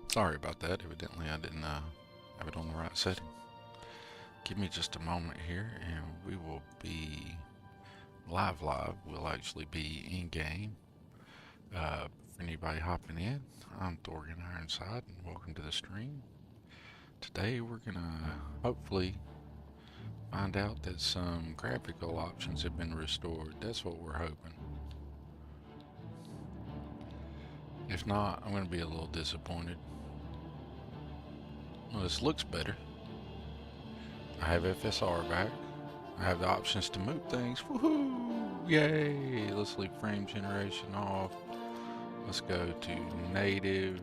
Sorry about that. Evidently I didn't have it on the right setting. Give me just a moment here and we will be live. We'll actually be in game. For anybody hopping in, I'm Thorgan Ironside and welcome to the stream. Today we're gonna hopefully find out that some graphical options have been restored. That's what we're hoping. If not, I'm gonna be a little disappointed. Well, this looks better. I have FSR back. I have the options to move things. Woohoo! Yay! Let's leave frame generation off. Let's go to native.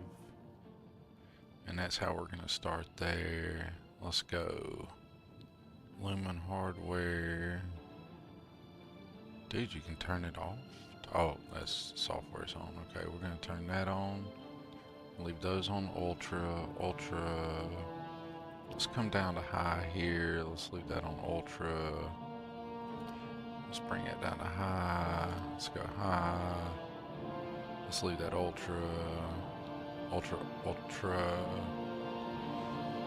And that's how we're gonna start there. Let's go Lumen hardware. Dude, you can turn it off. Oh, that's software's on. Okay, we're gonna turn that on. Leave those on ultra. Let's come down to high here. Let's leave that on ultra. Let's bring it down to high. Let's go high. Let's leave that ultra.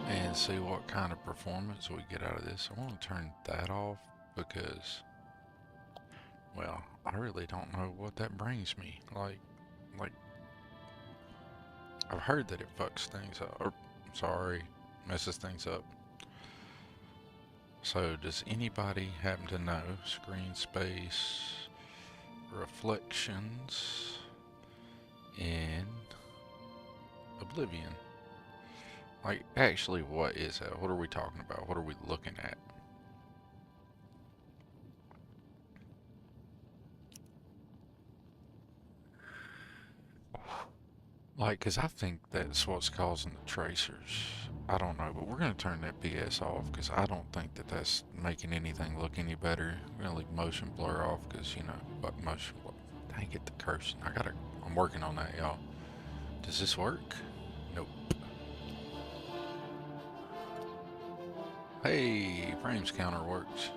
And see what kind of performance we get out of this. I want to turn that off because, well, I really don't know what that brings me. Like, I've heard that it fucks things up. Or, sorry, messes things up. So does anybody happen to know screen space reflections in Oblivion? Like, actually, what is that? What are we talking about? What are we looking at? Like, because I think that's what's causing the tracers. I don't know, but we're going to turn that BS off because I don't think that that's making anything look any better. We're going to leave motion blur off because, you know, but motion blur. Dang it, the cursing. I'm working on that, y'all. Does this work? Nope. Hey, frames counter works.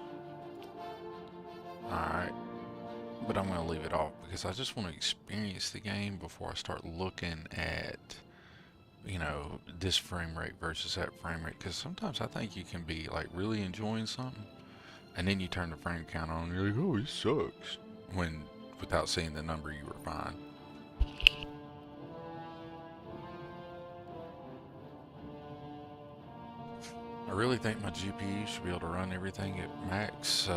Alright. But I'm going to leave it off because I just want to experience the game before I start looking at, you know, this frame rate versus that frame rate. Because sometimes I think you can be like really enjoying something and then you turn the frame count on and you're like, oh, it sucks. When, without seeing the number, you were fine. I really think my GPU should be able to run everything at max.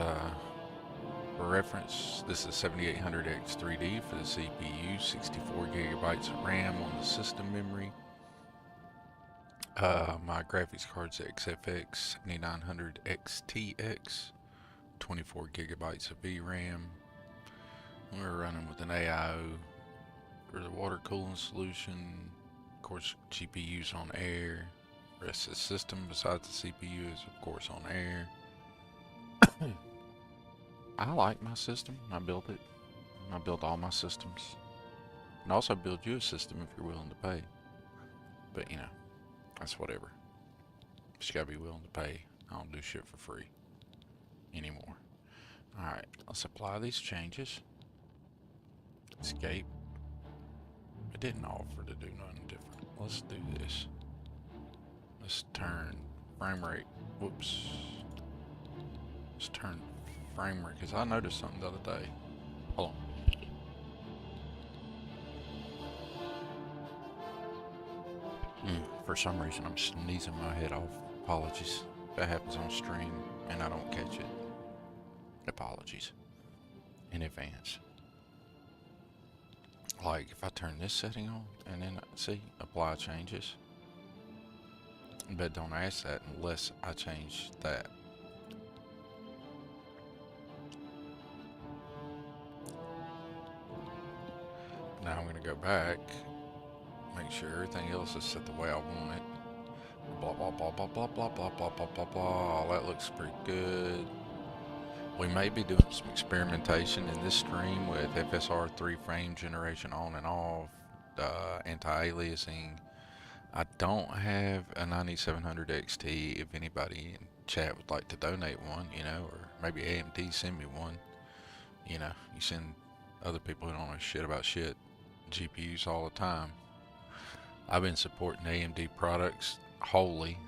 For reference, this is 7800X3D for the CPU, 64 gigabytes of RAM on the system memory. My graphics card's XFX 7900XTX, 24 gigabytes of VRAM. We're running with an AIO for the water cooling solution. Of course, GPU's on air. The rest of the system besides the CPU is of course on air. I like my system. I built it. I build all my systems. And also build you a system if you're willing to pay. But you know, that's whatever. Just gotta be willing to pay. I don't do shit for free anymore. Alright, let's apply these changes. Escape. It didn't offer to do nothing different. Let's do this. Let's turn frame rate. Whoops. Let's turn frame rate, because I noticed something the other day. Hold on. For some reason, I'm sneezing my head off. Apologies. If that happens on stream and I don't catch it, apologies in advance. Like, if I turn this setting on and then, see, apply changes. But don't ask that unless I change that. Now I'm going to go back, make sure everything else is set the way I want it. Blah, blah, blah, blah, blah, blah, blah, blah, blah, blah, blah. All that looks pretty good. We may be doing some experimentation in this stream with FSR 3 frame generation on and off, anti-aliasing. I don't have a 9700 XT. If anybody in chat would like to donate one, you know, or maybe AMD send me one. You know, you send other people who don't know shit about shit GPUs all the time. I've been supporting AMD products wholly,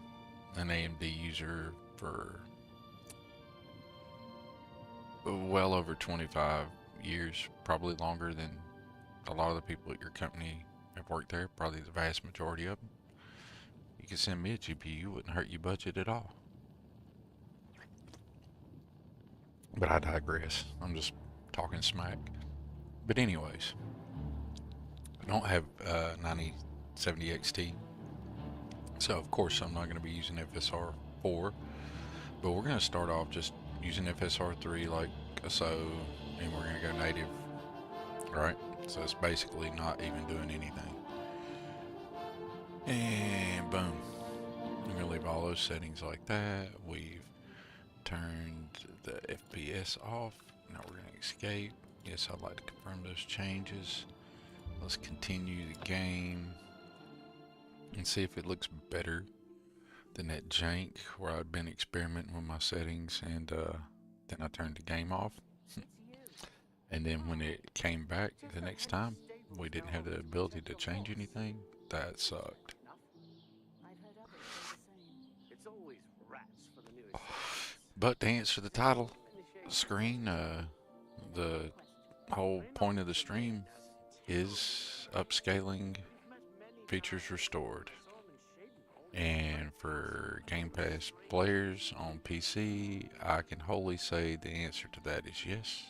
an AMD user for well over 25 years, probably longer than a lot of the people at your company have worked there, probably the vast majority of them. You could send me a GPU, wouldn't hurt your budget at all. But I digress. I'm just talking smack. But anyways, I don't have 9070 XT, so of course I'm not going to be using FSR 4, but we're going to start off just using FSR 3 like so, and we're going to go native, right? So it's basically not even doing anything. And boom, I'm going to leave all those settings like that. We've turned the FPS off. Now we're going to escape. Yes, I'd like to confirm those changes. Let's continue the game and see if it looks better than that jank where I'd been experimenting with my settings, and then I turned the game off. And then when it came back the next time, we didn't have the ability to change anything. That sucked. But to answer the title screen, the whole point of the stream is upscaling, features restored. And for Game Pass players on PC, I can wholly say the answer to that is yes.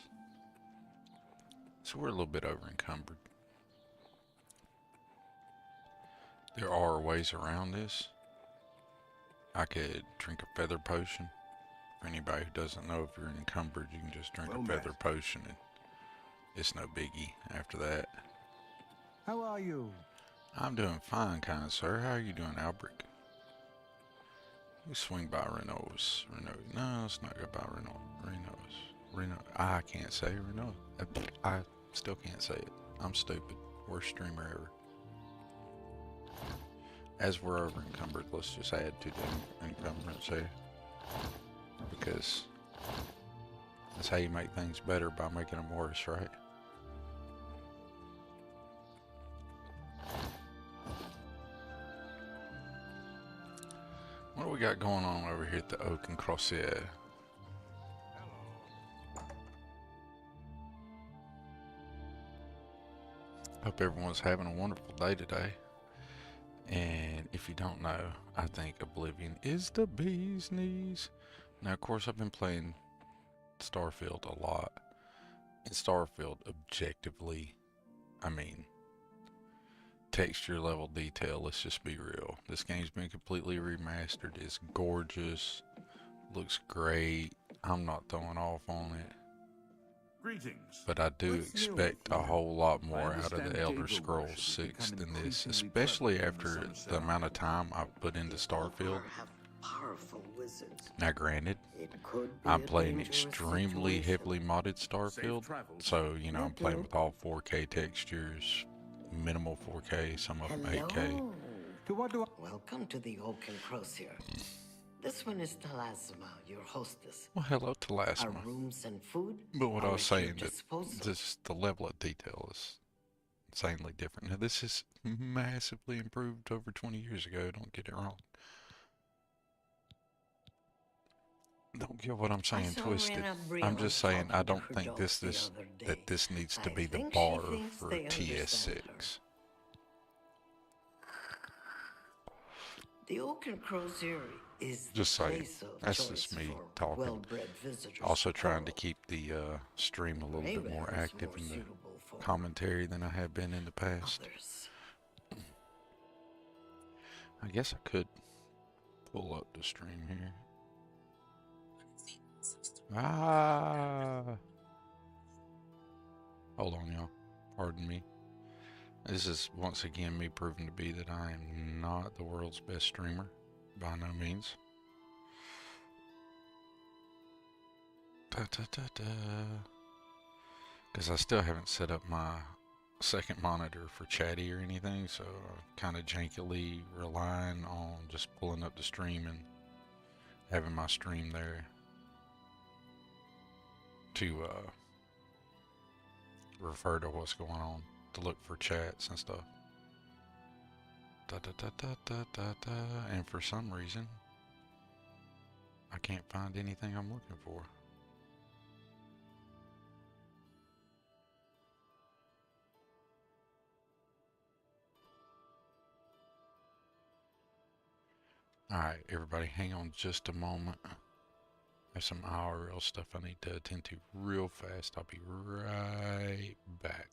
So we're a little bit over encumbered. There are ways around this. I could drink a feather potion. For anybody who doesn't know, if you're encumbered, you can just drink a feather potion and it's no biggie after that. How are you? I'm doing fine, kind sir. How are you doing, Albrecht? We swing by Renault's. No, let's not go by Renault. I can't say Renault. I still can't say it. I'm stupid. Worst streamer ever. As we're over encumbered, let's just add to the encumbrance here. Because that's how you make things better, by making them worse, right? What do we got going on over here at the Oak and Crossier? Hope everyone's having a wonderful day today. And if you don't know, I think Oblivion is the bee's knees. Now, of course, I've been playing Starfield a lot. And Starfield, objectively, I mean, texture level detail, let's just be real. This game's been completely remastered. It's gorgeous. Looks great. I'm not throwing off on it. Greetings. But I do expect a whole lot more out of the Elder Scrolls 6 than this, especially after the amount of time I've put into Starfield. Now granted, I'm playing extremely heavily modded Starfield, so you know I'm playing with all 4K textures, minimal 4K, some of them 8K. Welcome to the Oak and Crozier. This one is Talasma, your hostess. Well, hello, Talasma. Our rooms and food. But what I was saying, that the level of detail is insanely different. Now, this is massively improved over 20 years ago. Don't get it wrong. Don't get what I'm saying twisted. I'm just saying I don't think this needs to be the bar for TS6. The Oak and Crozier is just saying. That's just me talking. Also trying to keep the stream a little bit more active in the commentary than I have been in the past. I guess I could pull up the stream here. Hold on, y'all. Pardon me. This is once again me proving to be that I am not the world's best streamer. By no means. Because I still haven't set up my second monitor for chatty or anything, so I'm kind of jankily relying on just pulling up the stream and having my stream there to refer to what's going on, to look for chats and stuff. Da da da da da da da. And for some reason, I can't find anything I'm looking for. Alright, everybody, hang on just a moment. There's some IRL stuff I need to attend to real fast. I'll be right back.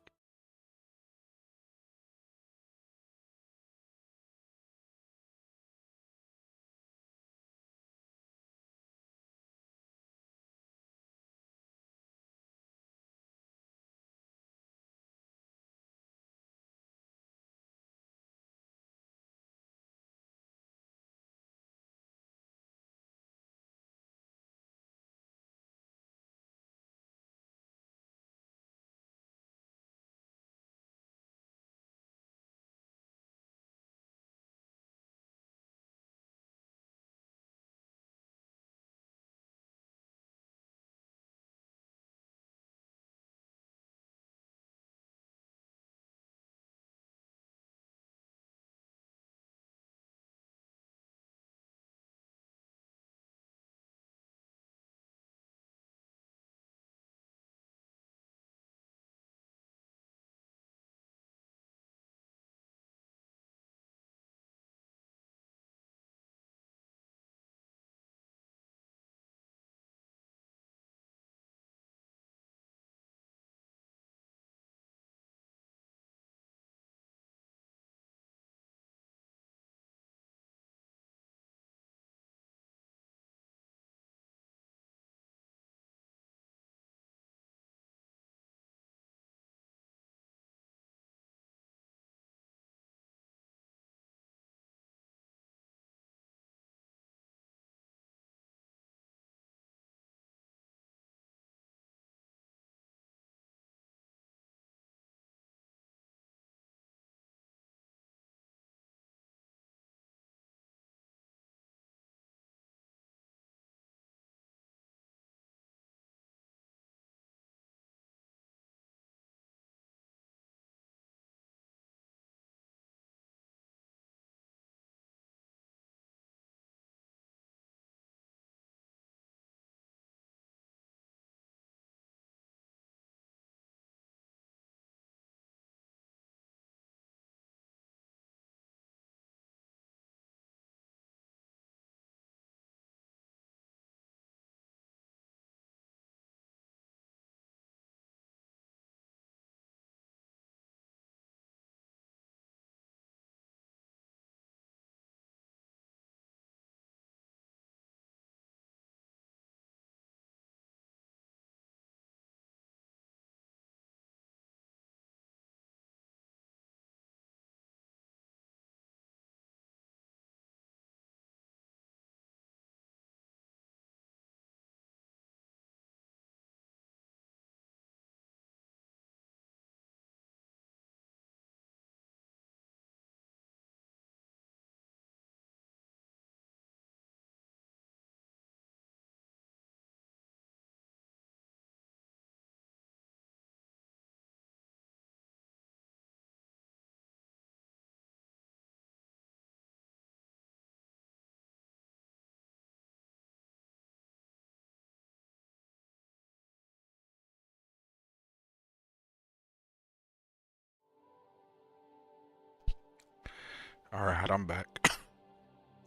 Alright, I'm back.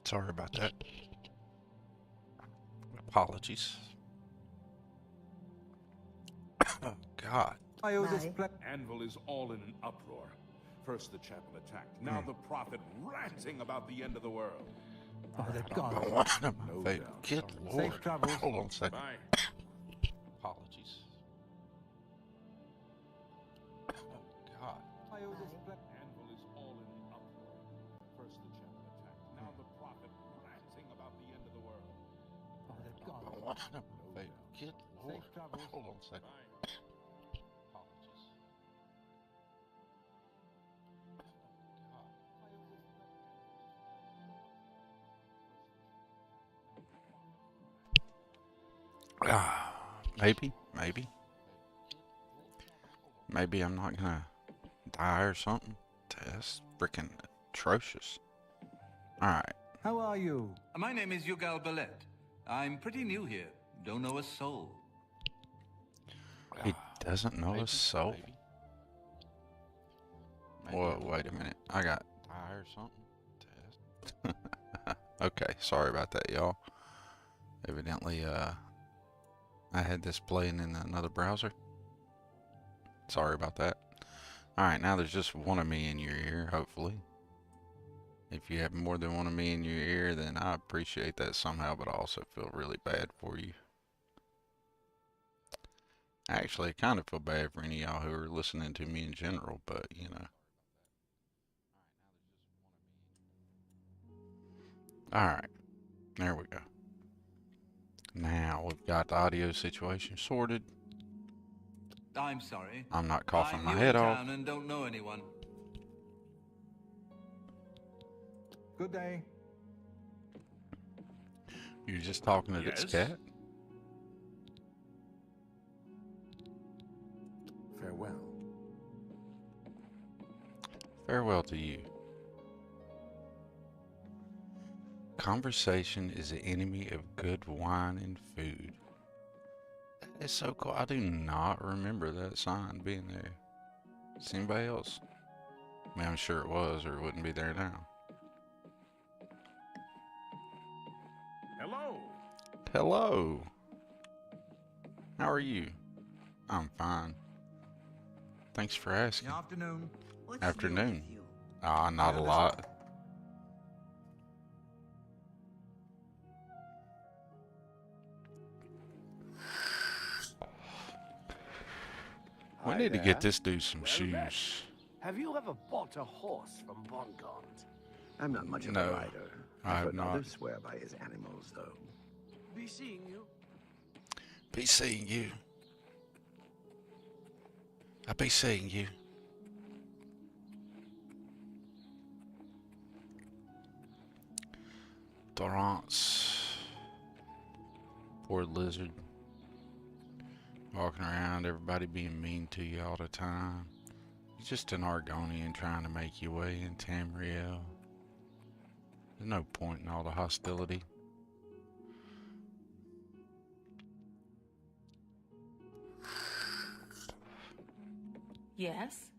Sorry about that. Apologies. Oh, God. I owe this Bye. Anvil is all in an uproar. First the chapel attacked, now the prophet ranting about the end of the world. Alright, they're I'm gone. going one of my No favorite. doubt. Good Safe Lord. travels. Hold on a second. Bye. Apologies. Oh, God. I owe this Bye. Anvil is all in an uproar. First the chapel attacked, now the prophet ranting about the end of the world. They're gone. One of my favorite. Good Lord. Safe travels. Hold on a second. Bye. Apologies. Maybe. Maybe I'm not gonna die or something. That's freaking atrocious. Alright. How are you? My name is Yugal Ballet. I'm pretty new here. Don't know a soul. He doesn't know Maybe, a soul. maybe. Maybe Whoa, I'm wait a minute. I got... high or something. Test. Okay, sorry about that, y'all. Evidently, I had this playing in another browser. Sorry about that. Alright, now there's just one of me in your ear, hopefully. If you have more than one of me in your ear, then I appreciate that somehow, but I also feel really bad for you. Actually, I kind of feel bad for any of y'all who are listening to me in general, but, you know. Alright, there we go. Now we've got the audio situation sorted. I'm sorry. I'm not coughing I'm my new head in off. town and don't know anyone. Good day. You're just talking to this Yes? cat? Farewell. Farewell to you. Conversation is the enemy of good wine and food. It's so cool. I do not remember that sign being there. Is anybody else? I mean, I'm sure it was, or it wouldn't be there now. Hello. Hello. How are you? I'm fine. Thanks for asking. Afternoon. Afternoon. Ah, not a lot. We Hi need to there. get this dude some Well met. shoes. Have you ever bought a horse from Bongond? I'm not much of No, a rider. I I've have heard not. others swear by his animals, though. Be seeing you. Be seeing you. I be seeing you. Dorrance. Poor lizard. Walking around, everybody being mean to you all the time. You're just an Argonian trying to make your way in Tamriel. There's no point in all the hostility. Yes?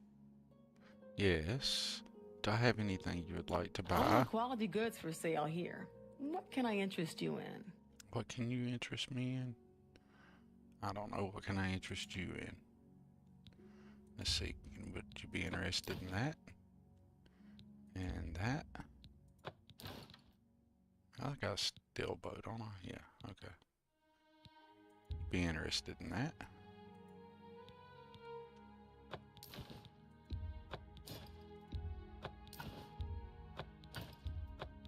Yes. Do I have anything you would like to Only buy? quality goods for sale here. What can I interest you in? What can you interest me in? I don't know. What can I interest you in? Let's see. Would you be interested in that? And that? I got a steel boat on her. Yeah, okay. Be interested in that.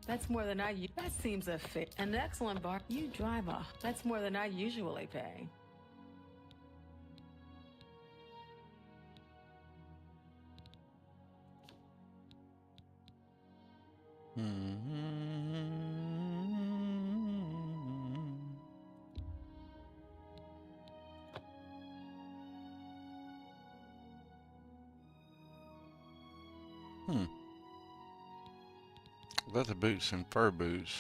That's more than that seems a fit. An excellent bar. You drive a. That's more than I usually pay. Leather boots and fur boots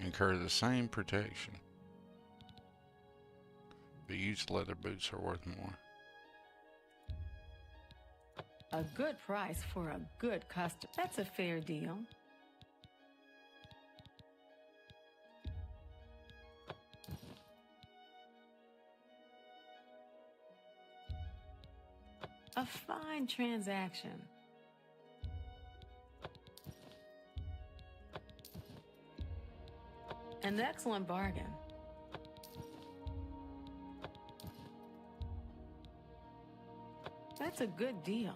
incur the same protection, but used leather boots are worth more. A good price for a good customer. That's a fair deal. A fine transaction. An excellent bargain. That's a good deal.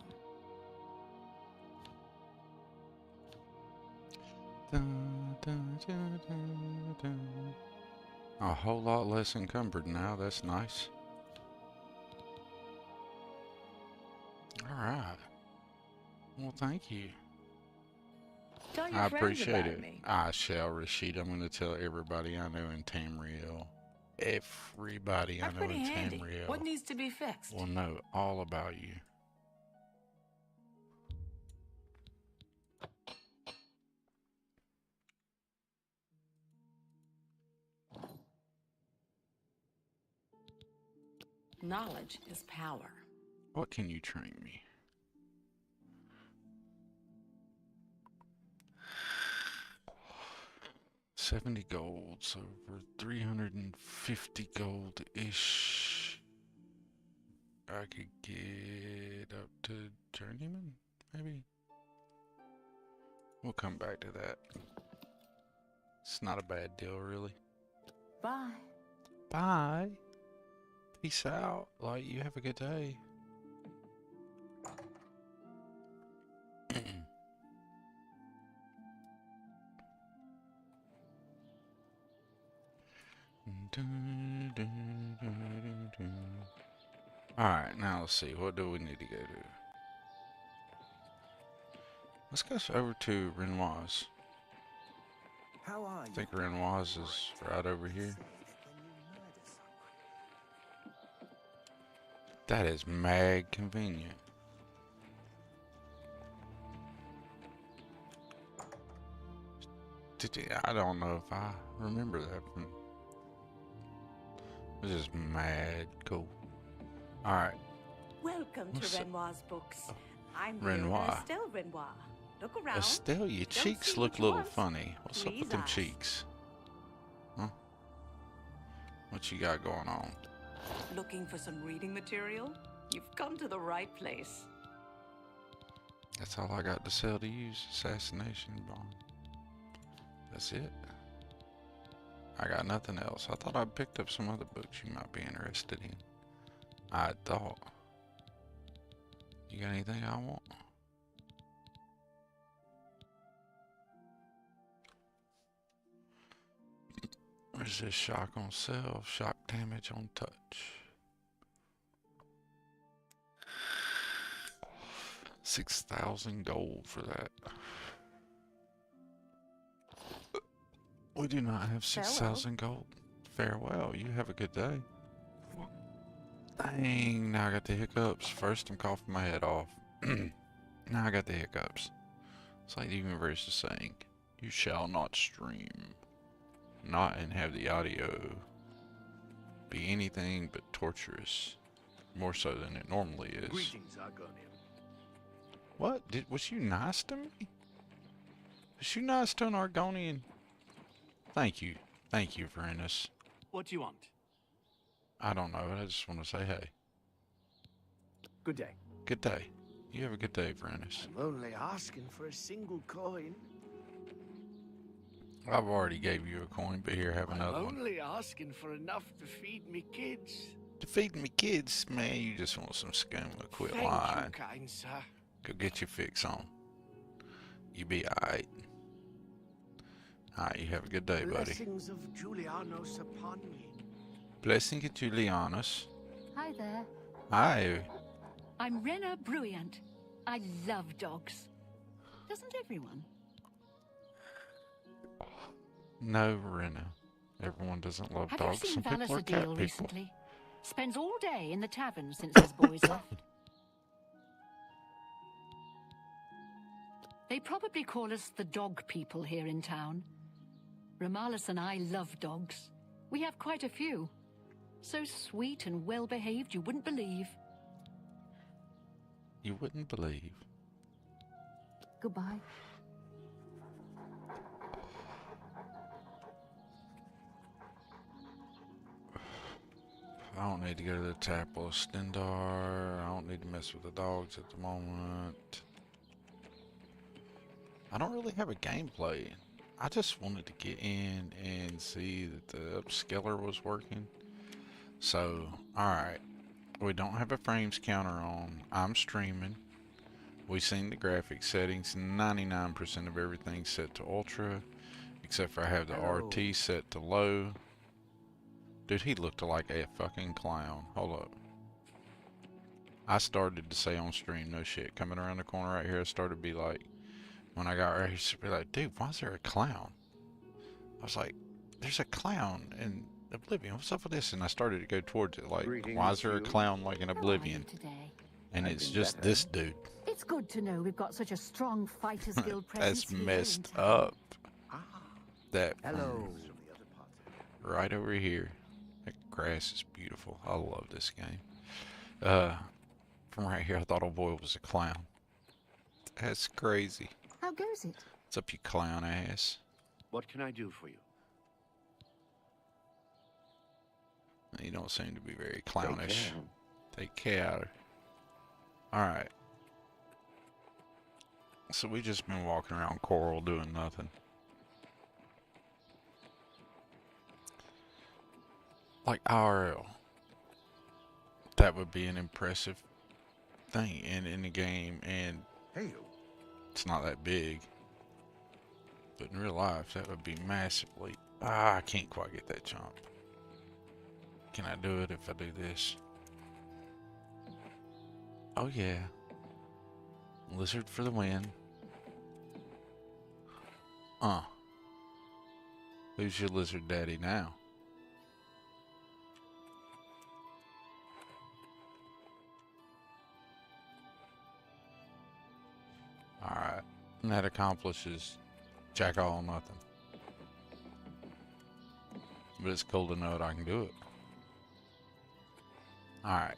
Dun, dun, dun, dun, dun. A whole lot less encumbered now. That's nice. Alright. Well, thank you. Tell your I friends appreciate about it. me. I shall, Rashid. I'm going to tell everybody I know in Tamriel. Everybody I That's know pretty in handy. Tamriel What needs to be fixed? will know all about you. Knowledge is power. What can you train me? $70 gold, so for 350 gold-ish, I could get up to journeyman, maybe? We'll come back to that. It's not a bad deal, really. Bye. Bye. Peace out. Light, you have a good day. Alright, now let's see. What do we need to go to? Let's go over to Renoir's. How are I you? think Renoir's is right over here. That is mad convenient. I don't know if I remember that from... This is mad cool. Alright. Welcome What's to up? Renoir's books. I'm Renoir. Estelle Renoir. Look around. Estelle, your Don't cheeks see look what a you little want. funny. What's up with Please them ask. cheeks? Huh? What you got going on? Looking for some reading material? You've come to the right place. That's all I got to sell to you, assassination bomb. That's it. I got nothing else. I thought I picked up some other books you might be interested in. I thought. You got anything I want? Resist shock on self, shock damage on touch. 6,000 gold for that. We do not have 6,000 gold. Farewell. You have a good day. Dang, now I got the hiccups. First I'm coughing my head off. Now I got the hiccups. It's like the universe is saying, you shall not stream. Not and have the audio be anything but torturous. More so than it normally is. Greetings, Argonian. What? Was you nice to me? Was you nice to an Argonian? Thank you. Thank you, Verinus. What do you want? I don't know. I just want to say hey. Good day. Good day. You have a good day, Verinus. I'm only asking for a single coin. I've already gave you a coin, but here, have I'm another one. only asking for enough to feed me kids. To feed me kids, man, you just want some scum. Quit Thank lying. you, kind sir. Go get your fix on. You be alright. Alright, you have a good day, buddy. Blessings of Julianos upon me. Blessing to Julianus. Hi there. Hi. I'm Rena Bruyant. I love dogs. Doesn't everyone? No, Rena. Everyone doesn't love Have dogs. you seen Some people are cat Valasadil people. recently? Spends all day in the tavern since his boys left. They probably call us the dog people here in town. Ramalis and I love dogs. We have quite a few. So sweet and well-behaved you wouldn't believe. You wouldn't believe. Goodbye. I don't need to go to the Tapple of Stendar. I don't need to mess with the dogs at the moment. I don't really have a gameplay. I just wanted to get in and see that the upscaler was working. So, alright. We don't have a frames counter on. I'm streaming. We've seen the graphic settings. 99% of everything set to ultra. Except for I have the RT set to low. Dude, he looked like a fucking clown. Hold up. I started to say on stream, no shit. Coming around the corner right here, I started to be like, when I got right here, to be like, dude, why is there a clown? I was like, there's a clown in Oblivion. What's up with this? And I started to go towards it, like, why is there a clown like in Oblivion? Today. And it's just this dude. It's good to know we've got such a strong Fighters Guild presence. That's here in messed town. up. That Hello. right over here. That grass is beautiful. I love this game. From right here, I thought old boy was a clown. That's crazy. How goes it? What's up, you clown ass? What can I do for you? You don't seem to be very clownish. Take care. Alright. So we just been walking around Coral doing nothing. Like IRL. That would be an impressive thing in the game, and it's not that big. But in real life, that would be massively... I can't quite get that jump. Can I do it if I do this? Oh yeah. Lizard for the win. Who's your lizard daddy now? Alright. And that accomplishes jack all nothing. But it's cool to know that I can do it. Alright.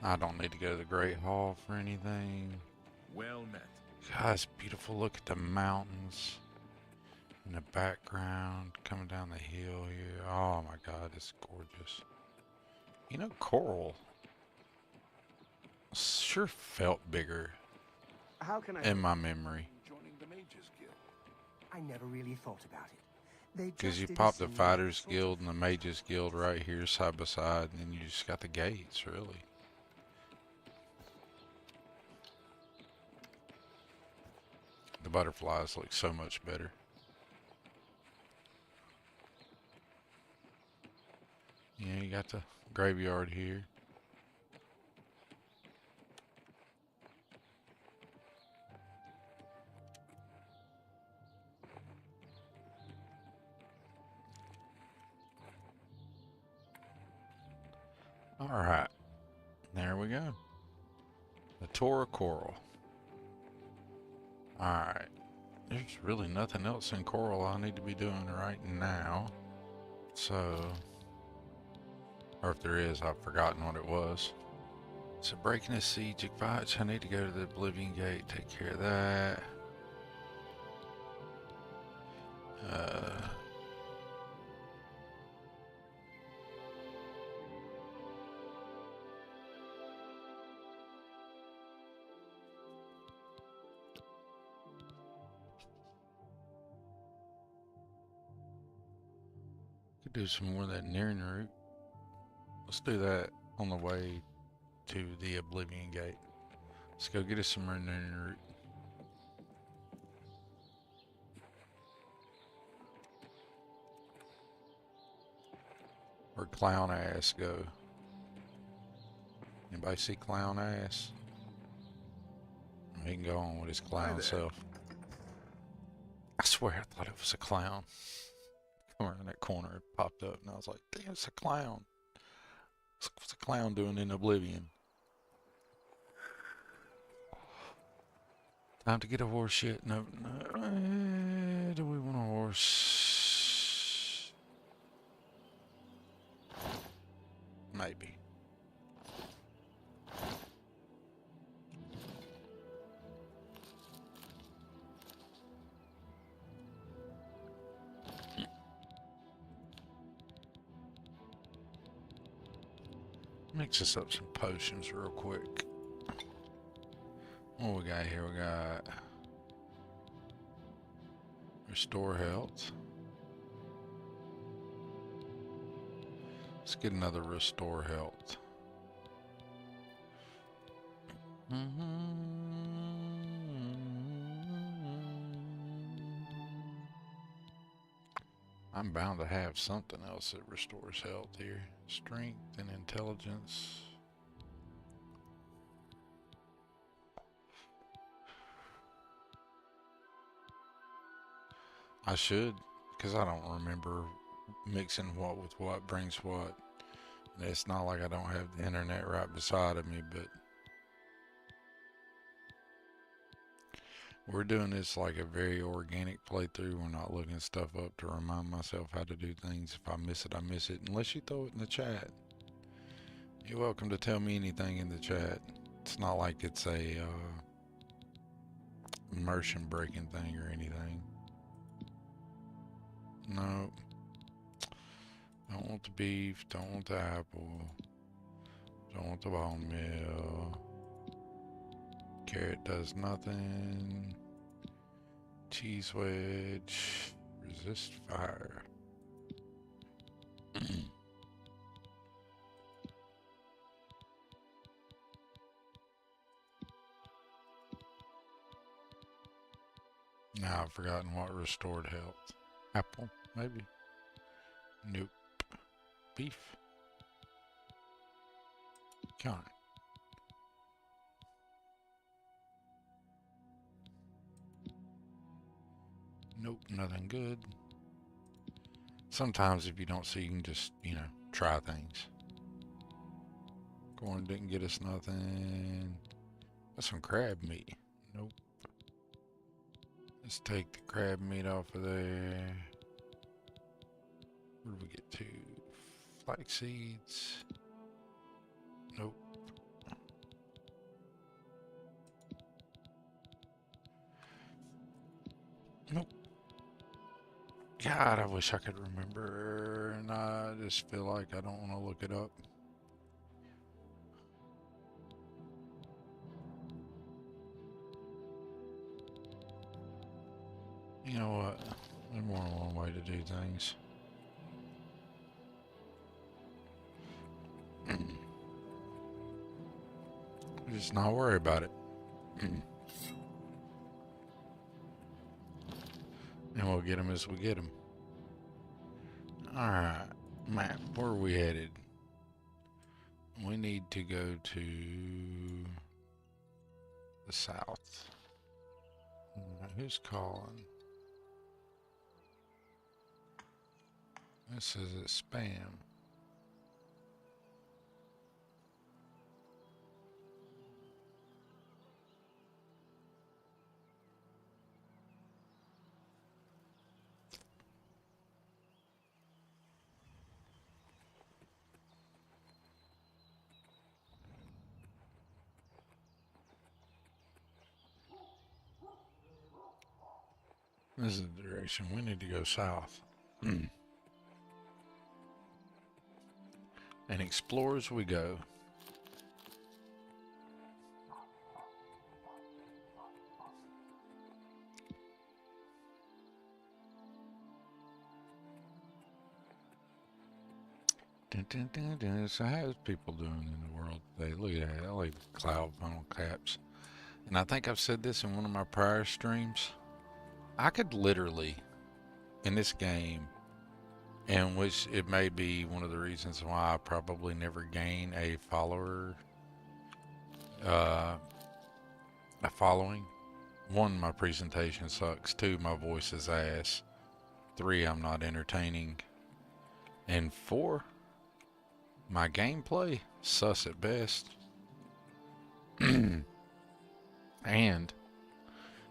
I don't need to go to the Great Hall for anything. Well met. God, it's beautiful. Look at the mountains in the background coming down the hill here. Oh my God, it's gorgeous. You know, Coral sure felt bigger How can I? in my memory. Joining the Mages Guild. I never really thought about it. They Because just you did pop a the similar Fighters sort of- Guild and the Mages Guild right here side by side, and then you just got the gates, really. The butterflies look so much better. Yeah, you got the graveyard here. Alright, there we go. The Torah Coral. Alright, there's really nothing else in Coral I need to be doing right now. So, or if there is, I've forgotten what it was. So breaking the siege bouts, I need to go to the Oblivion Gate, take care of that. Could do some more of that nearing route. Let's do that on the way to the Oblivion Gate. Let's go get us some more nearing route. Where'd Clown Ass go? Anybody see Clown Ass? He can go on with his clown self. I swear I thought it was a clown. Come around that corner, it popped up, and I was like, damn, it's a clown. What's a clown doing in Oblivion? Time to get a horse shit. No, no. Do we want a horse? Maybe. Mix us up some potions real quick. What we got here? We got restore health. Let's get another restore health. I'm bound to have something else that restores health here. Strength and intelligence. I should, because I don't remember mixing what with what brings what. And it's not like I don't have the internet right beside of me, but We're doing this like a very organic playthrough. We're not looking stuff up to remind myself how to do things. If I miss it, I miss it. Unless you throw it in the chat. You're welcome to tell me anything in the chat. It's not like it's a immersion breaking thing or anything. No. Don't want the beef. Don't want the apple. Don't want the bone meal. Carrot does nothing. Cheese wedge. Resist fire. Now I've forgotten what restored health. Apple, maybe? Nope. Beef. Count it. Nope, nothing good. Sometimes if you don't see, you can just, you know, try things. Corn didn't get us nothing. That's some crab meat. Nope. Let's take the crab meat off of there. Where do we get to? Flax seeds. Nope. Nope. God, I wish I could remember, and I just feel like I don't want to look it up. You know what? There's more than one way to do things. Just not worry about it. And we'll get them as we get them. Alright, map, where are we headed? We need to go to the south. Who's calling? This is a spam. This is the direction we need to go south. And explore as we go. Dun, dun, dun, dun. So how's people doing in the world today? Look at that. I like cloud funnel caps. And I think I've said this in one of my prior streams. I could literally, in this game, and which it may be one of the reasons why I probably never gain a follower, a following. One, my presentation sucks. Two, my voice is ass. Three, I'm not entertaining. And four, my gameplay, sus at best. And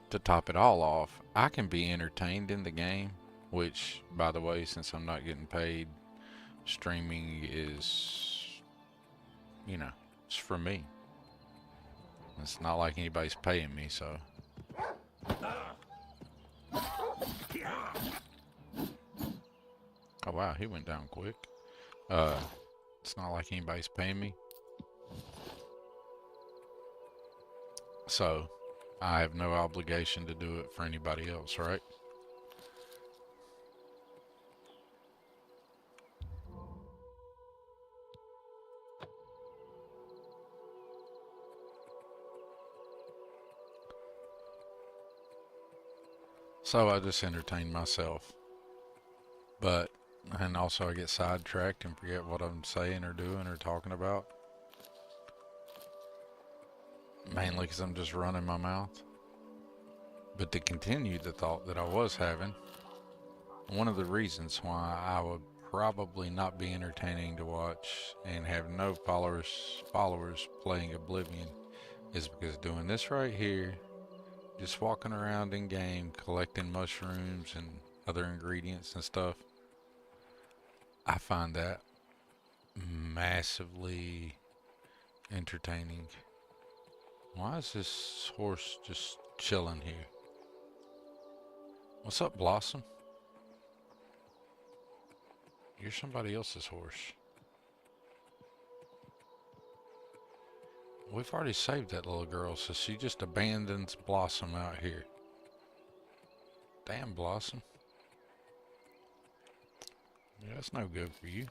to top it all off, I can be entertained in the game, which, by the way, since I'm not getting paid, streaming is, you know, it's for me. It's not like anybody's paying me, so. Oh wow, he went down quick. It's not like anybody's paying me. So, I have no obligation to do it for anybody else, right? So I just entertain myself. But, and also I get sidetracked and forget what I'm saying or doing or talking about. Mainly because I'm just running my mouth. But to continue the thought that I was having, one of the reasons why I would probably not be entertaining to watch and have no followers playing Oblivion is because doing this right here Just walking around in game, collecting mushrooms and other ingredients and stuff. I find that massively entertaining. Why is this horse just chilling here? What's up, Blossom? You're somebody else's horse. We've already saved that little girl, so she just abandons Blossom out here. Damn, Blossom. Yeah, that's no good for you.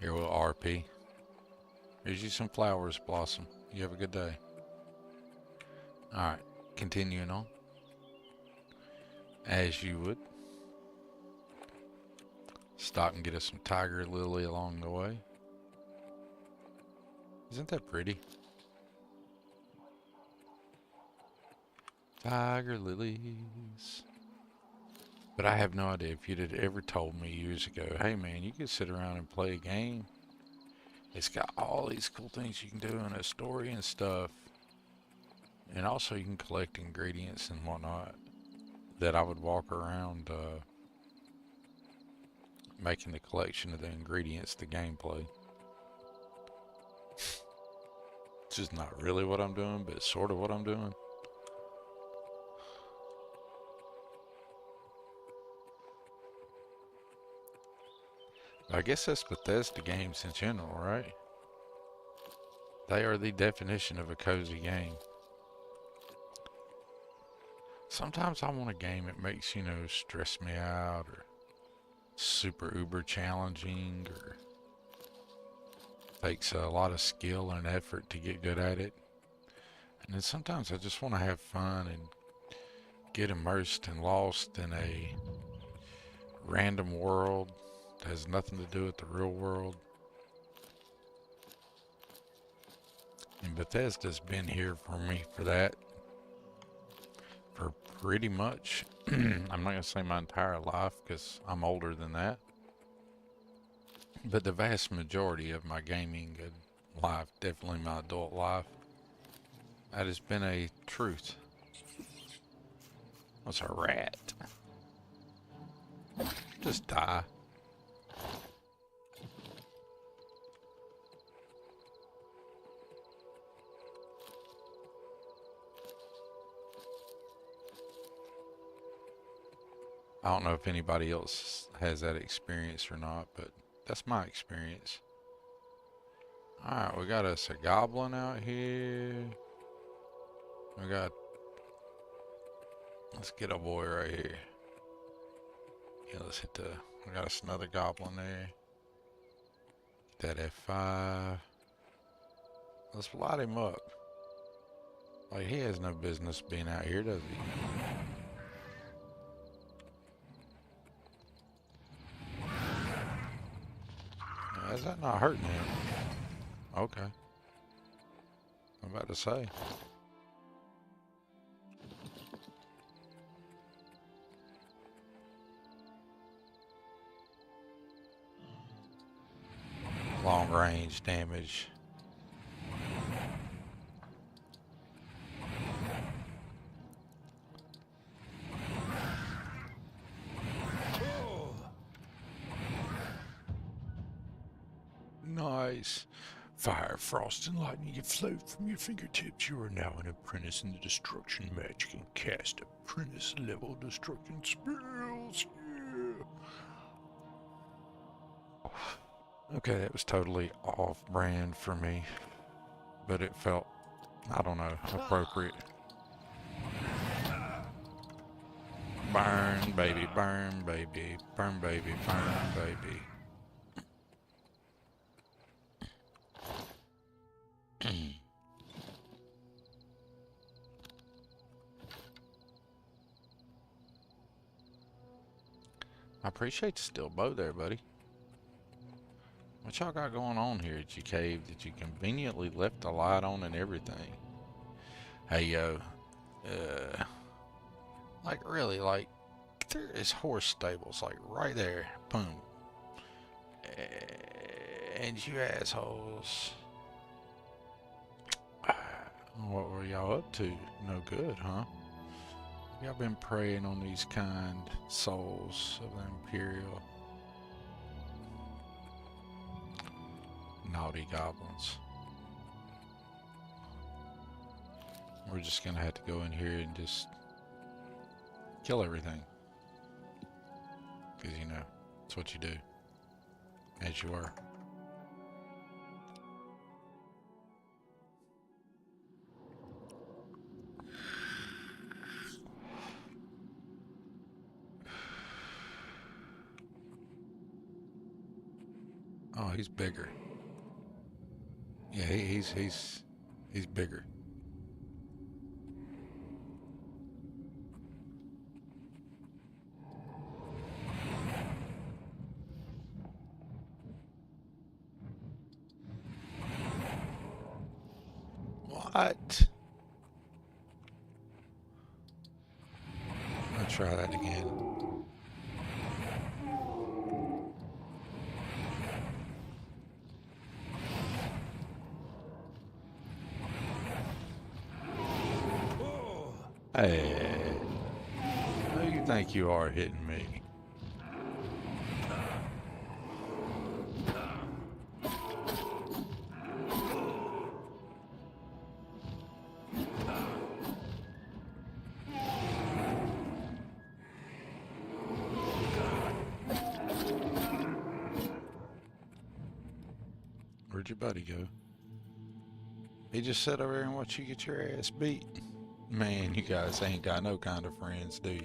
Here we'll RP. Here's you some flowers, Blossom. You have a good day. Alright, continuing on. As you would. Stop and get us some tiger lily along the way. Isn't that pretty? Tiger lilies. But I have no idea if you'd have ever told me years ago, hey man, you could sit around and play a game. It's got all these cool things you can do in a story and stuff. And also you can collect ingredients and whatnot. That I would walk around making the collection of the ingredients, the gameplay. It's just not really what I'm doing, but it's sort of what I'm doing. I guess that's Bethesda games in general, right? They are the definition of a cozy game. Sometimes I want a game that makes, you know, stress me out or super uber challenging or takes a lot of skill and effort to get good at it. And then sometimes I just want to have fun and get immersed and lost in a random world that has nothing to do with the real world. And Bethesda's been here for me for that. For pretty much, I'm not going to say my entire life because I'm older than that. But the vast majority of my gaming life, definitely my adult life, that has been a truth. What's a rat? Just die. I don't know if anybody else has that experience or not, but that's my experience. Alright, we got us a goblin out here. Let's get a boy right here. Yeah, let's hit we got us another goblin there. Get that F5. Let's light him up. Like, he has no business being out here, does he? Is that not hurting him? Okay. I'm about to say. Long range damage. Nice. Fire, frost, and lightning have flowed from your fingertips. You are now an apprentice in the destruction magic and cast apprentice level destruction spells. Yeah. Okay, that was totally off brand for me, but it felt, I don't know, appropriate. Burn, baby, burn, baby, burn, baby, burn, baby. I appreciate the steel bow there, buddy. What y'all got going on here at your cave that you conveniently left the light on and everything? Hey, yo. Like, really, like, there is horse stables, like, right there. Boom. And you assholes. what are y'all up to? No good, huh? Y'all been preying on these kind souls of the Imperial naughty goblins. We're just gonna have to go in here and just kill everything. Because, you know, that's what you do. As you are. Oh, he's bigger. Yeah, he's bigger. What? I'll try that again. Hey, who do you think you are hitting me? Where'd your buddy go? He just sat over there and watched you get your ass beat. Man, you guys ain't got no kind of friends, do you?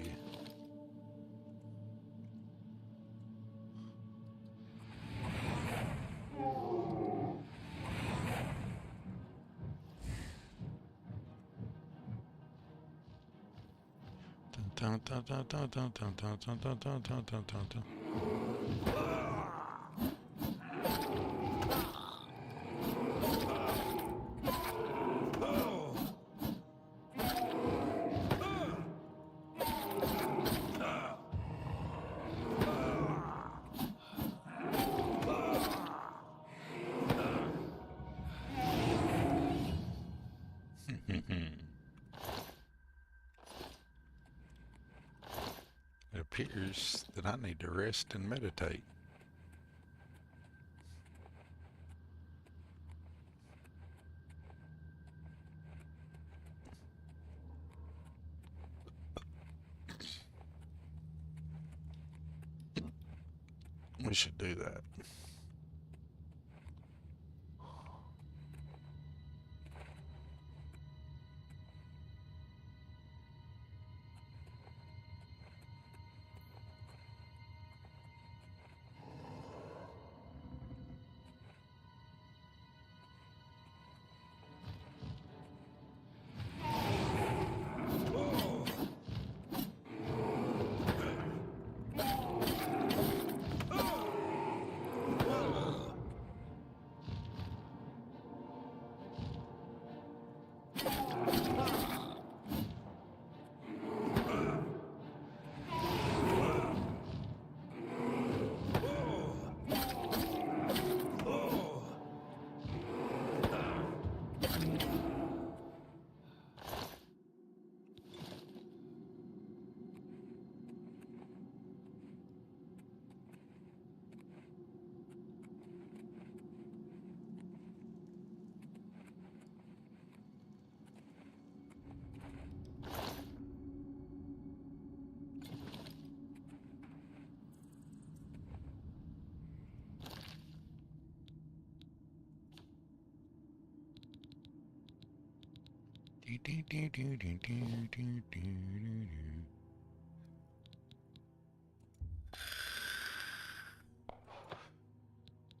Dun, dun, dun, dun, dun, dun, dun, dun, dun, dun, dun, dun, dun, dun. It appears that I need to rest and meditate. We should do that.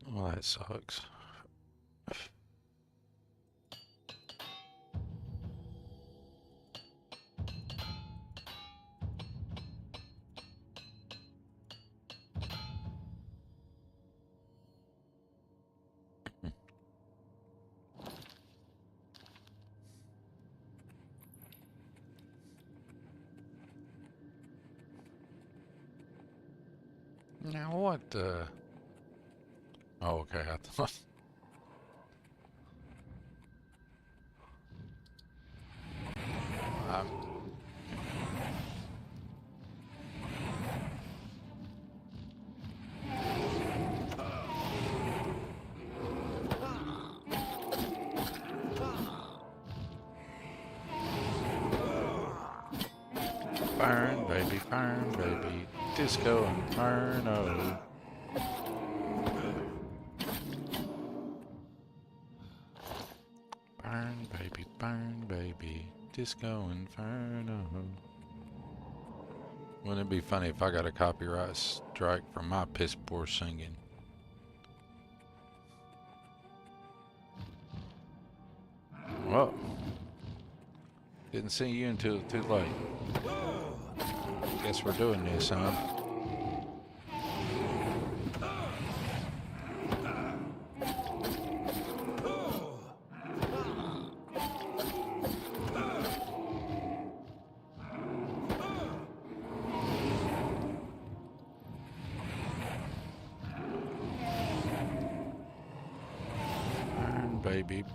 Well, that sucks. Now what the... Oh, okay, I thought... Burn, baby, Disco Inferno. Burn, baby, Disco Inferno. Wouldn't it be funny if I got a copyright strike for my piss poor singing? Well, didn't see you until too late. Guess we're doing this, huh?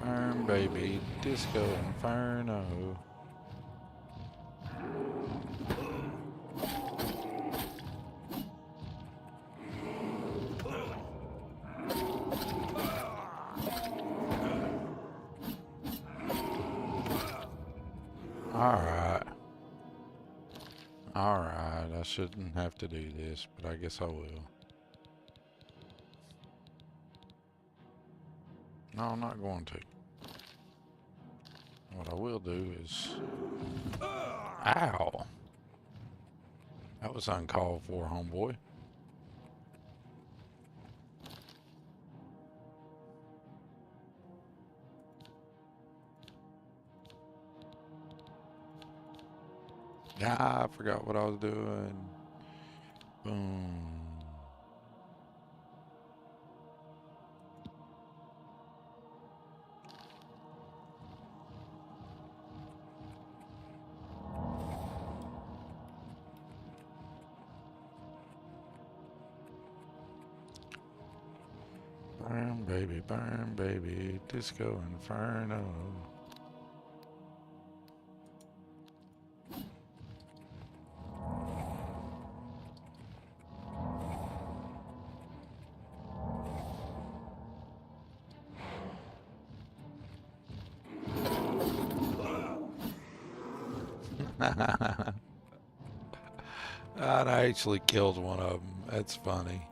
Burn, baby, Disco Inferno. Alright, I shouldn't have to do this, but I guess I will. No, I'm not going to. What I will do is... Ow! That was uncalled for, homeboy. Ah, I forgot what I was doing. Boom. Burn, baby, Disco Inferno. I actually killed one of them. That's funny.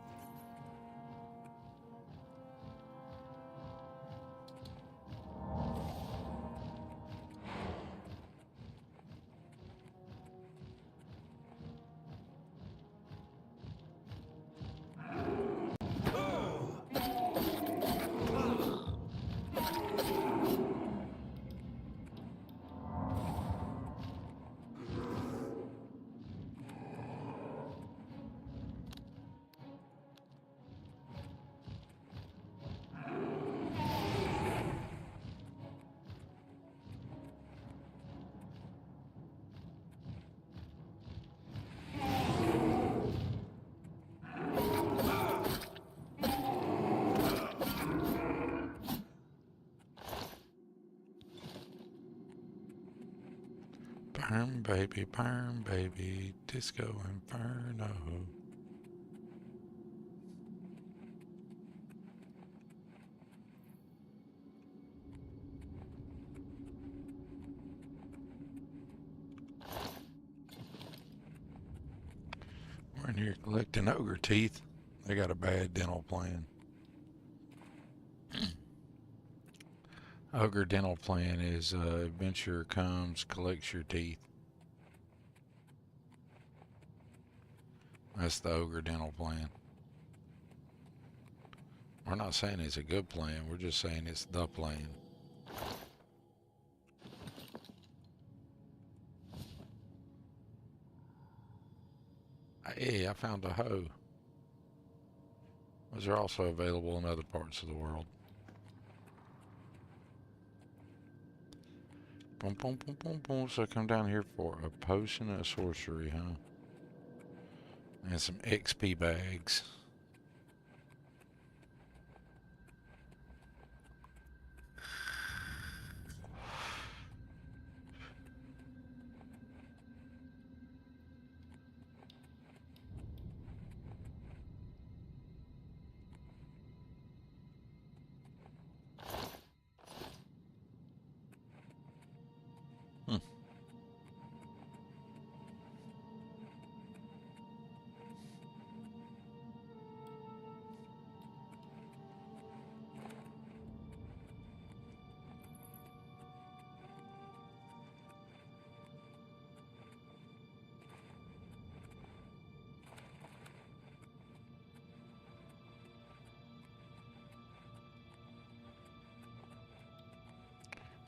Burn, baby, Disco Inferno. We're in here collecting ogre teeth. They got a bad dental plan. Ogre dental plan is adventurer comes, collects your teeth. That's the ogre dental plan. We're not saying it's a good plan, we're just saying it's the plan. Hey, I found a hoe. Those are also available in other parts of the world. Boom, boom, boom, boom, boom. So I come down here for a potion of sorcery, huh? And some XP bags.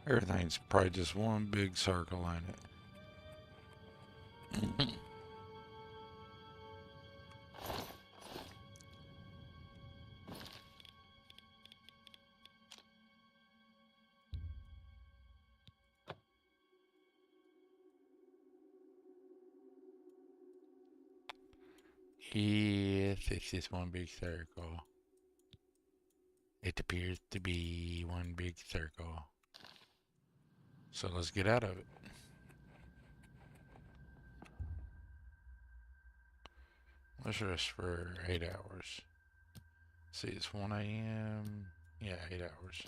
Everything's probably just one big circle, ain't it? Yes, it's just one big circle. It appears to be one big circle. So let's get out of it. Let's rest for 8 hours. See, it's 1 a.m. Yeah, 8 hours.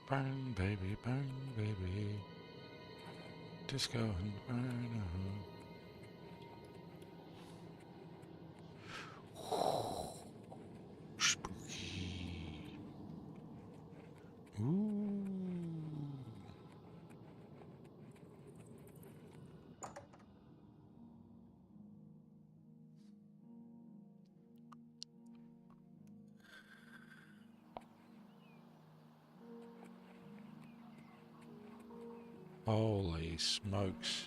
Burn, baby, burn, baby. Disco and burn. Spooky. Ooh. Holy smokes.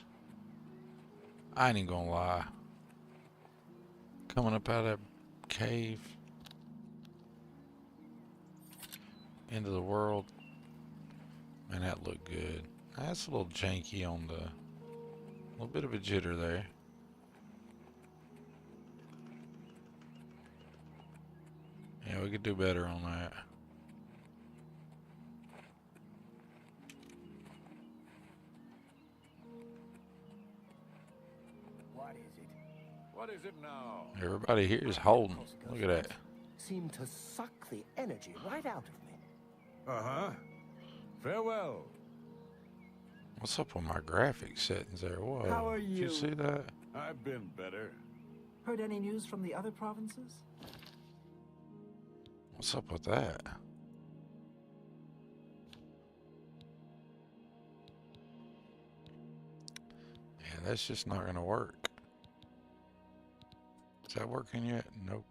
I ain't even gonna lie. Coming up out of that cave into the world, man, that looked good. That's a little janky on the, a little bit of a jitter there. Yeah, we could do better on that. What is it? What is it now? Everybody here is holding. Look at that. Seem to suck the energy right out of me. Uh-huh. Farewell. What's up with my graphics settings there? Whoa. How are Did you? you see that? I've been better. Heard any news from the other provinces? What's up with that? Yeah, that's just not gonna work. Is that working yet? Nope.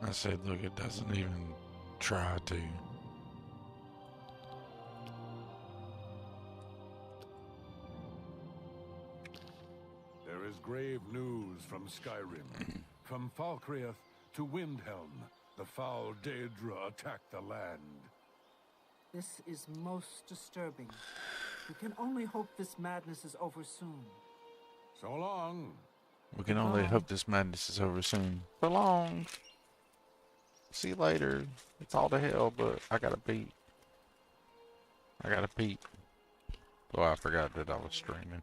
I said, look, it doesn't even try to. There is grave news from Skyrim. From Falkreath to Windhelm, the foul Daedra attack the land. This is most disturbing. We can only hope this madness is over soon. So long. We can only hope this madness is over soon. So long. See you later. It's all to hell, but I gotta peep. I gotta peep. Oh, I forgot that I was streaming.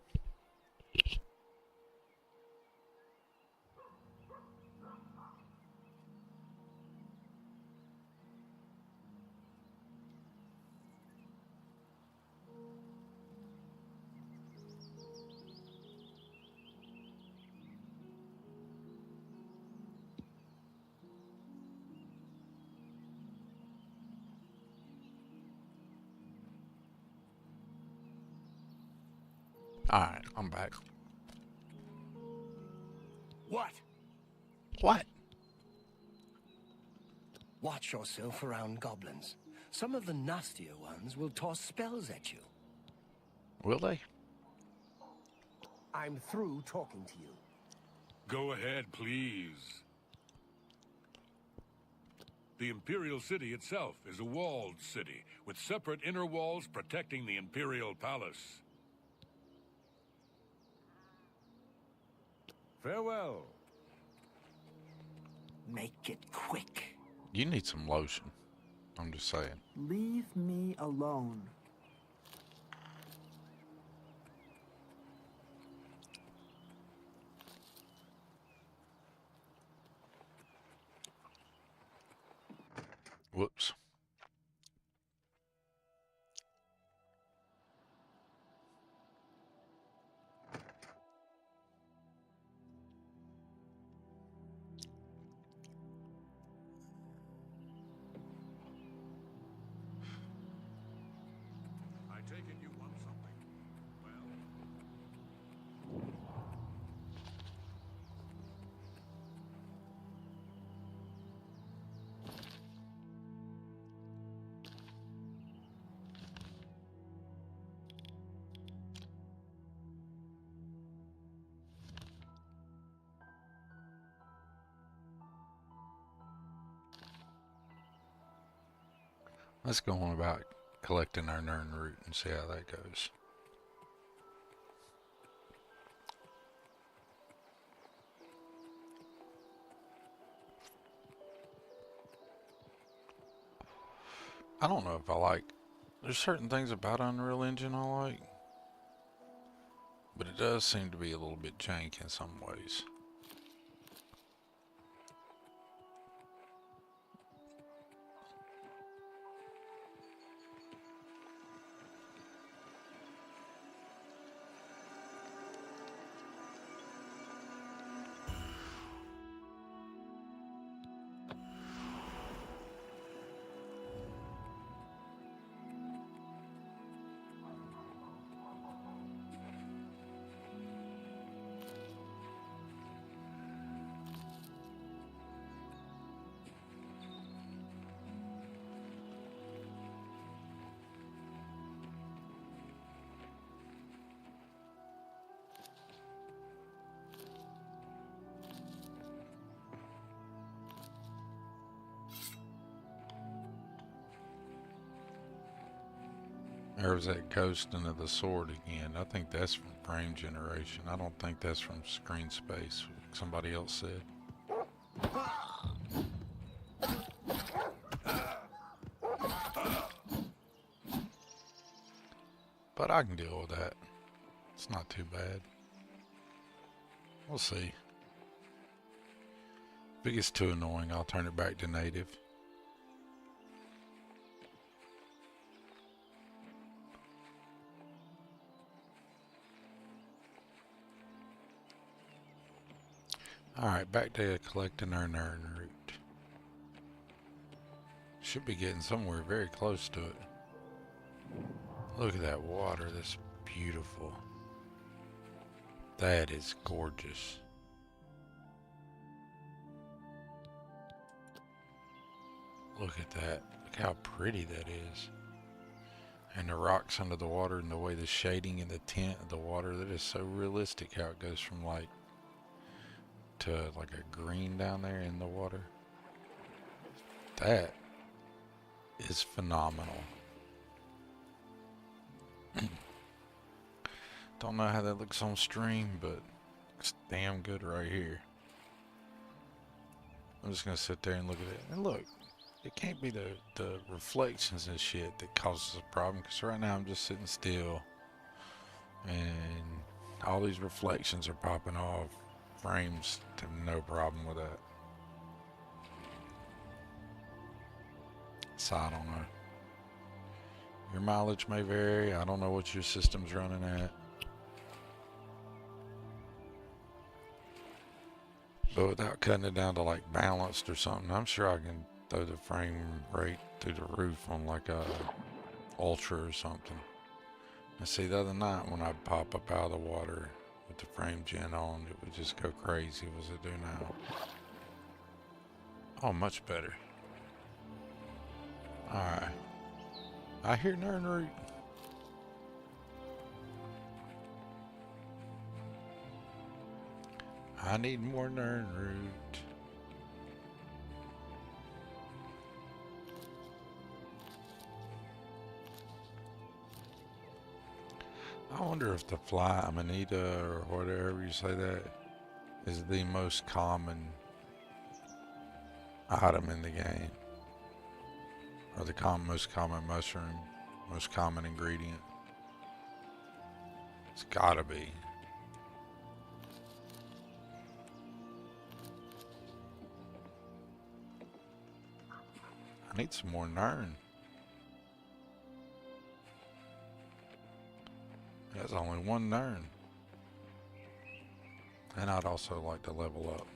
Alright, I'm back. What? What? Watch yourself around goblins. Some of the nastier ones will toss spells at you. Will they? I'm through talking to you. Go ahead, please. The Imperial City itself is a walled city, with separate inner walls protecting the Imperial Palace. Farewell. Make it quick. You need some lotion. I'm just saying. Leave me alone. Whoops. I take it you want something. Well, Let's go on about collecting our Nern root and see how that goes. I don't know if I like... There's certain things about Unreal Engine I like, but it does seem to be a little bit jank in some ways. There's that ghosting of the sword again. I think that's from frame generation. I don't think that's from screen space, like somebody else said. But I can deal with that. It's not too bad. We'll see. If it gets too annoying, I'll turn it back to native. Alright, back to collecting our Nern root. Should be getting somewhere very close to it. Look at that water, that's beautiful. That is gorgeous. Look at that. Look how pretty that is. And the rocks under the water and the way the shading and the tint of the water, that is so realistic how it goes from like to like a green down there in the water. That is phenomenal. Don't know how that looks on stream, but it's damn good right here. I'm just gonna sit there and look at it. And look, it can't be the reflections and shit that causes a problem, because right now I'm just sitting still and all these reflections are popping off. Frames have no problem with that. So I don't know. Your mileage may vary. I don't know what your system's running at. But without cutting it down to like balanced or something, I'm sure I can throw the frame rate through the roof on like a ultra or something. And see, the other night when I'd pop up out of the water with the frame gen on, it would just go crazy. What does it do now? Oh, much better. Alright. I hear Nern Root. I need more Nern Root. I wonder if the fly amanita or whatever you say that is the most common item in the game. Or the most common mushroom, most common ingredient. It's gotta be. I need some more Nern. There's only one Nern. And I'd also like to level up.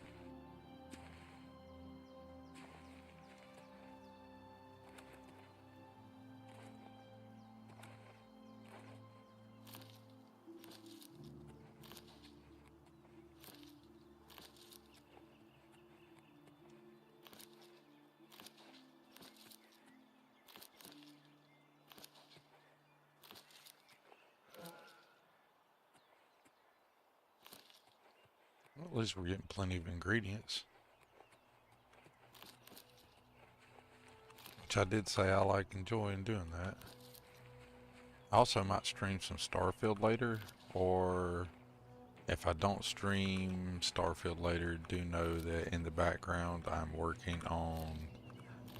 Well, at least we're getting plenty of ingredients. Which I did say I like enjoying doing that. I also might stream some Starfield later, or if I don't stream Starfield later, do know that in the background I'm working on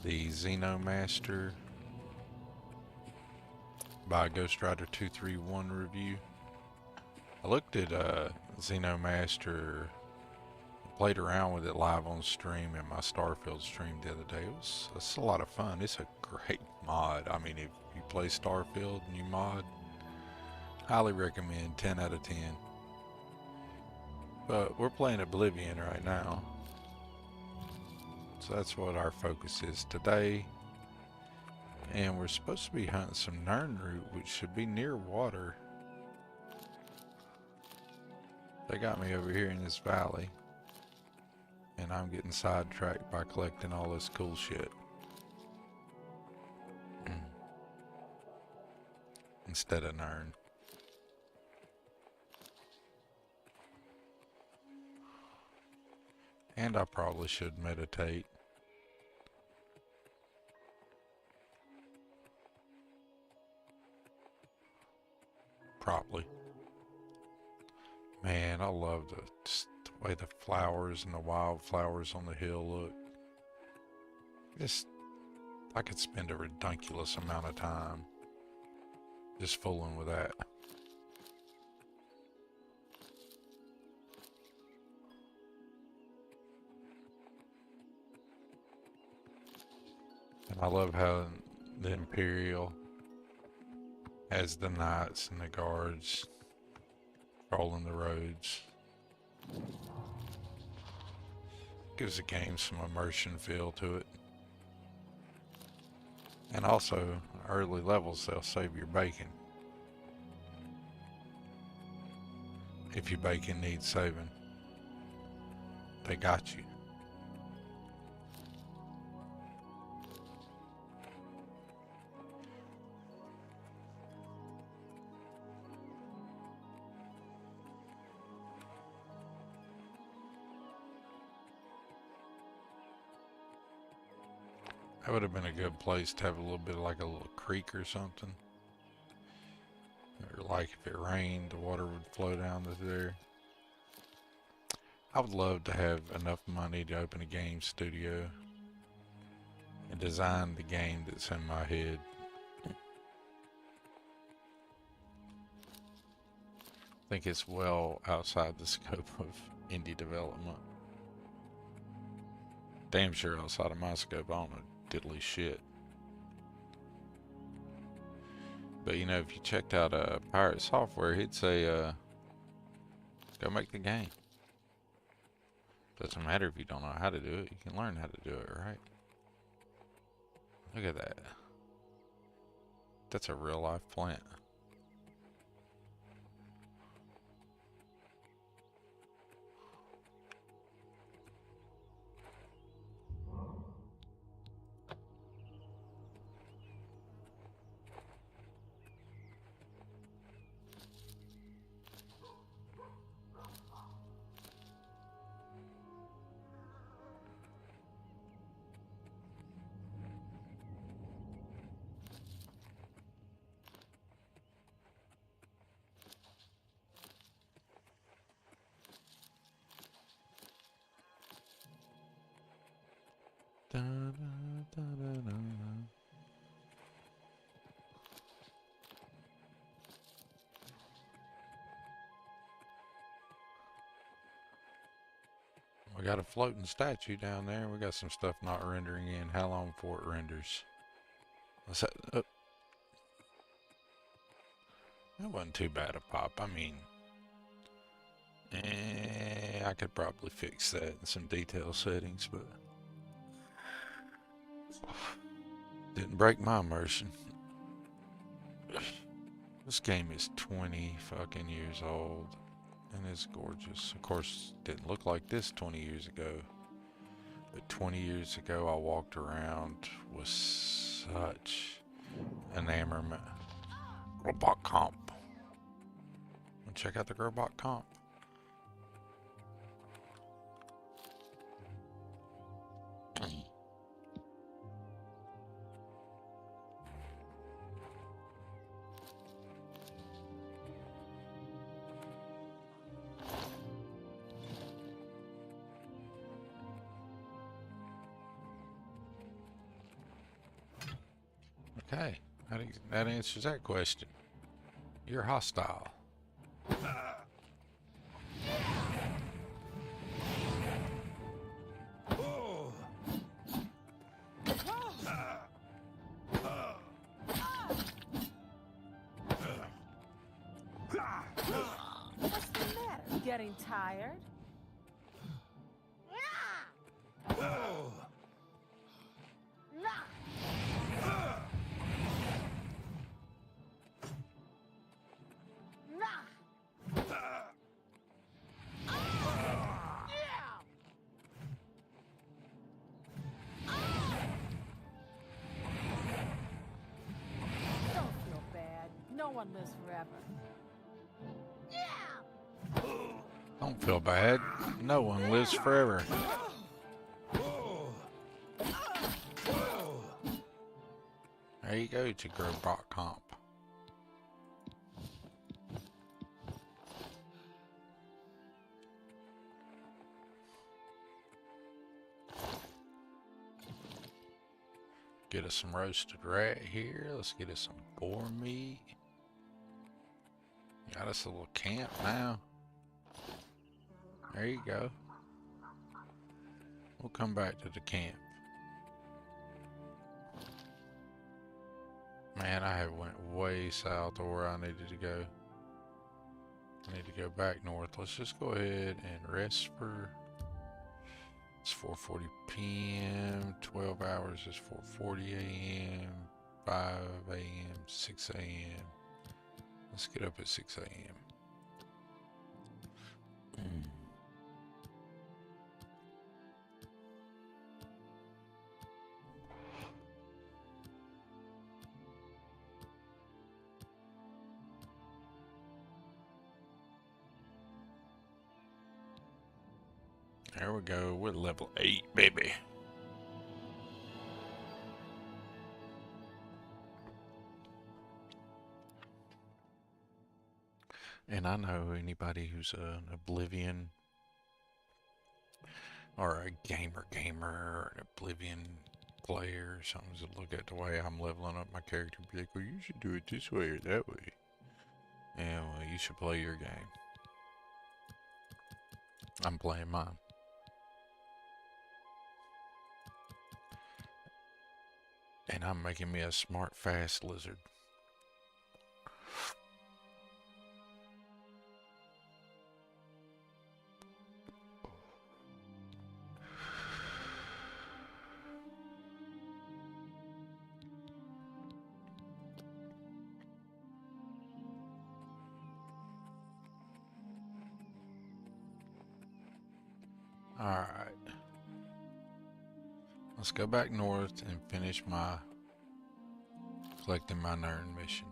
the Xenomaster by Ghost Rider 231 review. I looked at Xenomaster, played around with it live on stream in my Starfield stream the other day. It's a lot of fun. It's a great mod. I mean, if you play Starfield and you mod, highly recommend, 10 out of 10. But we're playing Oblivion right now. So that's what our focus is today. And we're supposed to be hunting some Nern Root, which should be near water. They got me over here in this valley. And I'm getting sidetracked by collecting all this cool shit. Instead of Nern. And I probably should meditate. Probably. Man, I love just the way the flowers and the wildflowers on the hill look. I could spend a ridiculous amount of time just fooling with that. And I love how the Imperial has the knights and the guards patrolling the roads. Gives the game some immersion feel to it. And also, early levels, they'll save your bacon. If your bacon needs saving, they got you. That would have been a good place to have a little bit of like a little creek or something. Or like if it rained, the water would flow down to there. I would love to have enough money to open a game studio and design the game that's in my head. I think it's well outside the scope of indie development. Damn sure outside of my scope, I don't know diddly shit. But you know, if you checked out Pirate Software, he'd say, go make the game. Doesn't matter if you don't know how to do it, you can learn how to do it, right? Look at that. That's a real life plant. We got a floating statue down there. We got some stuff not rendering in. How long before it renders? What's that? That wasn't too bad a pop. I mean, I could probably fix that in some detail settings, but didn't break my immersion. This game is 20 fucking years old, and it's gorgeous. Of course, it didn't look like this 20 years ago, but 20 years ago I walked around with such enamorment. Robot comp. Check out the robot comp. Okay, that answers that question. You're hostile. What's the matter? Getting tired? Don't feel bad. No one lives forever. Don't feel bad. No one lives forever. There you go, to robot comp. Get us some roasted rat here. Let's get us some boar meat. Got us a little camp now. There you go. We'll come back to the camp. Man, I have went way south of where I needed to go. I need to go back north. Let's just go ahead and rest for... It's 4:40 p.m. 12 hours is 4:40 a.m. 5 a.m. 6 a.m. Let's get up at 6 a.m. There we go, we're level 8, baby. And I know anybody who's an Oblivion or a gamer or an Oblivion player or something to look at the way I'm leveling up my character and be like, well, you should do it this way or that way. Yeah, well, you should play your game. I'm playing mine. And I'm making me a smart, fast lizard. Alright. Let's go back north and finish my collecting my Nern mission.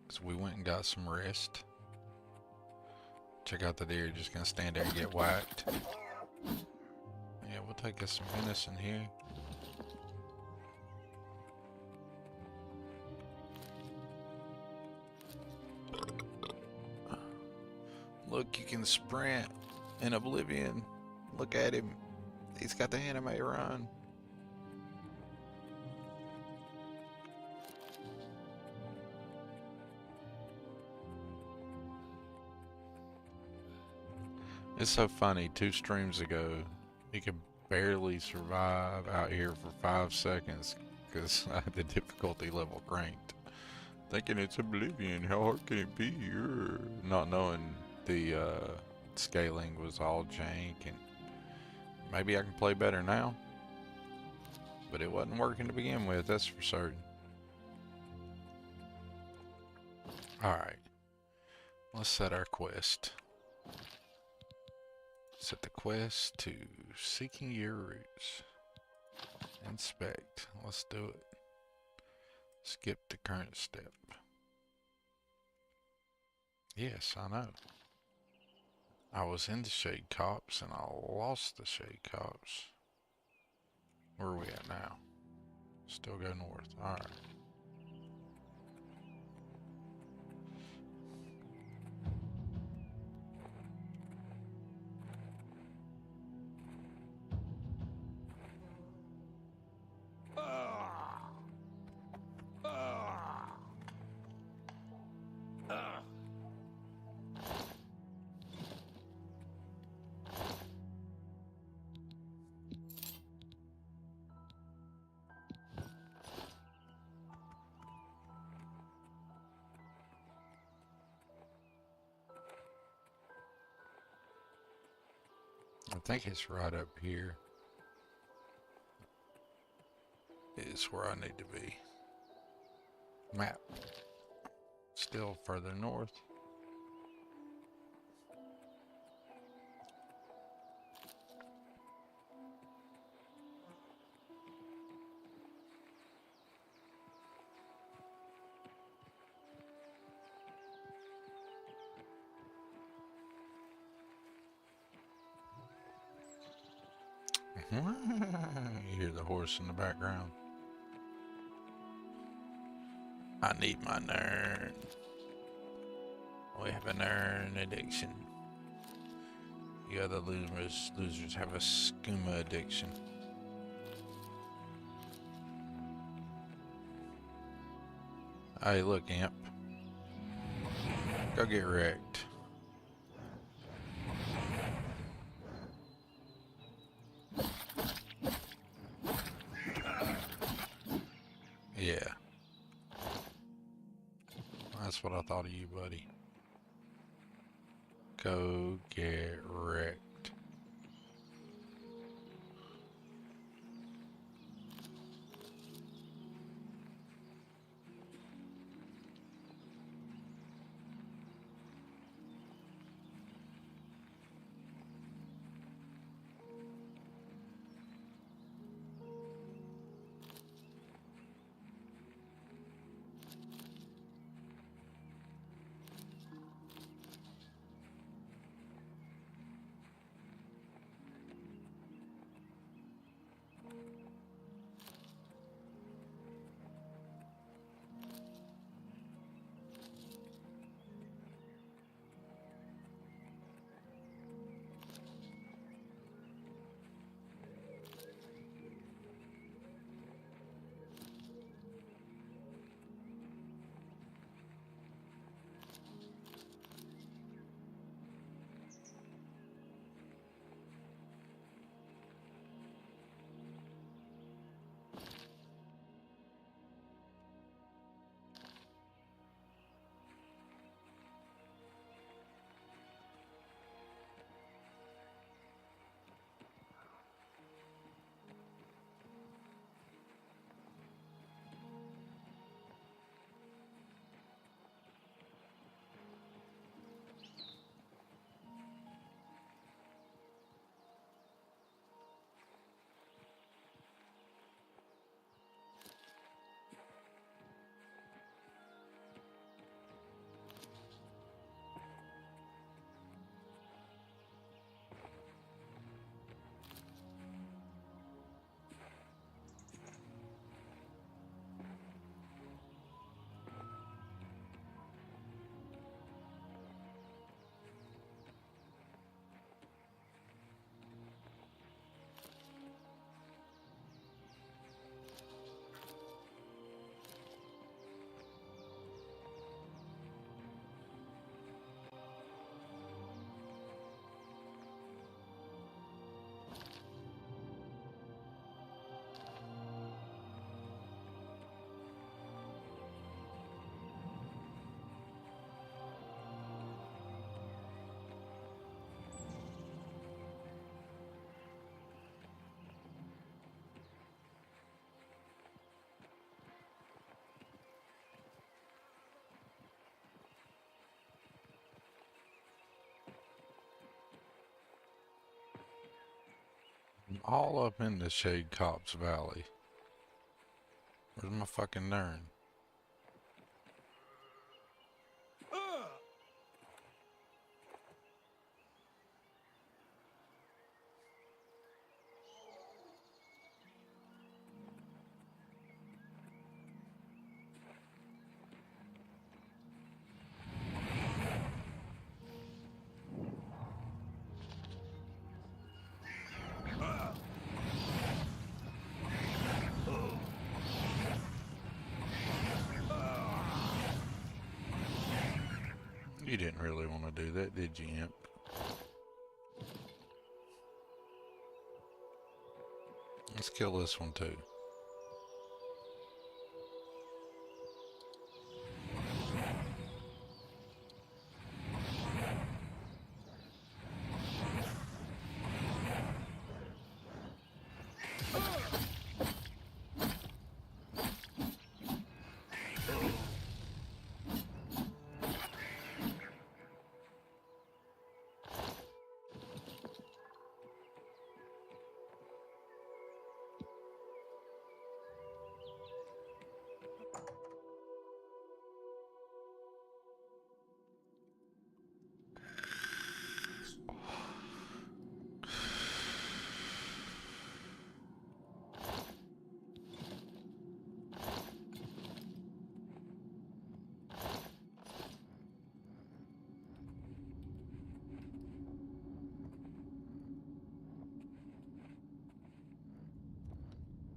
Because we went and got some rest. Check out the deer, just gonna stand there and get whacked. Yeah, we'll take us some venison here. Look, you can sprint in Oblivion. Look at him. He's got the anime run. It's so funny, 2 streams ago, you could barely survive out here for 5 seconds because I had the difficulty level cranked. Thinking it's Oblivion, how hard can it be? Not knowing the scaling was all jank, and maybe I can play better now. But it wasn't working to begin with, that's for certain. Alright, let's set our quest. Set the quest to Seeking Your Roots. Inspect. Let's do it. Skip the current step. Yes, I know. I was in the Shade Copse and I lost the Shade Copse. Where are we at now? Still go north. Alright. I think it's right up here. Is where I need to be. Map. Still further north. You hear the horse in the background. I need my nern. We have a nern addiction. You other losers have a skooma addiction. Hey, look, imp. Go get wrecked. Yeah. That's what I thought of you, buddy. Go get wrecked. all up in the Shade Cops Valley. Where's my fucking Nern? You didn't really want to do that, did you, Imp? Let's kill this one too.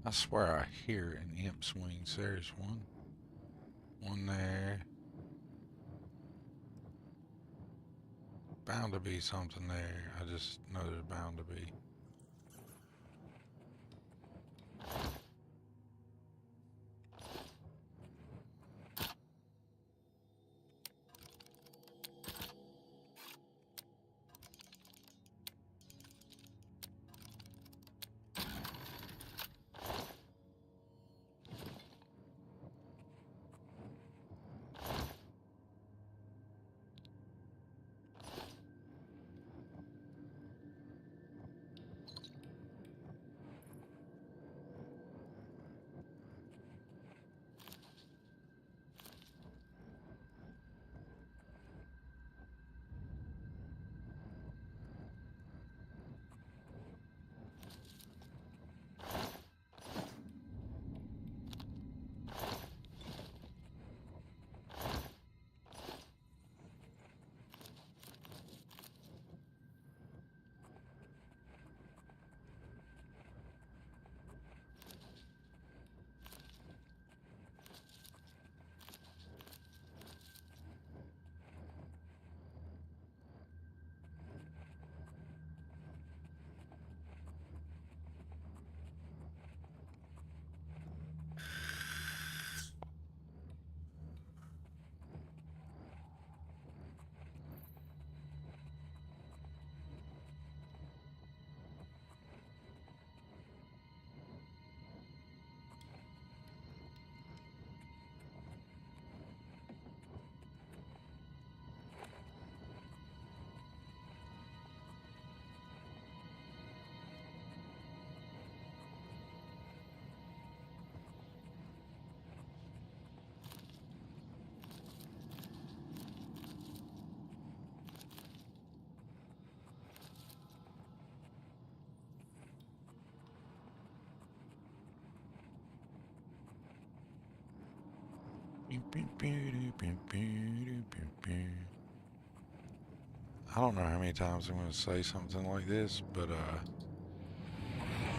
I swear I hear an Imp's wings. There's one. One there. Bound to be something there. I just know there's bound to be. I don't know how many times I'm going to say something like this, but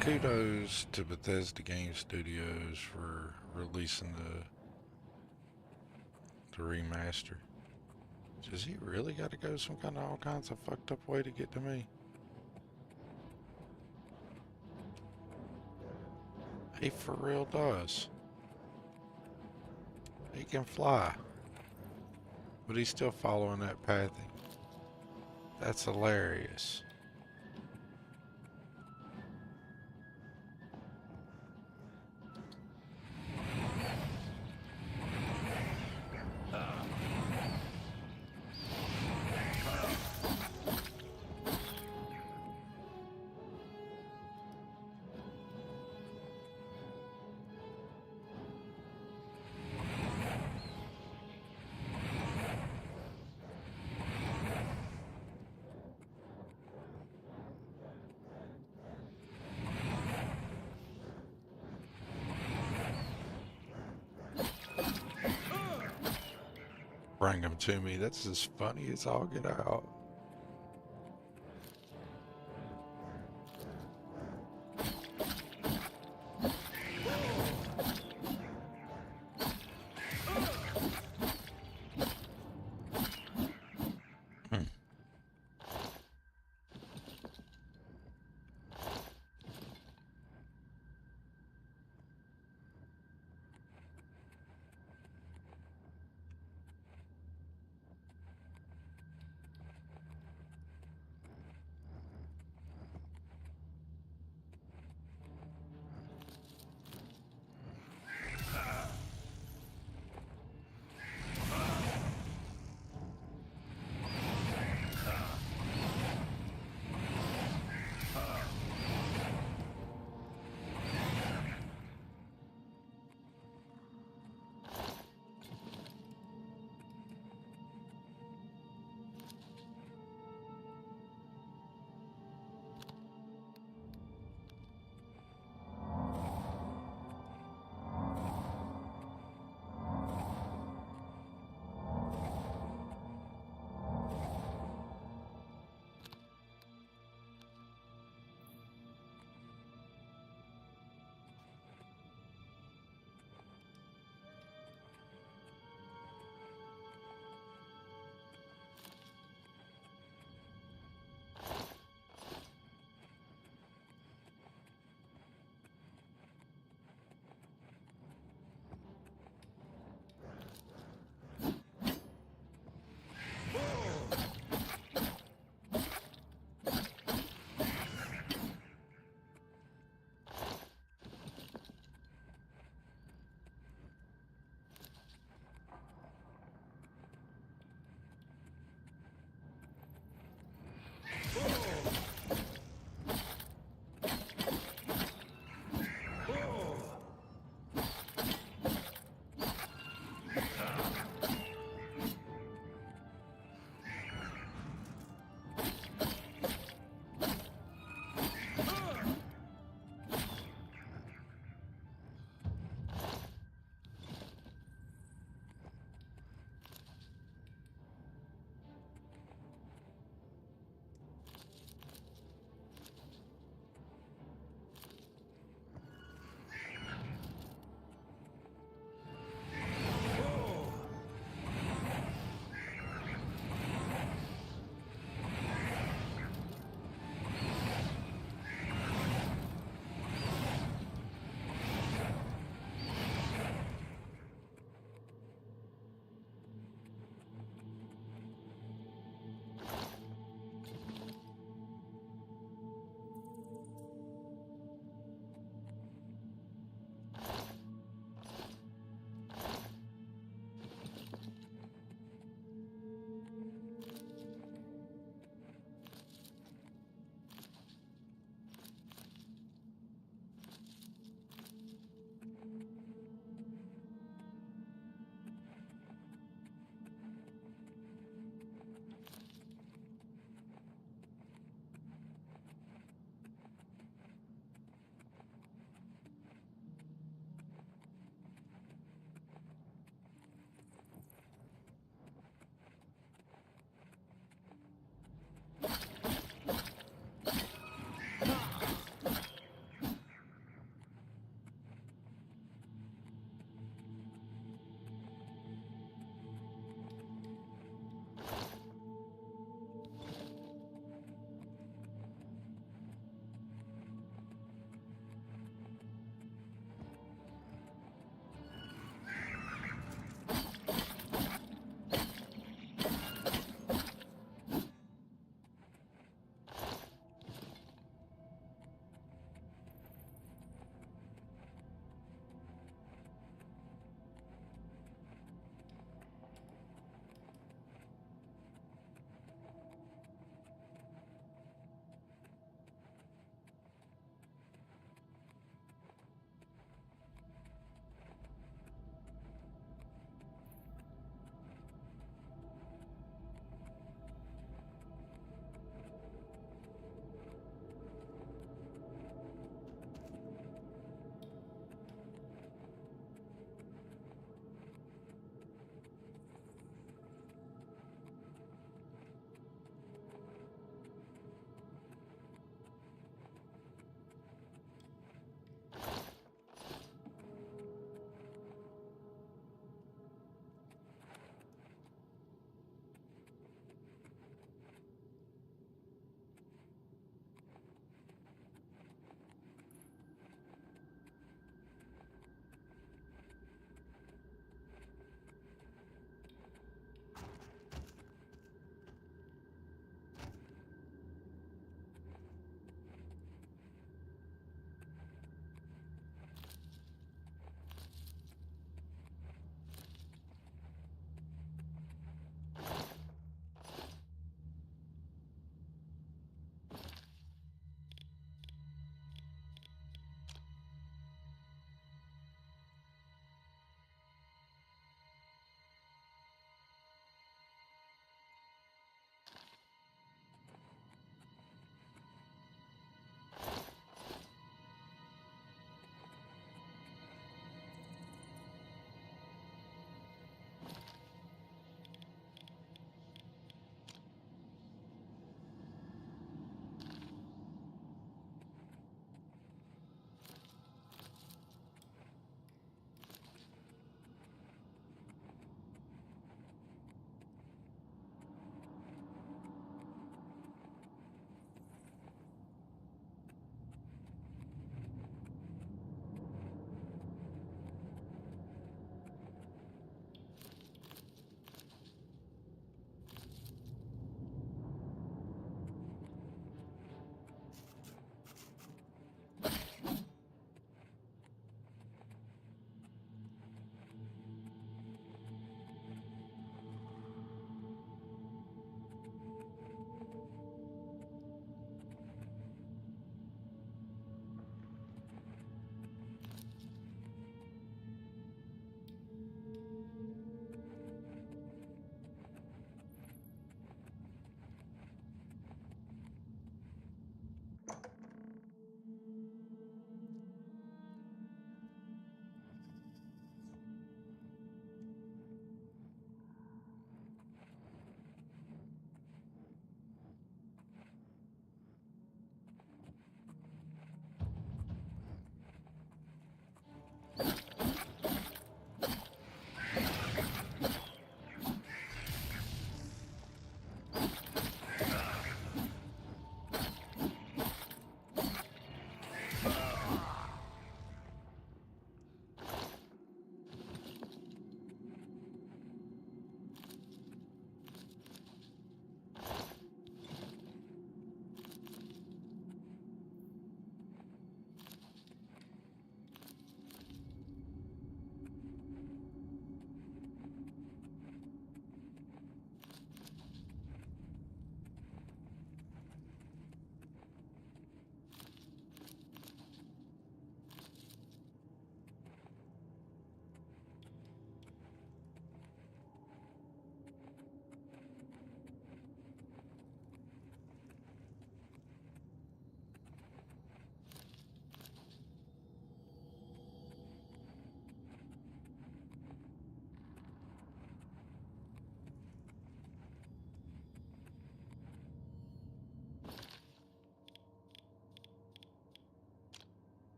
kudos to Bethesda Game Studios for releasing the remaster. Does he really got to go some kind of all kinds of fucked up way to get to me? He for real does. He can fly. But he's still following that path. That's hilarious. bring them to me. That's as funny as all get out.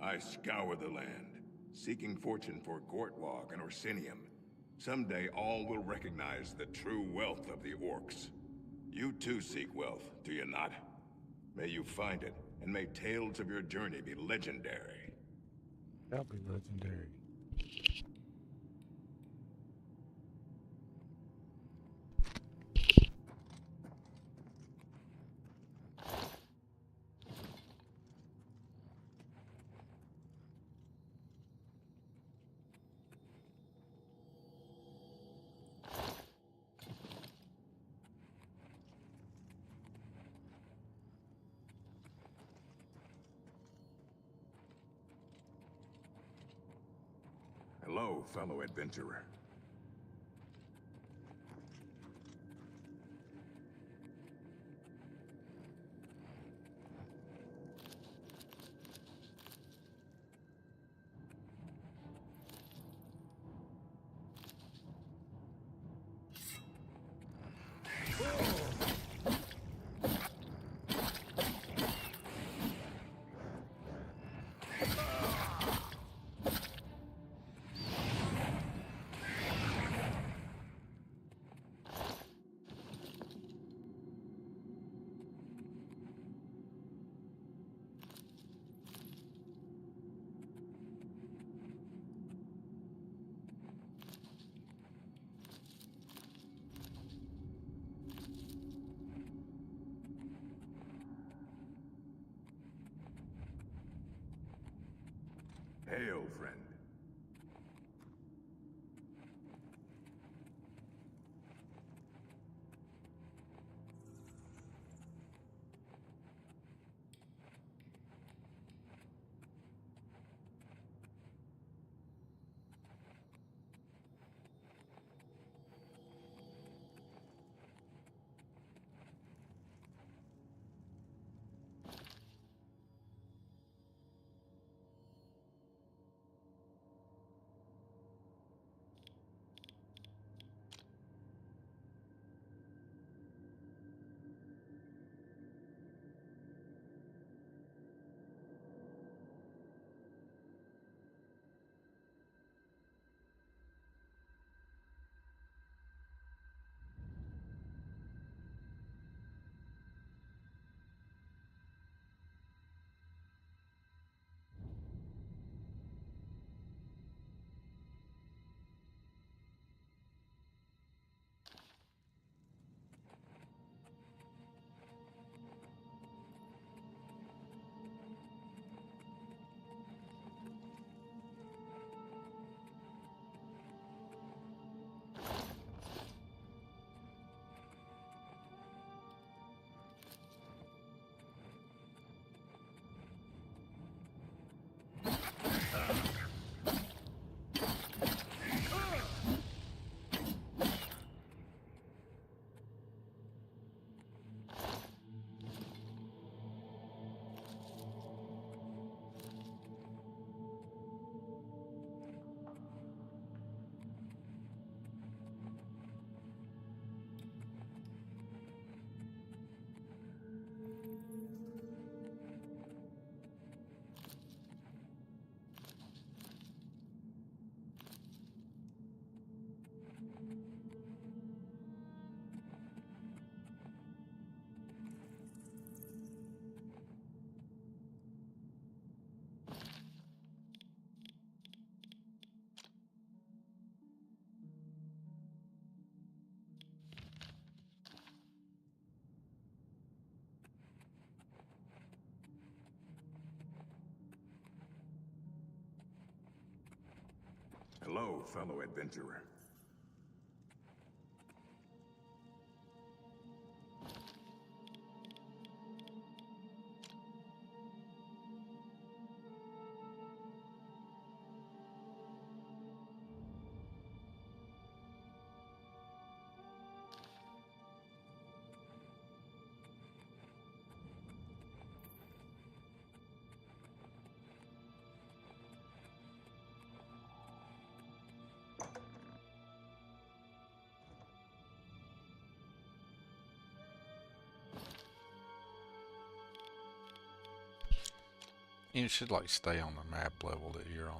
I scour the land, seeking fortune for Gortwog and Orsinium. Someday all will recognize the true wealth of the orcs. You too seek wealth, do you not? May you find it, and may tales of your journey be legendary. That'll be legendary. Hello, fellow adventurer. Hail, friend. Hello, fellow adventurer. You should like stay on the map level that you're on.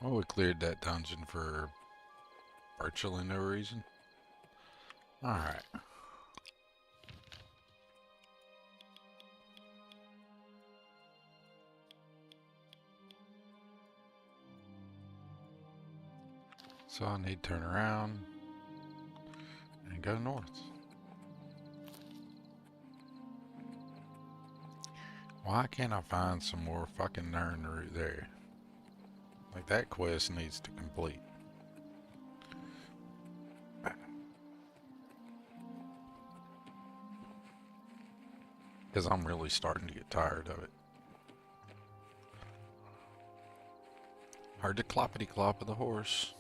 Well, we cleared that dungeon for virtually no reason. Alright. So I need to turn around and go north. Why can't I find some more fucking Nern root there? Like, that quest needs to complete. Because I'm really starting to get tired of it. Heard the cloppity clop of the horse.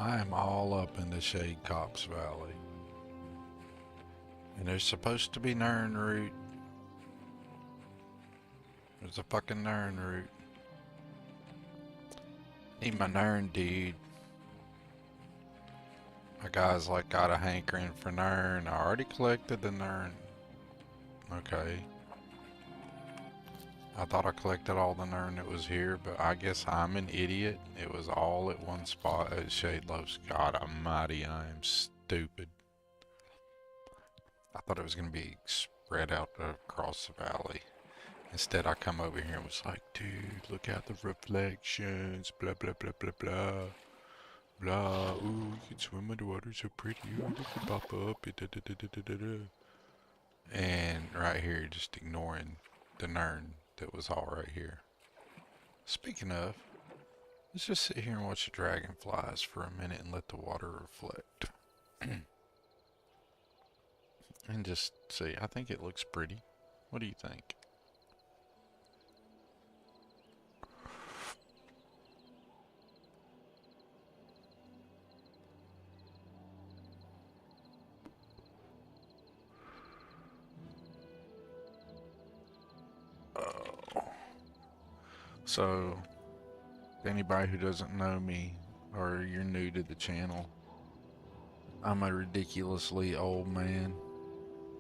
I am all up in the Shade Copse Valley. And there's supposed to be Nern root. There's a fucking Nern root. Need my Nern, dude. My guy's like got a hankering for Nern. I already collected the Nern. Okay. I thought I collected all the Nern that was here, but I guess I'm an idiot. It was all at one spot at Shadelows. God almighty, I am stupid. I thought it was going to be spread out across the valley. Instead, I come over here and was like, dude, look at the reflections, blah, blah, blah, blah, blah. Blah, ooh, you can swim underwater so pretty, ooh, look at pop up, da, da, da, da, da, da. And right here, just ignoring the Nern that was all right here. Speaking of, let's just sit here and watch the dragonflies for a minute and let the water reflect. And just see, I think it looks pretty. What do you think? So, anybody who doesn't know me, or you're new to the channel, I'm a ridiculously old man.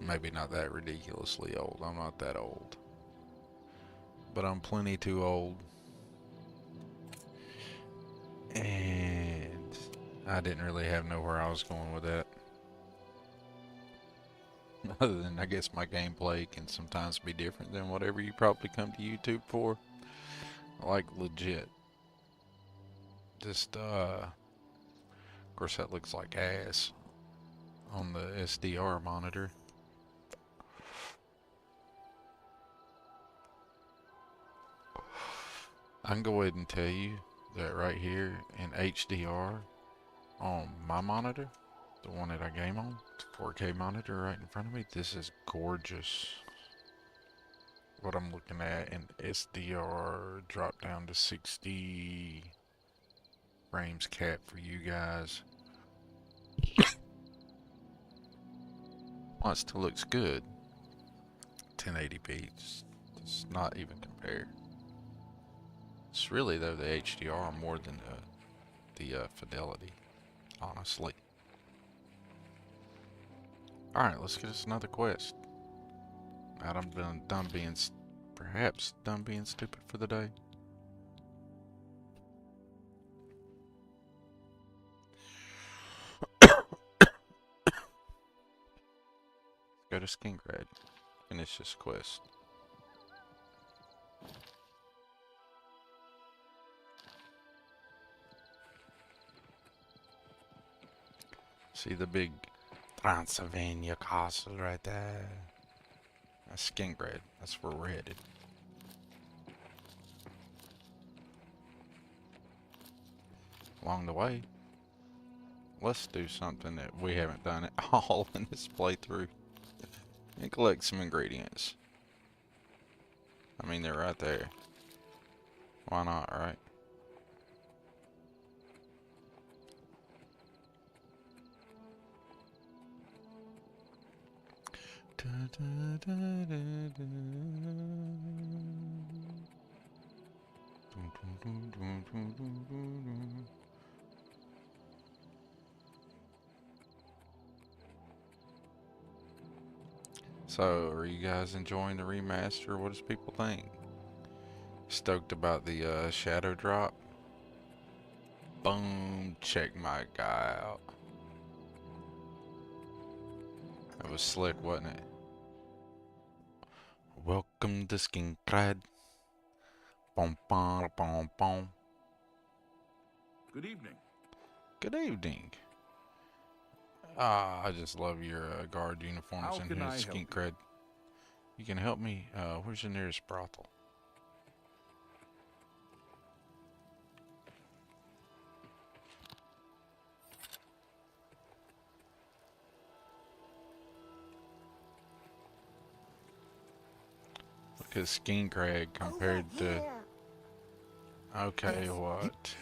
Maybe not that ridiculously old, I'm not that old. But I'm plenty too old. And I didn't really have nowhere I was going with that. Other than, I guess my gameplay can sometimes be different than whatever you probably come to YouTube for. Like, legit. Just, of course that looks like ass on the SDR monitor. I can go ahead and tell you that right here in HDR on my monitor, the one that I game on, the 4K monitor right in front of me, this is gorgeous. what I'm looking at, and SDR dropped down to 60 frames cap for you guys. Well, it still looks good. 1080p, it's not even compared. It's really, though, the HDR more than the fidelity, honestly. Alright, let's get us another quest. Now I'm perhaps done being stupid for the day. Go to Skingrad. Finish this quest. See the big Transylvania castle right there? That's Skingrad. That's where we're headed. Along the way, let's do something that we haven't done at all in this playthrough. And collect some ingredients. I mean, they're right there. Why not, right? So, are you guys enjoying the remaster? What does people think? Stoked about the shadow drop? Boom, check my guy out. That was slick, wasn't it? Welcome to Skingrad. Boom, boom, boom, boom. Good evening. Good evening. I just love your guard uniforms How in can here, I help you? Skingrad. You can help me? Where's the nearest brothel? Look at Skingrad compared to... Okay, Yes. what?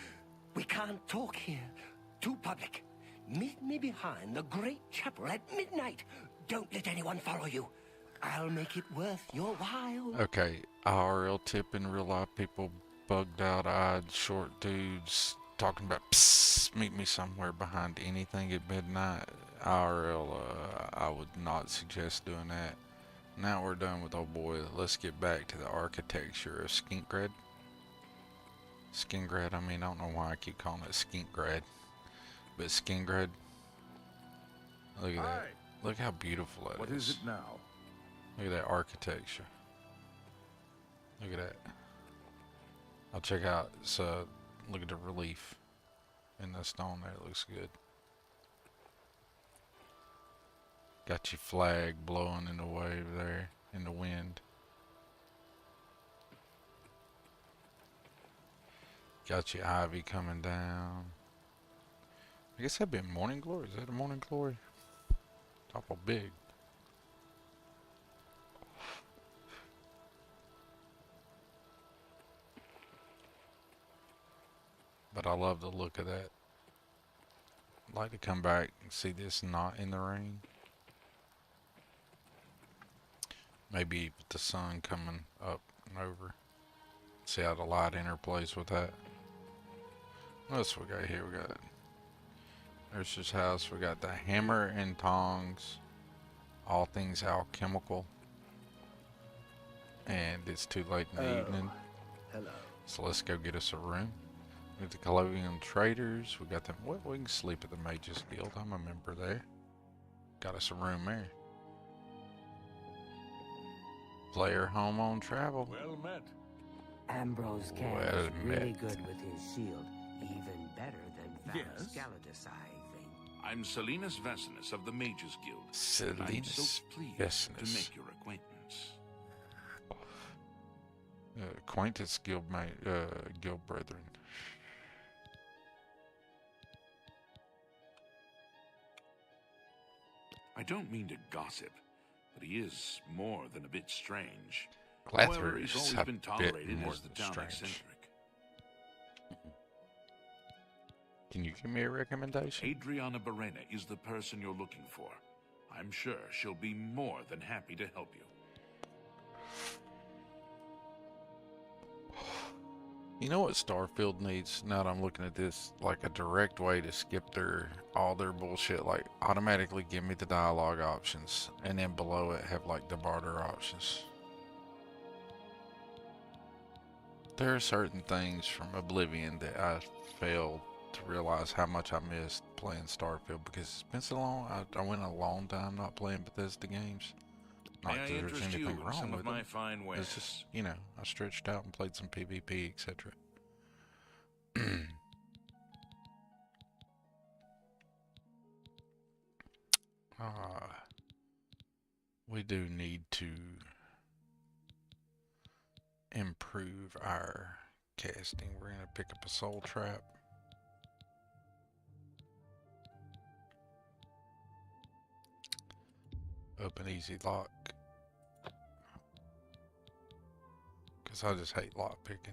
We can't talk here. Too public. Meet me behind the great chapel at midnight. Don't let anyone follow you. I'll make it worth your while. Okay, IRL tip in real life, people bugged out eyed short dudes talking about psst, meet me somewhere behind anything at midnight. IRL, I would not suggest doing that. Now we're done with old boy. Let's get back to the architecture of Skingrad. Skingrad, I mean, I don't know why I keep calling it Skingrad, but Skingrad. Look at that. Look how beautiful that is. What is it now? Look at that architecture. Look at that. I'll check out. Look at the relief in the stone there. It looks good. Got your flag blowing in the wave there in the wind. Got your ivy coming down. I guess that'd be a morning glory. Is that a morning glory? Awful big. But I love the look of that. I'd like to come back and see this not in the rain. Maybe with the sun coming up and over. See how the light interplays with that. What else we got here? We got Nurse's house. We got the hammer and tongs. All things alchemical. And it's too late in the evening. Hello. So let's go get us a room. We got the Colonial Traders. We got them. Well, we can sleep at the Mages Guild. I'm a member there. Got us a room there. Player home on travel. Well met. Ambrose Kang Well is really met. good with his shield. Even better than Valus Yes? Galadus, I think. I'm Salinas Vesinus of the Mages Guild. I'm Salinas so pleased Vesinus. to make your acquaintance. Acquaintance guild brethren. I don't mean to gossip, but he is more than a bit strange. However, Glather he's is always a been bit tolerated more as the than town strange. eccentric. Can you give me a recommendation? Adriana Barrena is the person you're looking for. I'm sure she'll be more than happy to help you. You know what Starfield needs, now that I'm looking at this? Like a direct way to skip all their bullshit. Like automatically give me the dialogue options, and then below it have like the barter options. There are certain things from Oblivion that I failed to realize how much I missed playing Starfield, because it's been so long. I went a long time not playing Bethesda games. Not May I that there's interest you anything in wrong some with of my them. fine wares? It's just, you know, I stretched out and played some PvP, etc. We do need to improve our casting. We're going to pick up a soul trap. Open easy lock. Because I just hate lock picking.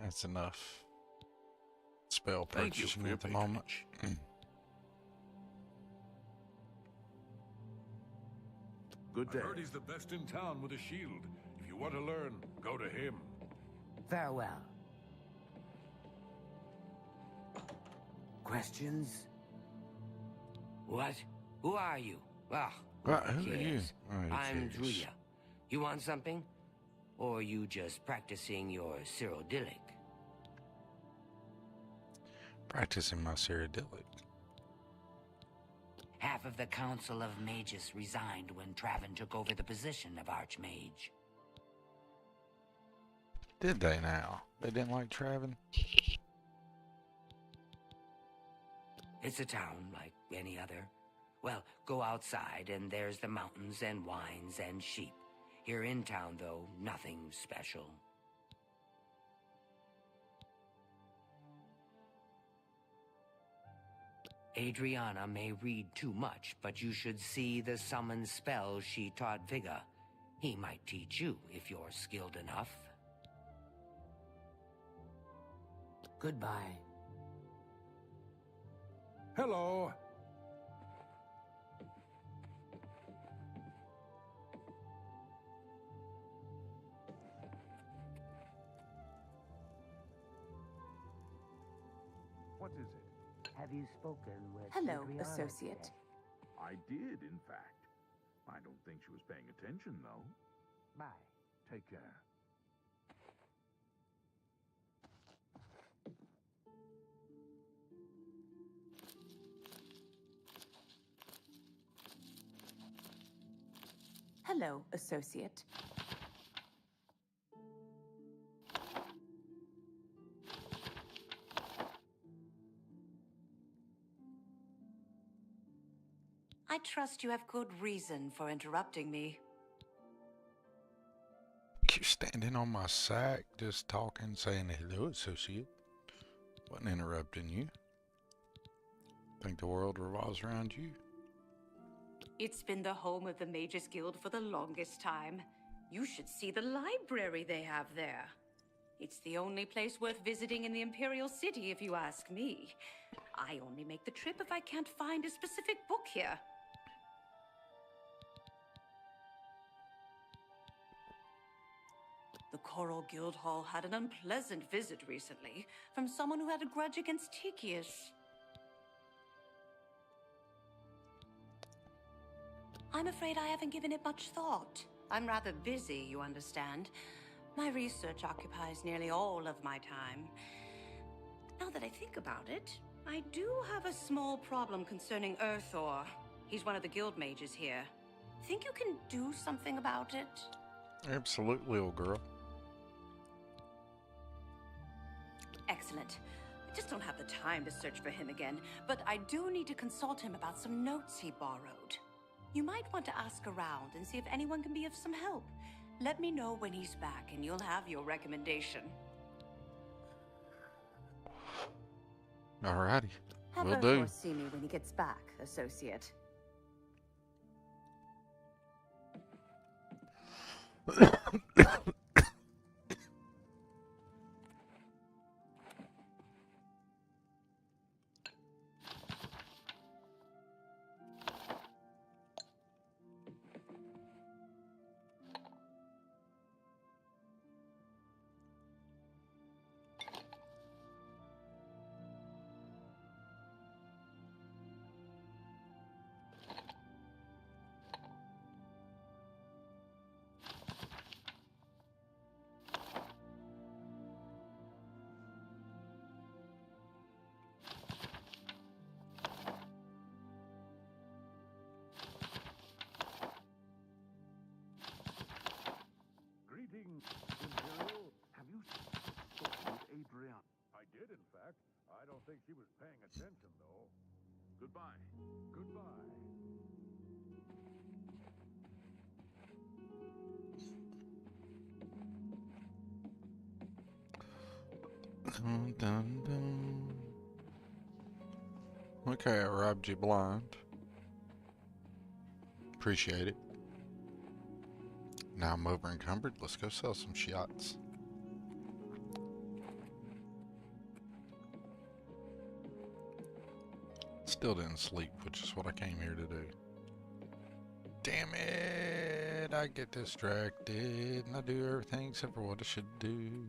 That's enough spell Thank you purchasing for your at the moment. Good day. I heard he's the best in town with a shield. If you want to learn, go to him. Farewell. Questions? What? Who are you? Ah, who are you? Oh, I'm jeez. Druya. You want something? Or you just practicing your Cyrodiilic? Practicing my Cyrodiilic. Half of the Council of Mages resigned when Traven took over the position of Archmage. Did they now? They didn't like Traven? It's a town like any other. Well, go outside and there's the mountains and wines and sheep. Here in town, though, nothing special. Adriana may read too much, but you should see the summon spell she taught Vigga. He might teach you if you're skilled enough. Goodbye. Hello. What is it? Have you spoken with Hello, Adriana associate. yet? I did, in fact. I don't think she was paying attention, though. Bye. Take care. Hello, associate. I trust you have good reason for interrupting me. You're standing on my sack, just talking, saying hello, associate. Wasn't interrupting you. Think the world revolves around you? It's been the home of the Mages Guild for the longest time. You should see the library they have there. It's the only place worth visiting in the Imperial City, if you ask me. I only make the trip if I can't find a specific book here. The Coral Guild Hall had an unpleasant visit recently from someone who had a grudge against Tychius. I'm afraid I haven't given it much thought. I'm rather busy, you understand. My research occupies nearly all of my time. Now that I think about it, I do have a small problem concerning Earthor. He's one of the guild mages here. Think you can do something about it? Absolutely, old girl. Excellent. I just don't have the time to search for him again, but I do need to consult him about some notes he borrowed. You might want to ask around and see if anyone can be of some help. Let me know when he's back and you'll have your recommendation. Alrighty, Have will Earthor do. see me when he gets back, associate. Greetings, Imperial. Have you spoken with Adrian? I did, in fact. I don't think she was paying attention, though. Goodbye. Goodbye. Dun, dun, dun. Okay, I robbed you blind. Appreciate it. Now I'm over encumbered. Let's go sell some shots. Still didn't sleep, which is what I came here to do. Damn it! I get distracted and I do everything except for what I should do.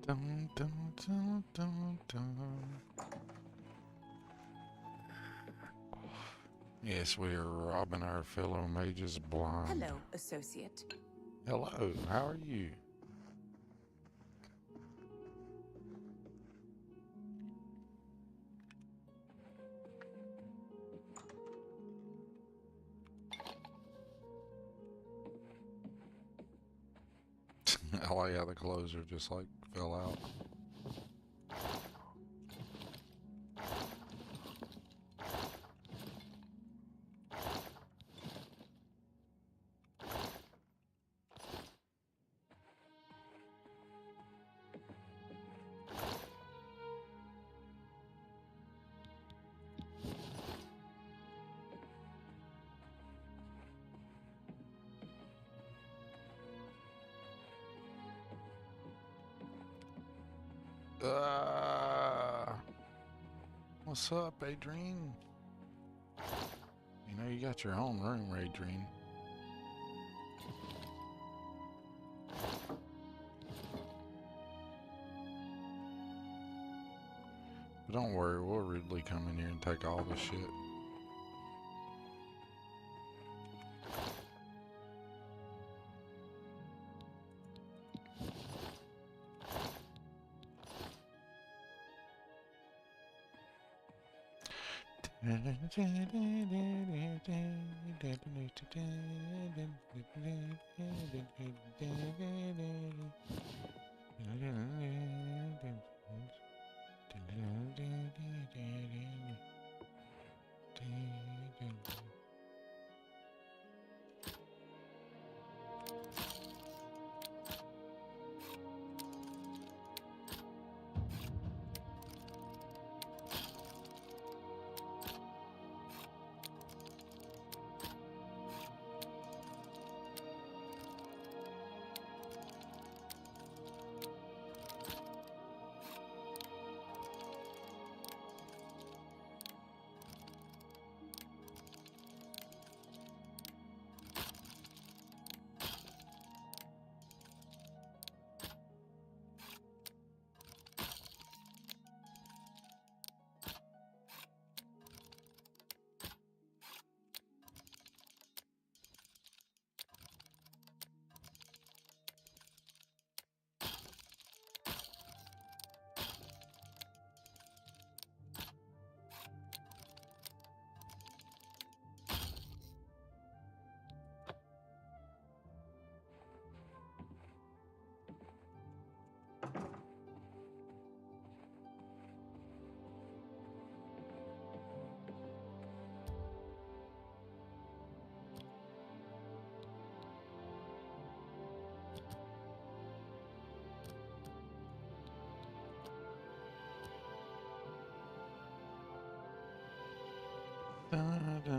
Dun, dun, dun, dun, dun. Yes, we are robbing our fellow mages blind. Hello, associate. Hello, how are you? I like how the clothes are just like fell out. What's up, Adrian? You know you got your own room, Adrian. But don't worry, we'll rudely come in here and take all the shit.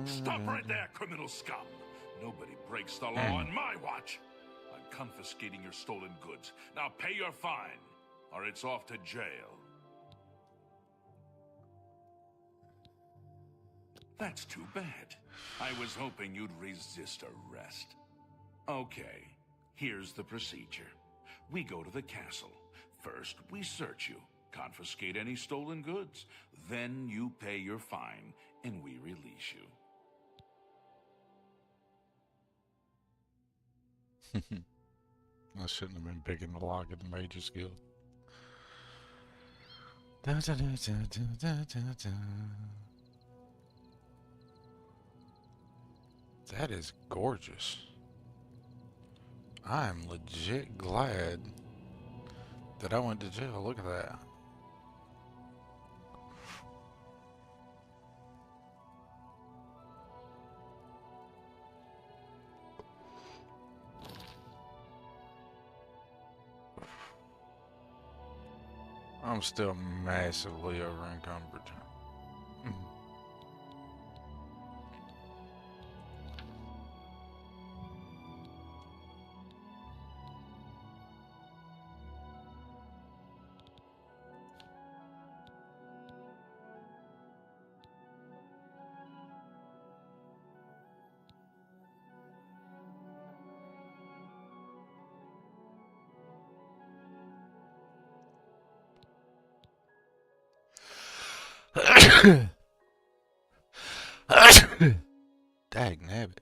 Stop right there, criminal scum! Nobody breaks the law on my watch! I'm confiscating your stolen goods. Now pay your fine, or it's off to jail. That's too bad. I was hoping you'd resist arrest. Okay, here's the procedure. We go to the castle. First, we search you, confiscate any stolen goods. Then you pay your fine, and we release you. I shouldn't have been picking the lock at the Mage's Guild. That is gorgeous. I am legit glad that I went to jail. Look at that. I'm still massively over encumbered. Dag nabbit.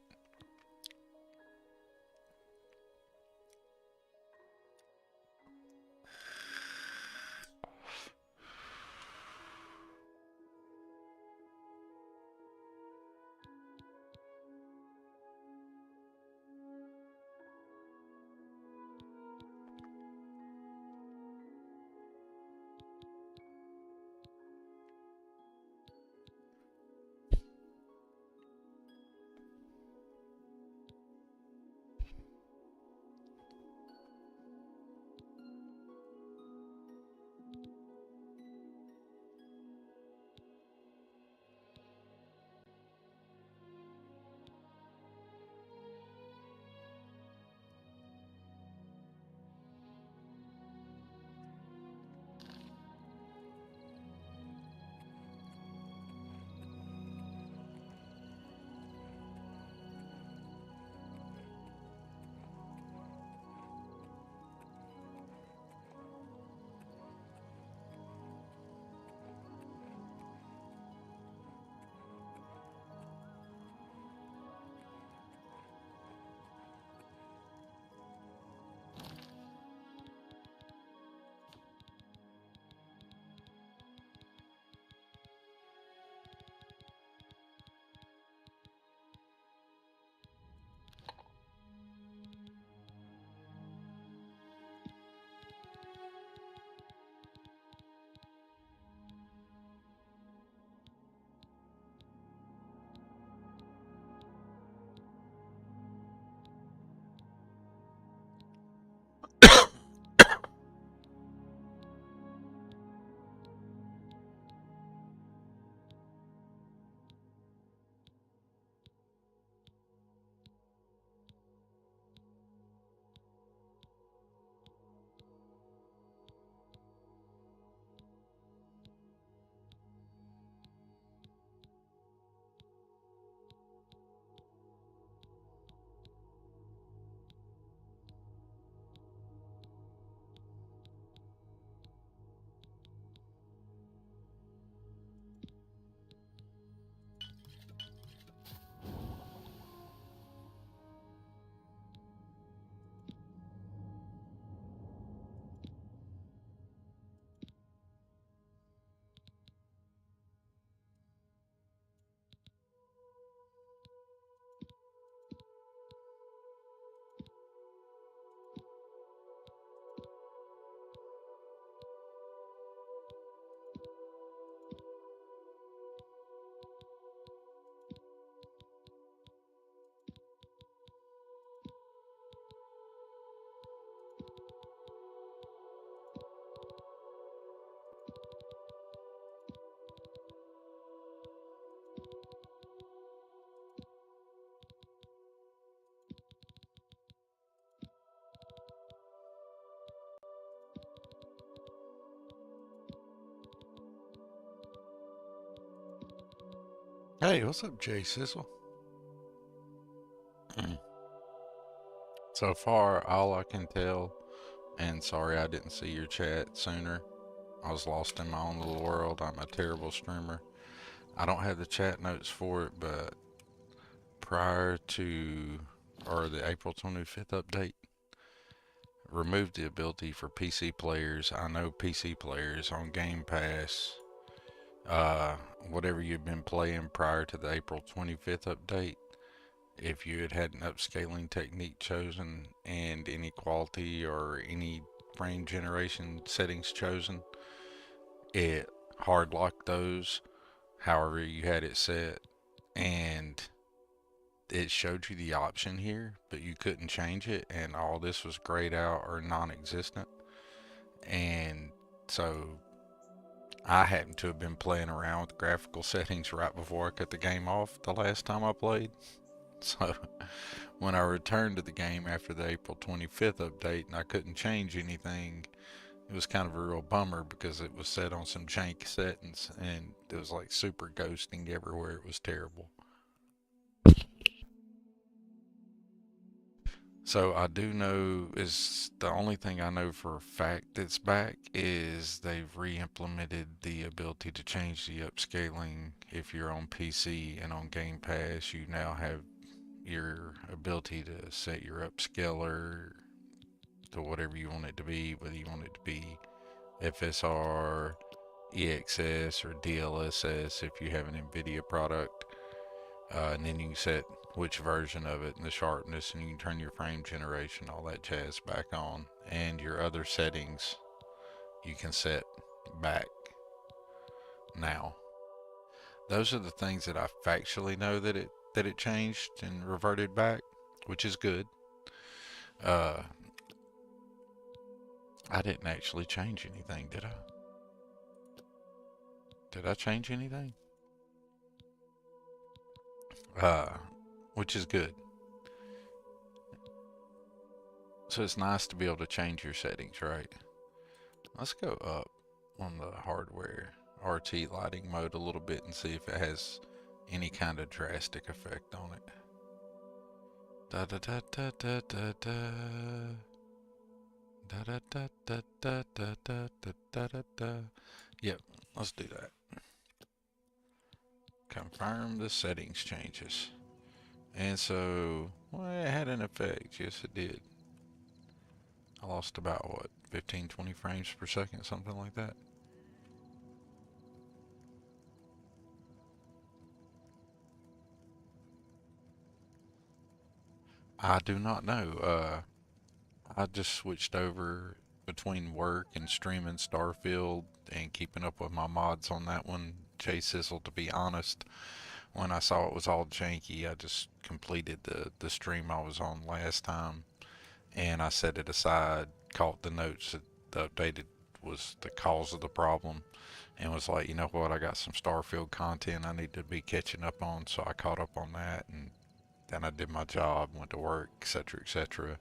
Hey, what's up, Jay Sizzle? So far, all I can tell, and sorry I didn't see your chat sooner. I was lost in my own little world. I'm a terrible streamer. I don't have the chat notes for it, but prior to, or the April 25th update, removed the ability for PC players. I know PC players on Game Pass, whatever you've been playing prior to the April 25th update, if you had had an upscaling technique chosen and any quality or any frame generation settings chosen, it hard locked those however you had it set, and it showed you the option here, but you couldn't change it, and all this was grayed out or non-existent. And so I happened to have been playing around with graphical settings right before I cut the game off the last time I played. So when I returned to the game after the April 25th update and I couldn't change anything, it was kind of a real bummer because it was set on some jank settings and it was like super ghosting everywhere. It was terrible. So I do know, is the only thing I know for a fact that's back is they've re-implemented the ability to change the upscaling. If you're on PC and on Game Pass, you now have your ability to set your upscaler to whatever you want it to be, whether you want it to be FSR, EXS, or DLSS if you have an NVIDIA product. And then you can set which version of it and the sharpness, and you can turn your frame generation, all that jazz back on, and your other settings you can set back now. Those are the things that I factually know that it changed and reverted back, which is good. I didn't actually change anything, did I? Did I change anything? Which is good. So it's nice to be able to change your settings, right? Let's go up on the hardware RT lighting mode a little bit and see if it has any kind of drastic effect on it. Da da da da da da da. Da da da da da da da da da da. Yep, let's do that. Confirm the settings changes. And so, well, it had an effect. Yes, it did. I lost about, what, 15, 20 frames per second, something like that. I do not know. I just switched over between work and streaming Starfield and keeping up with my mods on that one. Jay Sizzle, to be honest, when I saw it was all janky, I just completed the stream I was on last time, and I set it aside, caught the notes that the updated was the cause of the problem, and was like, you know what, I got some Starfield content I need to be catching up on, so I caught up on that, and then I did my job, went to work, etc., etc.,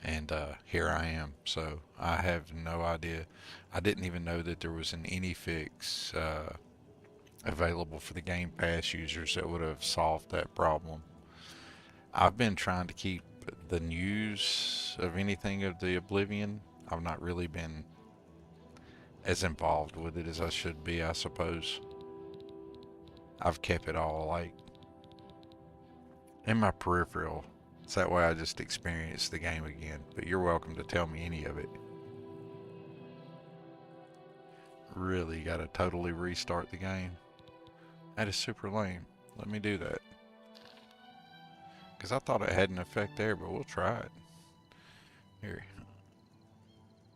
and here I am. So I have no idea. I didn't even know that there was an AnyFix available for the Game Pass users that would have solved that problem. I've been trying to keep the news of anything of the Oblivion. I've not really been as involved with it as I should be, I suppose. I've kept it all like in my peripheral, so that way I just experience the game again. But you're welcome to tell me any of it. Really gotta totally restart the game. That is super lame. Let me do that. Because I thought it had an effect there, but we'll try it. Here.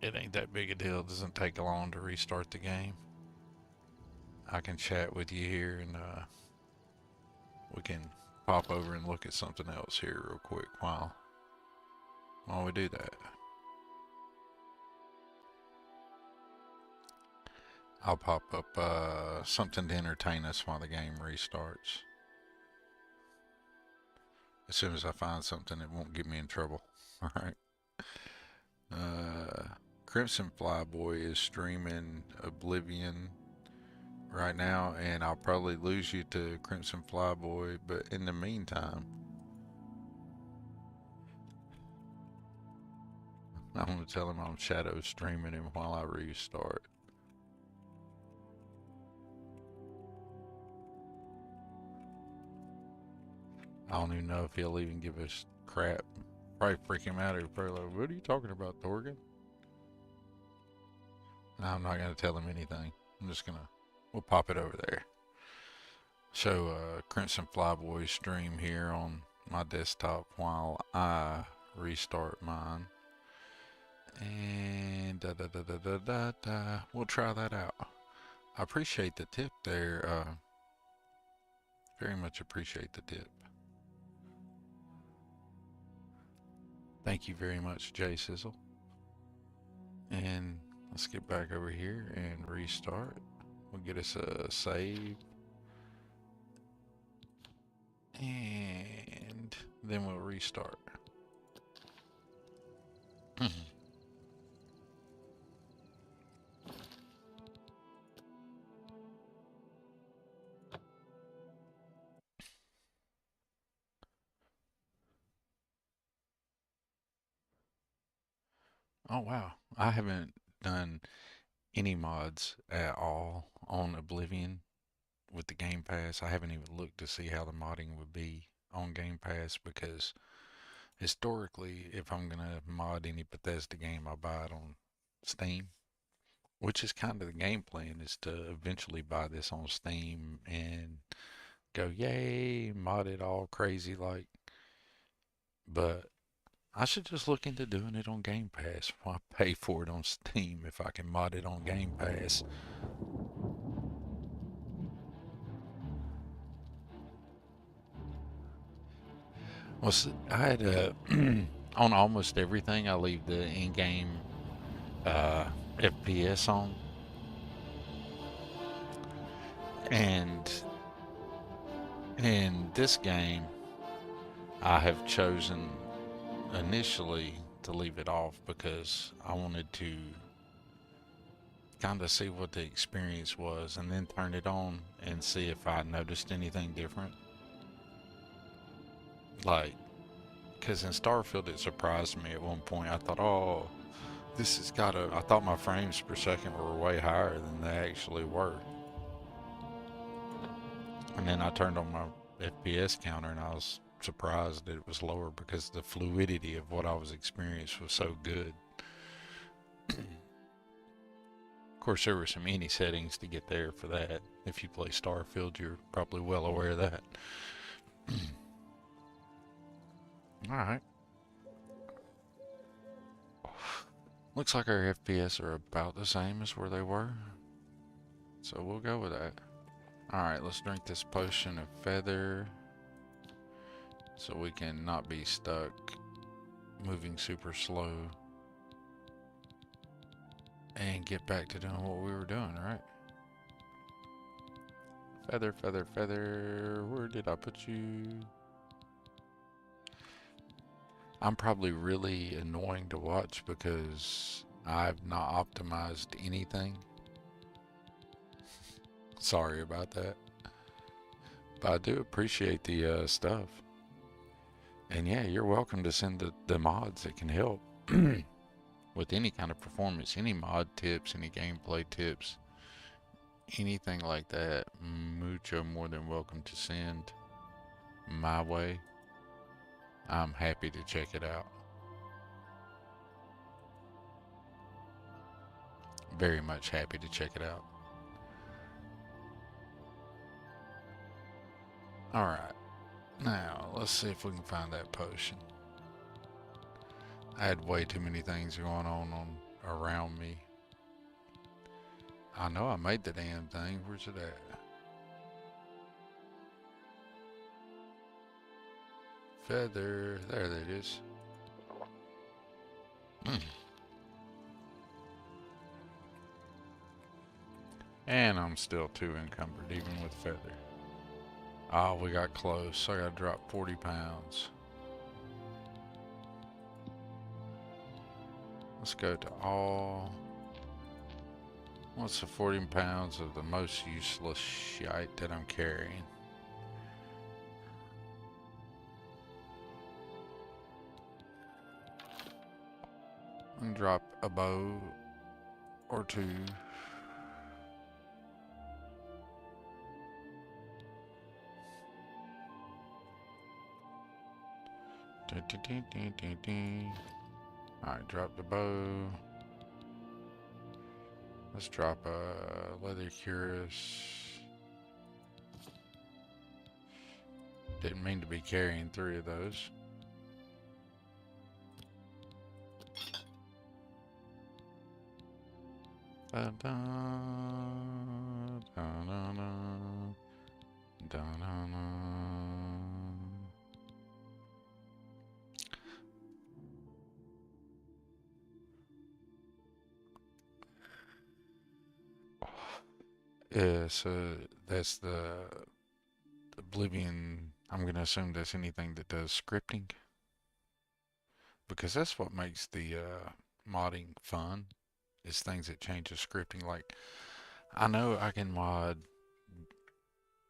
It ain't that big a deal. It doesn't take long to restart the game. I can chat with you here and we can pop over and look at something else here real quick while we do that. I'll pop up something to entertain us while the game restarts. As soon as I find something that won't get me in trouble. Alright. Crimson Flyboy is streaming Oblivion right now, and I'll probably lose you to Crimson Flyboy, but in the meantime, I'm gonna tell him I'm shadow streaming him while I restart. I don't even know if he'll even give us crap. Probably freak him out. He'll probably like, what are you talking about, Torgan? No, I'm not gonna tell him anything. We'll pop it over there. Show Crimson Flyboy stream here on my desktop while I restart mine. And we'll try that out. I appreciate the tip there. Very much appreciate the tip. Thank you very much, Jay Sizzle. And let's get back over here and restart. We'll get us a save. And then we'll restart. Oh wow, I haven't done any mods at all on Oblivion with the Game Pass. I haven't even looked to see how the modding would be on Game Pass because historically, if I'm gonna mod any Bethesda game, I buy it on Steam, which is kind of the game plan, is to eventually buy this on Steam and go, yay, mod it all crazy like. But I should just look into doing it on Game Pass. Why pay for it on Steam if I can mod it on Game Pass? Well, I had on almost everything, I leave the in-game FPS on. And in this game, I have chosen initially to leave it off because I wanted to kind of see what the experience was and then turn it on and see if I noticed anything different. Like, because in Starfield it surprised me at one point. I thought, oh, this has got to, I thought my frames per second were way higher than they actually were. And then I turned on my FPS counter and I was surprised that it was lower because the fluidity of what I was experiencing was so good. Of course, there were some any settings to get there for that. If you play Starfield, you're probably well aware of that. Alright. Looks like our FPS are about the same as where they were. So we'll go with that. Alright, let's drink this potion of feather so we can not be stuck moving super slow and get back to doing what we were doing, right? Feather, feather, feather. Where did I put you? I'm probably really annoying to watch because I've not optimized anything. Sorry about that. But I do appreciate the stuff. And yeah, you're welcome to send the mods that can help with any kind of performance, any mod tips, any gameplay tips, anything like that. Mucho more than welcome to send my way. I'm happy to check it out. Very much happy to check it out. Alright, now let's see if we can find that potion. I had way too many things going on around me. I know I made the damn thing. Where's it at? Feather. There it is. And I'm still too encumbered, even with feather. Oh, we got close. I gotta drop 40 pounds. Let's go to all. What's the 14 pounds of the most useless shite that I'm carrying? And drop a bow or two. Alright, drop the bow. Let's drop a leather cuirass. Didn't mean to be carrying 3 of those. Da da da da da da da. Yeah, so that's the Oblivion. I'm gonna assume that's anything that does scripting, because that's what makes the modding fun. Is things that change the scripting. Like, I know I can mod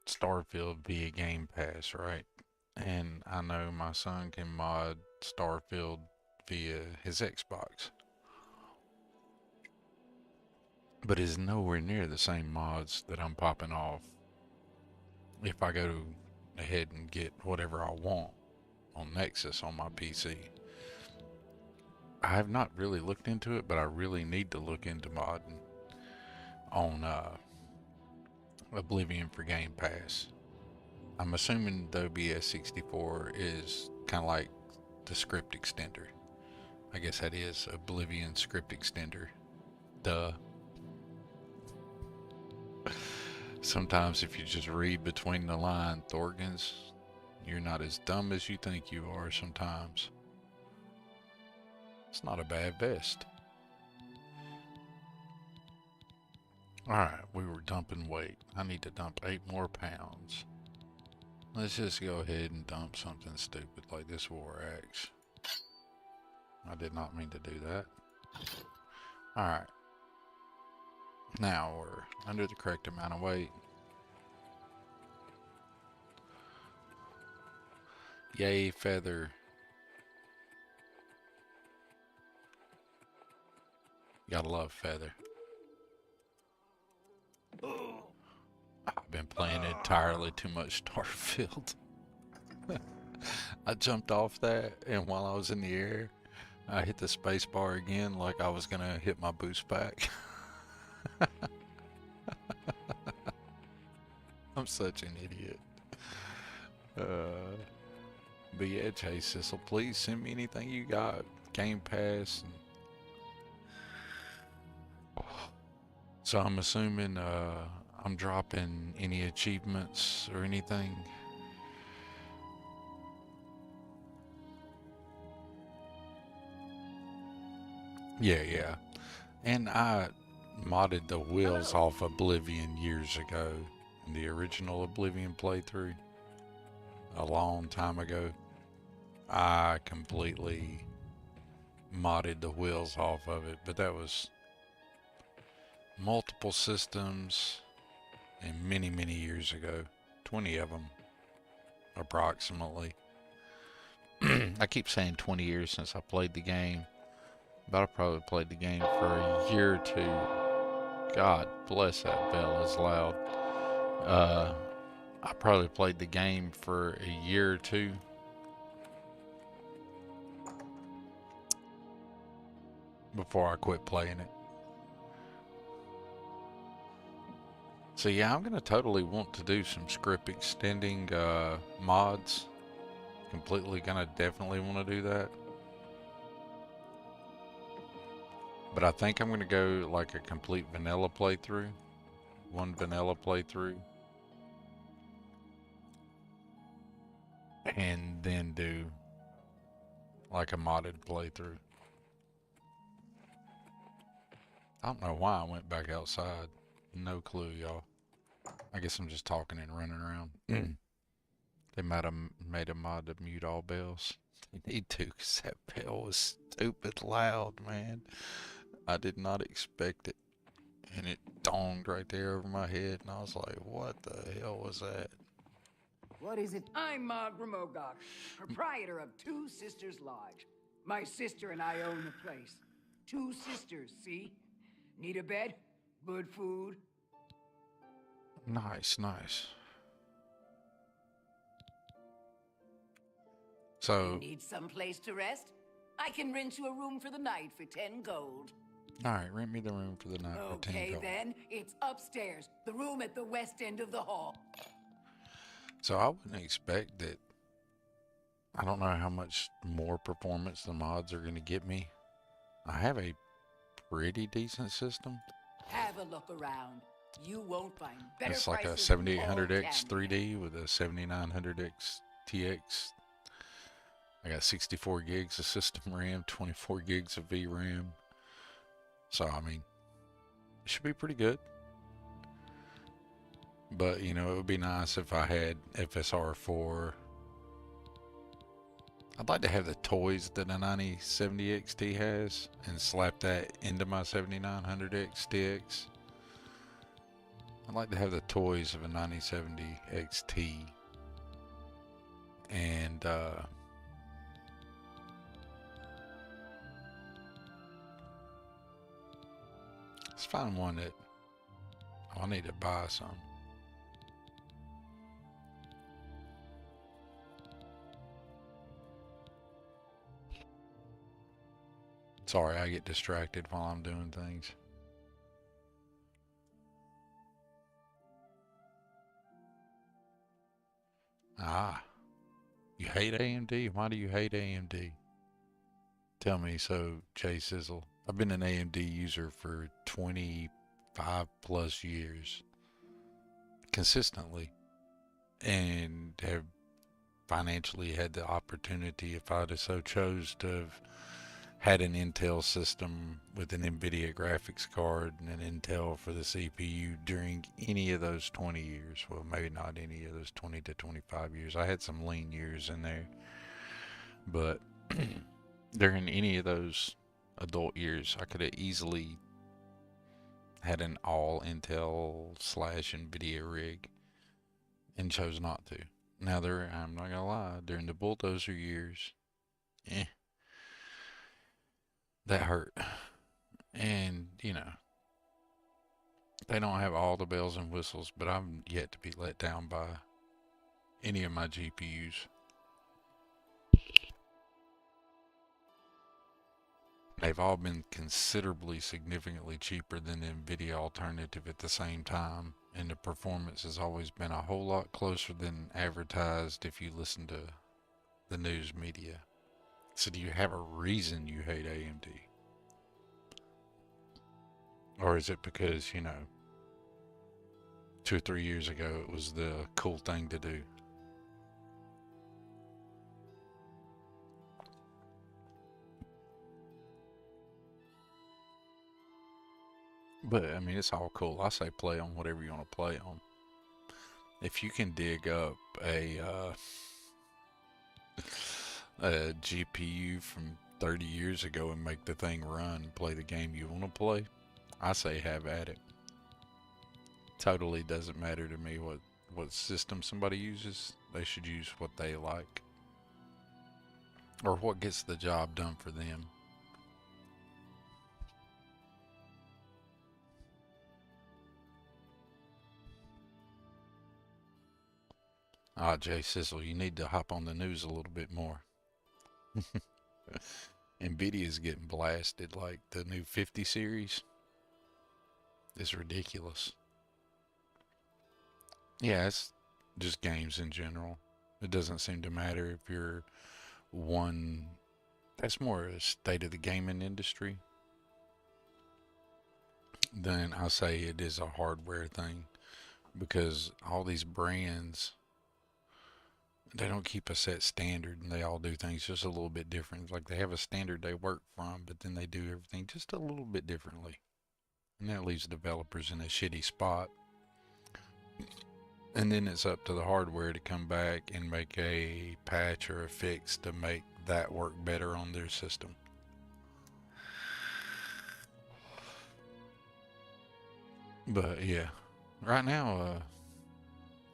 Starfield via Game Pass, right? And I know my son can mod Starfield via his Xbox. But it's nowhere near the same mods that I'm popping off if I go ahead and get whatever I want on Nexus on my PC. I have not really looked into it, but I really need to look into modding on Oblivion for Game Pass. I'm assuming the OBS 64 is kind of like the script extender. I guess that is Oblivion script extender. Duh. Sometimes if you just read between the line Thorgans, you're not as dumb as you think you are sometimes. It's not a bad vest. Alright, we were dumping weight. I need to dump 8 more pounds. Let's just go ahead and dump something stupid like this war axe. I did not mean to do that. Alright. Now we're under the correct amount of weight. Yay, feather. Gotta love feather. I've been playing entirely too much Starfield. I jumped off that, and while I was in the air, I hit the space bar again like I was gonna hit my boost pack. I'm such an idiot. But yeah, Chase Sissel, please send me anything you got. Game Pass. So I'm assuming I'm dropping any achievements or anything. Yeah. And I modded the wheels off Oblivion years ago. In the original Oblivion playthrough. A long time ago. I completely modded the wheels off of it. But that was multiple systems and many, many years ago. 20 of them. Approximately. I keep saying 20 years since I played the game. But I probably played the game for a year or two. God bless that bell is loud. I probably played the game for a year or two. Before I quit playing it. So yeah, I'm going to totally want to do some script extending mods. Completely going to definitely want to do that. But I think I'm going to go like a complete vanilla playthrough. One vanilla playthrough. And then do like a modded playthrough. I don't know why I went back outside. No clue, y'all. I guess I'm just talking and running around. They might have made a mod to mute all bells. They need to, because that bell was stupid loud, man. I did not expect it. And it donged right there over my head, and I was like, what the hell was that? What is it? I'm Mark Remogok, proprietor of Two Sisters Lodge. My sister and I own the place. Two sisters, see? Need a bed? Good food? Nice, nice. So, Need some place to rest? I can rent you a room for the night for 10 gold. alright, rent me the room for the night for 10 Okay, gold. then. It's upstairs. The room at the west end of the hall. So I wouldn't expect that. I don't know how much more performance the mods are going to get me. I have a pretty decent system. Have a look around. You won't find better It's like a prices in all 7800X Tamriel. 3D with a 7900X TX. I got 64 gigs of system RAM, 24 gigs of VRAM. So, I mean, it should be pretty good. But, you know, it would be nice if I had FSR4. I'd like to have the toys that a 9070 XT has and slap that into my 7900X TX. I'd like to have the toys of a 9070 XT. And, let's find one that, I need to buy some. Sorry, I get distracted while I'm doing things. Ah, you hate AMD? Why do you hate AMD? Tell me so, Jay Sizzle. I've been an AMD user for 25 plus years. Consistently. And have financially had the opportunity, if I'd have so chose, to have had an Intel system with an NVIDIA graphics card and an Intel for the CPU during any of those 20 years. Well, maybe not any of those 20 to 25 years. I had some lean years in there. But during any of those adult years, I could have easily had an all Intel / NVIDIA rig and chose not to. Now, I'm not gonna lie, during the bulldozer years, that hurt. And, you know, they don't have all the bells and whistles, but I'm yet to be let down by any of my GPUs. They've all been considerably, significantly cheaper than the NVIDIA alternative at the same time, and the performance has always been a whole lot closer than advertised if you listen to the news media. So do you have a reason you hate AMD? Or is it because, you know, 2 or 3 years ago it was the cool thing to do? But, I mean, it's all cool. I say play on whatever you want to play on. If you can dig up a GPU from 30 years ago and make the thing run and play the game you want to play, I say have at it. Totally doesn't matter to me what system somebody uses. They should use what they like. Or what gets the job done for them. Ah, Jay Sizzle, you need to hop on the news a little bit more. NVIDIA's getting blasted, like the new 50 series. It's ridiculous. Yeah, it's just games in general. It doesn't seem to matter if you're one. That's more a state of the gaming industry than I say it is a hardware thing, because all these brands, they don't keep a set standard, and they all do things just a little bit different. Like they have a standard they work from, but then they do everything just a little bit differently. And that leaves developers in a shitty spot. And then it's up to the hardware to come back and make a patch or a fix to make that work better on their system. But yeah, right now,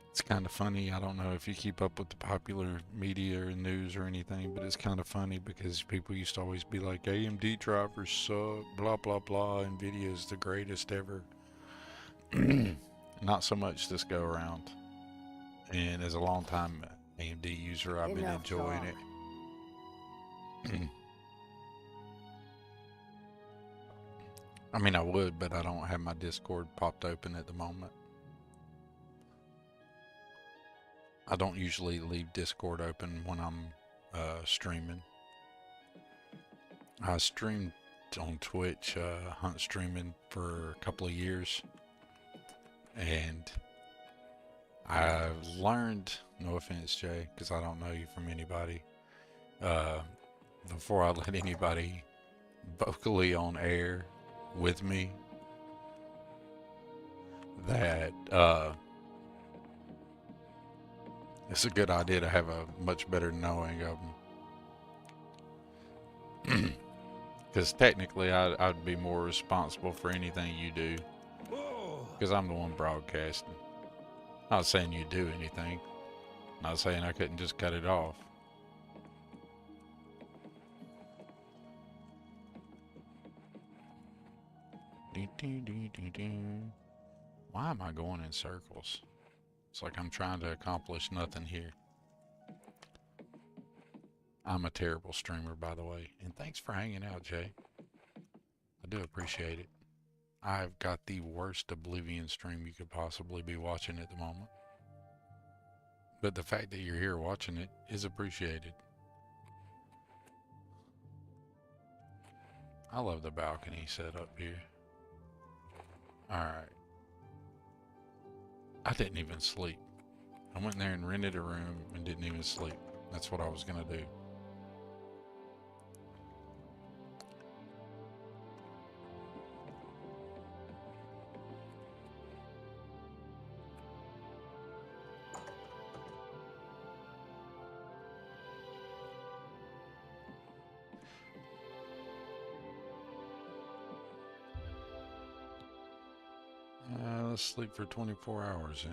it's kind of funny. I don't know if you keep up with the popular media or news or anything, but it's kind of funny because people used to always be like, AMD drivers suck, blah, blah, blah. NVIDIA is the greatest ever. Not so much this go around. And as a long time AMD user, I've been enjoying it. I mean, I would, but I don't have my Discord popped open at the moment. I don't usually leave Discord open when I'm streaming. I streamed on Twitch, hunt streaming for a couple of years. And I've learned, no offense, Jay, because I don't know you from anybody, before I let anybody vocally on air with me, that it's a good idea to have a much better knowing of them. Because technically I'd be more responsible for anything you do. Because I'm the one broadcasting. Not saying you do anything. Not saying I couldn't just cut it off. Why am I going in circles? It's like I'm trying to accomplish nothing here. I'm a terrible streamer, by the way. And thanks for hanging out, Jay. I do appreciate it. I've got the worst Oblivion stream you could possibly be watching at the moment. But the fact that you're here watching it is appreciated. I love the balcony set up here. Alright. I didn't even sleep. I went in there and rented a room and didn't even sleep. That's what I was going to do. Let's sleep for 24 hours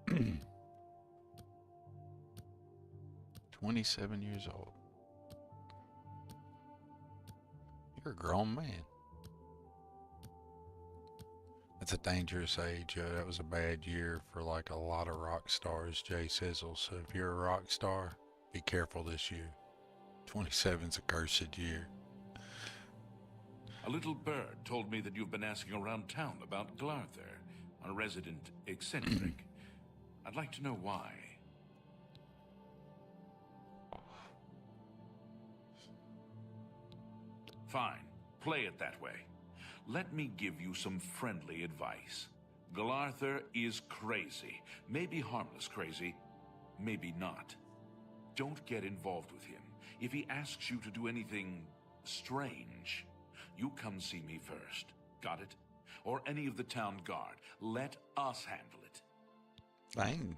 in. 27 years old. You're a grown man. That's a dangerous age. That was a bad year for like a lot of rock stars, Jay Sizzle. So if you're a rock star, be careful this year. 27's a cursed year. A little bird told me that you've been asking around town about Glarther, a resident eccentric. I'd like to know why. Fine, play it that way. Let me give you some friendly advice. Glarther is crazy. Maybe harmless crazy, maybe not. Don't get involved with him. If he asks you to do anything strange, you come see me first. Got it? Or any of the town guard. Let us handle it. Fine.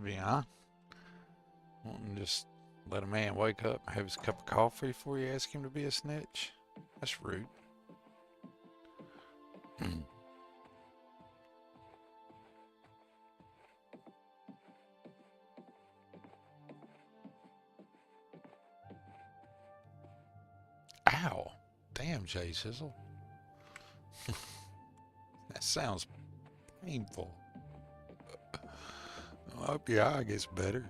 Yeah. Won't just let a man wake up and have his cup of coffee before you ask him to be a snitch? That's rude. Ow. Damn, Jay Sizzle. That sounds painful. I hope your eye gets better.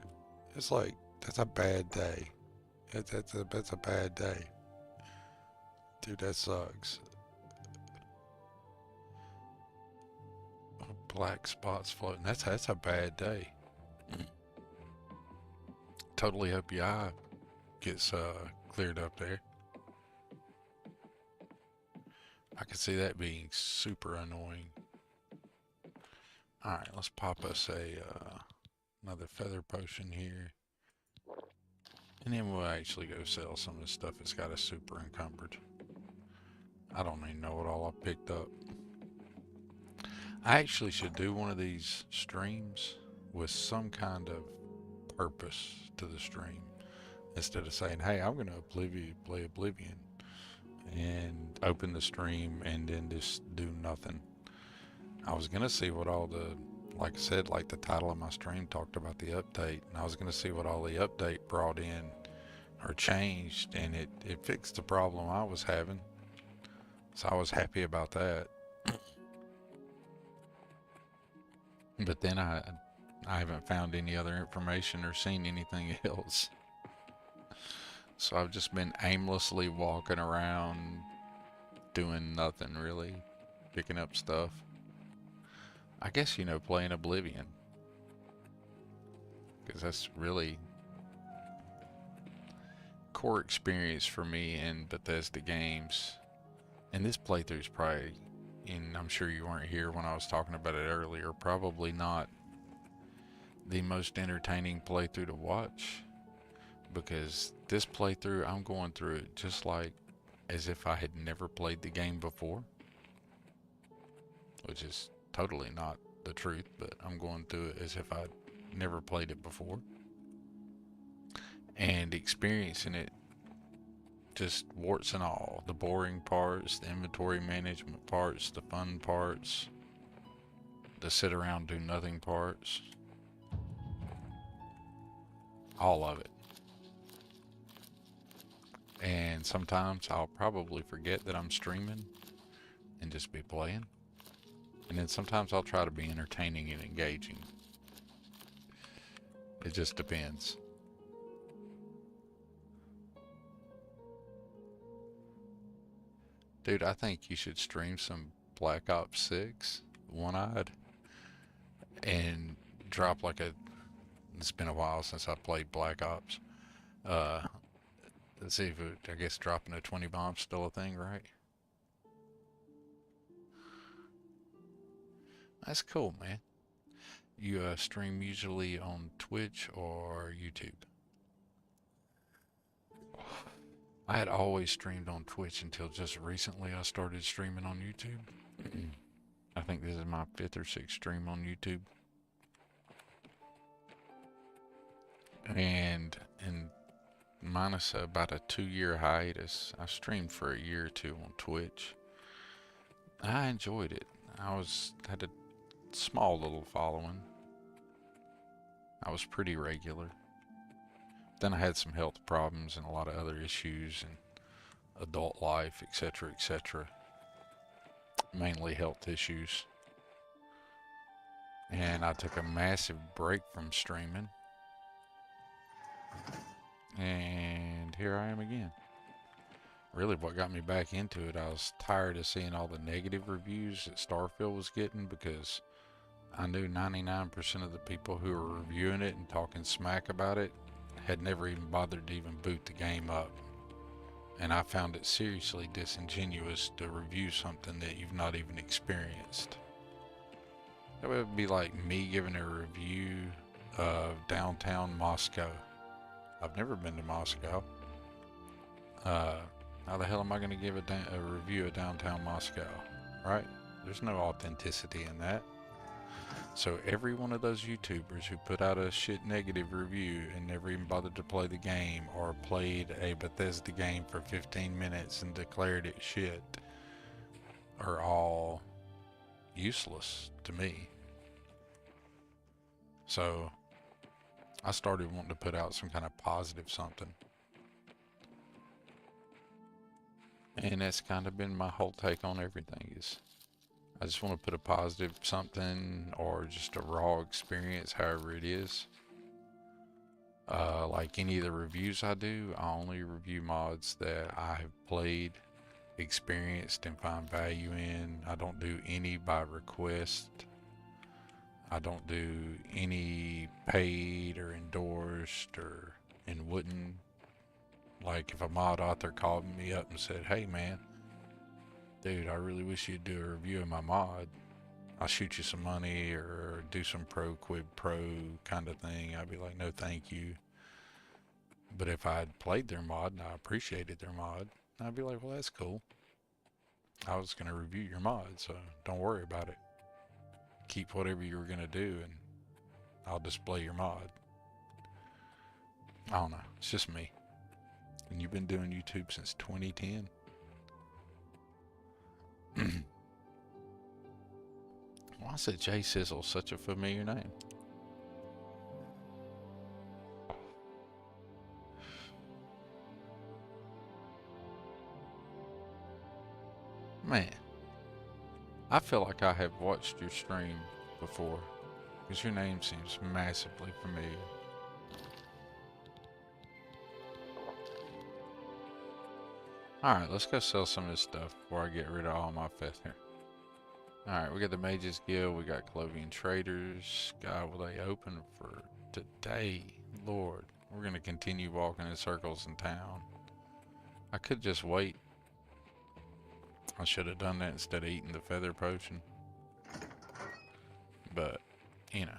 It's like, that's a bad day. That's a bad day. Dude, that sucks. Black spots floating. That's a bad day. Totally hope your eye gets cleared up there. I can see that being super annoying. Alright, let's pop us another feather potion here. And then we'll actually go sell some of the stuff that's got us super encumbered. I don't even know what all I picked up. I actually should do one of these streams with some kind of purpose to the stream. Instead of saying, hey, I'm going to play Oblivion. and open the stream and then just do nothing. I was gonna see what all the, like I said, like the title of my stream talked about the update, and I was gonna see what all the update brought in or changed, and it fixed the problem I was having. So I was happy about that. But then I haven't found any other information or seen anything else. So I've just been aimlessly walking around doing nothing really, picking up stuff. I guess, you know, playing Oblivion, because that's really core experience for me in Bethesda games. And this playthrough is probably, and I'm sure you weren't here when I was talking about it earlier, probably not the most entertaining playthrough to watch, because this playthrough, I'm going through it just like as if I had never played the game before, which is totally not the truth, but I'm going through it as if I'd never played it before, and experiencing it just warts and all. The boring parts, the inventory management parts, the fun parts, the sit around do nothing parts, all of it. And sometimes I'll probably forget that I'm streaming and just be playing. And then sometimes I'll try to be entertaining and engaging. It just depends. Dude, I think you should stream some Black Ops 6, one-eyed, and drop like a, it's been a while since I played Black Ops. Let's see if it, I guess dropping a 20 bomb's still a thing, right? That's cool, man. You stream usually on Twitch or YouTube? I had always streamed on Twitch until just recently I started streaming on YouTube. I think this is my 5th or 6th stream on YouTube. And minus about a 2-year hiatus, I streamed for a year or two on Twitch. I enjoyed it. Had a small little following. I was pretty regular. Then I had some health problems and a lot of other issues and adult life, etc., etc. Mainly health issues. And I took a massive break from streaming. And here I am again. Really, what got me back into it, I was tired of seeing all the negative reviews that Starfield was getting, because I knew 99% of the people who were reviewing it and talking smack about it had never even bothered to even boot the game up. And I found it seriously disingenuous to review something that you've not even experienced. That would be like me giving a review of downtown Moscow. I've never been to Moscow. How the hell am I going to give a review of downtown Moscow, right? There's no authenticity in that. So every one of those YouTubers who put out a shit negative review and never even bothered to play the game, or played a Bethesda game for 15 minutes and declared it shit, are all useless to me. So I started wanting to put out some kind of positive something. And that's kind of been my whole take on everything, is I just want to put a positive something, or just a raw experience, however it is. Like any of the reviews I do, I only review mods that I have played, experienced, and find value in. I don't do any by request. I don't do any paid or endorsed, and wouldn't. Like if a mod author called me up and said, "Hey man, dude, I really wish you'd do a review of my mod. I'll shoot you some money or do some quid pro kind of thing," I'd be like, "No, thank you." But if I'd played their mod and I appreciated their mod, I'd be like, "Well, that's cool. I was going to review your mod, so don't worry about it. Keep whatever you were going to do and I'll display your mod." I don't know. It's just me. And you've been doing YouTube since 2010? Why is it J Sizzle such a familiar name? Man, I feel like I have watched your stream before, because your name seems massively familiar. Alright, let's go sell some of this stuff before I get rid of all my feth here. Alright, we got the Mages Guild, we got Clovian Traders. God, will they open for today? Lord, we're going to continue walking in circles in town. I could just wait. I should have done that instead of eating the feather potion. But, you know,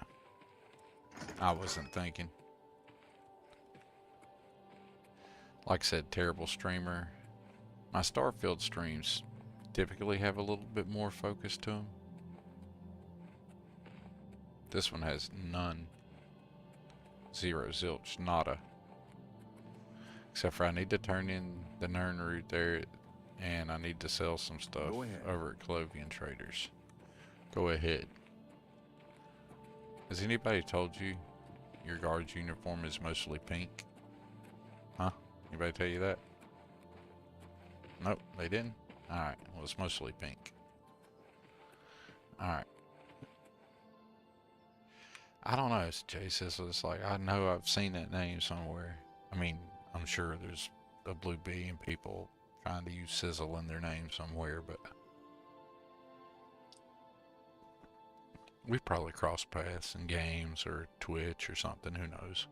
I wasn't thinking. Like I said, terrible streamer. My Starfield streams typically have a little bit more focus to them. This one has none. Zero, zilch, nada. Except for I need to turn in the Nern route there, and I need to sell some stuff over at Clovian Traders. Go ahead. Has anybody told you your guard's uniform is mostly pink? Huh? Anybody tell you that? Nope, they didn't? Alright, well it's mostly pink. Alright. I don't know, it's Jason, so it's like, I know I've seen that name somewhere. I mean, I'm sure there's a Blue Bee and people trying to use Sizzle in their name somewhere, but we probably cross paths in games or Twitch or something, who knows.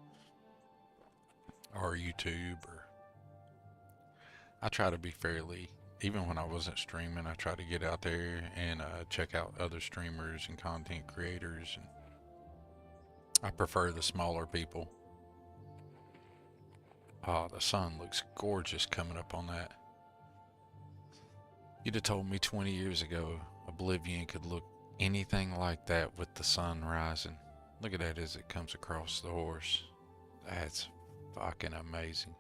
Or YouTube, or I try to be fairly, even when I wasn't streaming, I try to get out there and check out other streamers and content creators, and I prefer the smaller people. Oh, the sun looks gorgeous coming up on that. You'd have told me 20 years ago Oblivion could look anything like that with the sun rising. Look at that as it comes across the horse. That's fucking amazing.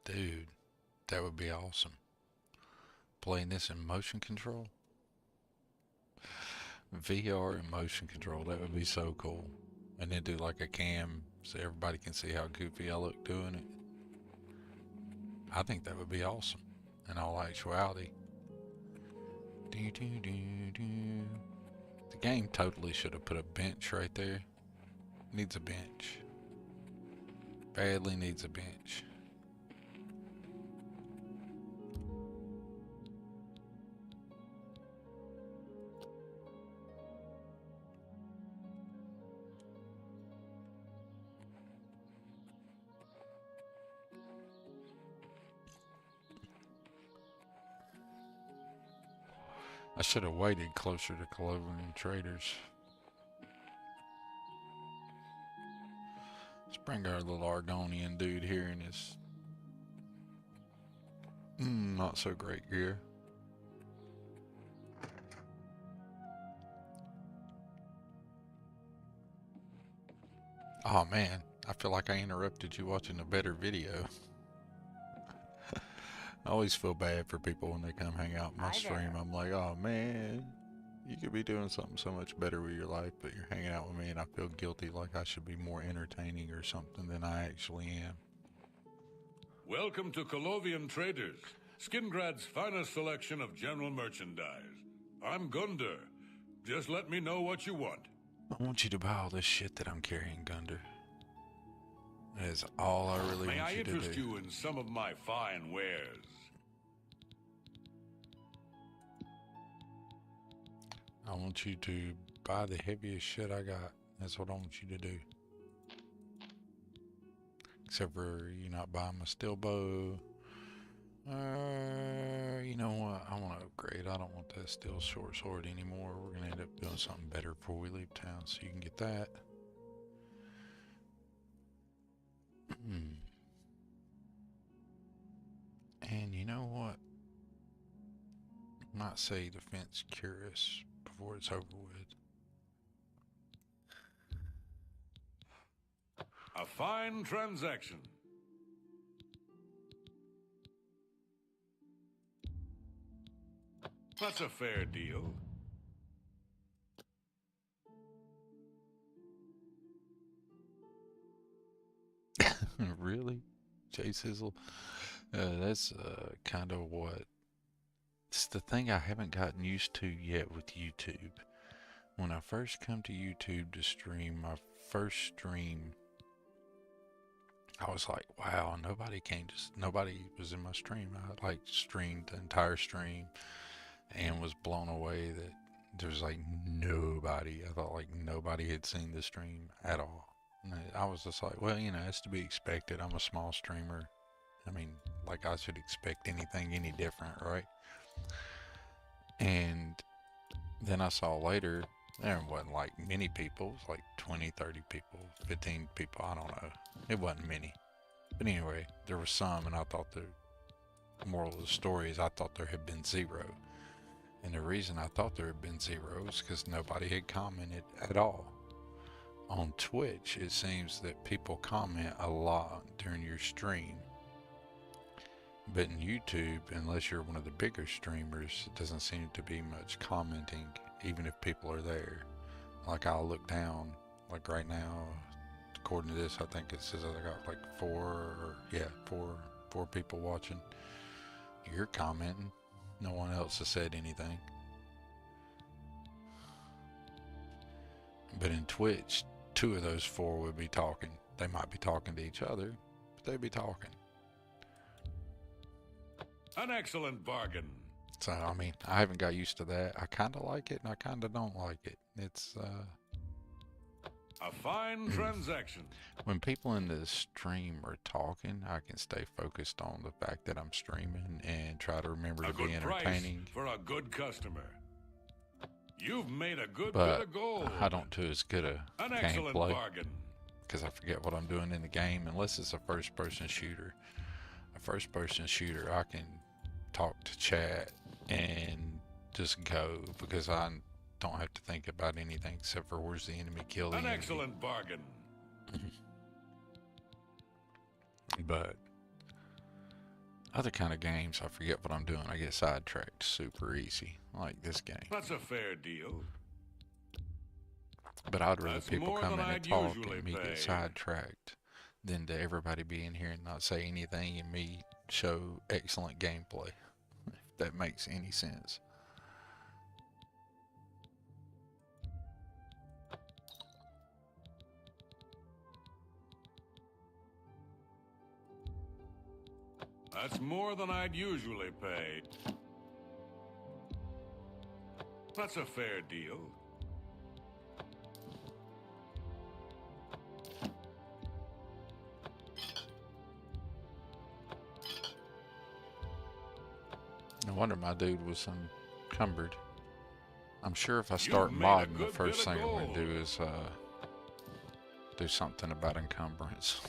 Dude, that would be awesome. Playing this in motion control? VR and motion control, that would be so cool. And then do like a cam so everybody can see how goofy I look doing it. I think that would be awesome in all actuality. The game totally should have put a bench right there. Needs a bench. Badly needs a bench. I should have waited closer to Clovian Traders. Let's bring our little Argonian dude here in his not so great gear. Oh man, I feel like I interrupted you watching a better video. I always feel bad for people when they come hang out in my stream. I'm like, oh man, you could be doing something so much better with your life, but you're hanging out with me and I feel guilty like I should be more entertaining or something than I actually am. Welcome to Clovian Traders, Skingrad's finest selection of general merchandise. I'm Gunder. Just let me know what you want. I want you to buy all this shit that I'm carrying, Gunder. That is all I really May want I you to do. interest you in some of my fine wares? I want you to buy the heaviest shit I got. That's what I want you to do. Except for you not buying my steel bow. You know what? I want to upgrade. I don't want that steel short sword anymore. We're going to end up doing something better before we leave town, so you can get that. And you know what? I might say defense curious before it's over with. A fine transaction. That's a fair deal. Really? Jay Sizzle? That's kind of what... It's the thing I haven't gotten used to yet with YouTube. When I first come to YouTube to stream, my first stream, I was like, wow, nobody was in my stream. I like streamed the entire stream and was blown away that there's like nobody. I thought like nobody had seen the stream at all. And I was just like, well, you know, it's to be expected. I'm a small streamer. I mean, like I should expect anything any different, right? And then I saw later, there wasn't like many people. It was like 20, 30 people, 15 people, I don't know. It wasn't many. But anyway, there was some, and I thought the moral of the story is I thought there had been zero. And the reason I thought there had been zero is because nobody had commented at all. On Twitch, it seems that people comment a lot during your stream. But in YouTube, unless you're one of the bigger streamers, it doesn't seem to be much commenting, even if people are there. Like I'll look down, like right now, according to this, I think it says I got like four people watching. You're commenting. No one else has said anything. But in Twitch, 2 of those 4 would be talking. They might be talking to each other, but they'd be talking. An excellent bargain. So, I mean, I haven't got used to that. I kind of like it, and I kind of don't like it. It's, a fine transaction. When people in the stream are talking, I can stay focused on the fact that I'm streaming and try to remember to be entertaining. Price for a good customer. You've made a good But bit of gold. I don't do as good a An excellent gameplay bargain. because I forget what I'm doing in the game unless it's a first-person shooter. A first-person shooter, I can talk to chat and just go because I don't have to think about anything except for where's the enemy, kill the An enemy. excellent bargain. But other kind of games, I forget what I'm doing. I get sidetracked super easy, like this game. That's a fair deal. But I'd rather That's people more come in than and I'd talk usually and me pay. get sidetracked than to everybody be in here and not say anything and me show excellent gameplay, if that makes any sense. That's more than I'd usually pay. That's a fair deal. No wonder my dude was encumbered. I'm sure if I start modding, the first thing I'm going to do is do something about encumbrance.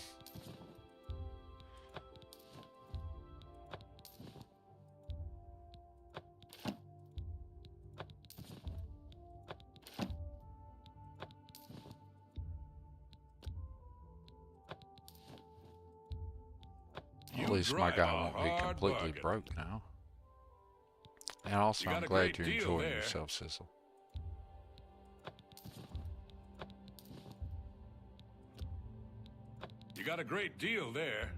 At least my guy won't be completely broke now. And also, I'm glad you're enjoying yourself, Sizzle. You got a great deal there.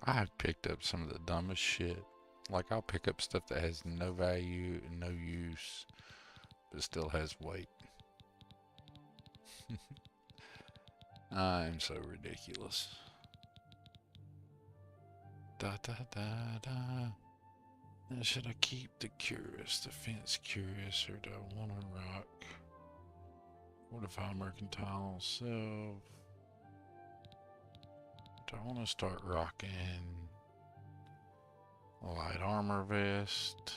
I've picked up some of the dumbest shit. Like, I'll pick up stuff that has no value and no use, but still has weight. I'm so ridiculous. Da da da da. Now, should I keep the curious, the fence curious, or do I want to rock? Fortify mercantile self. Do I want to start rocking a light armor vest?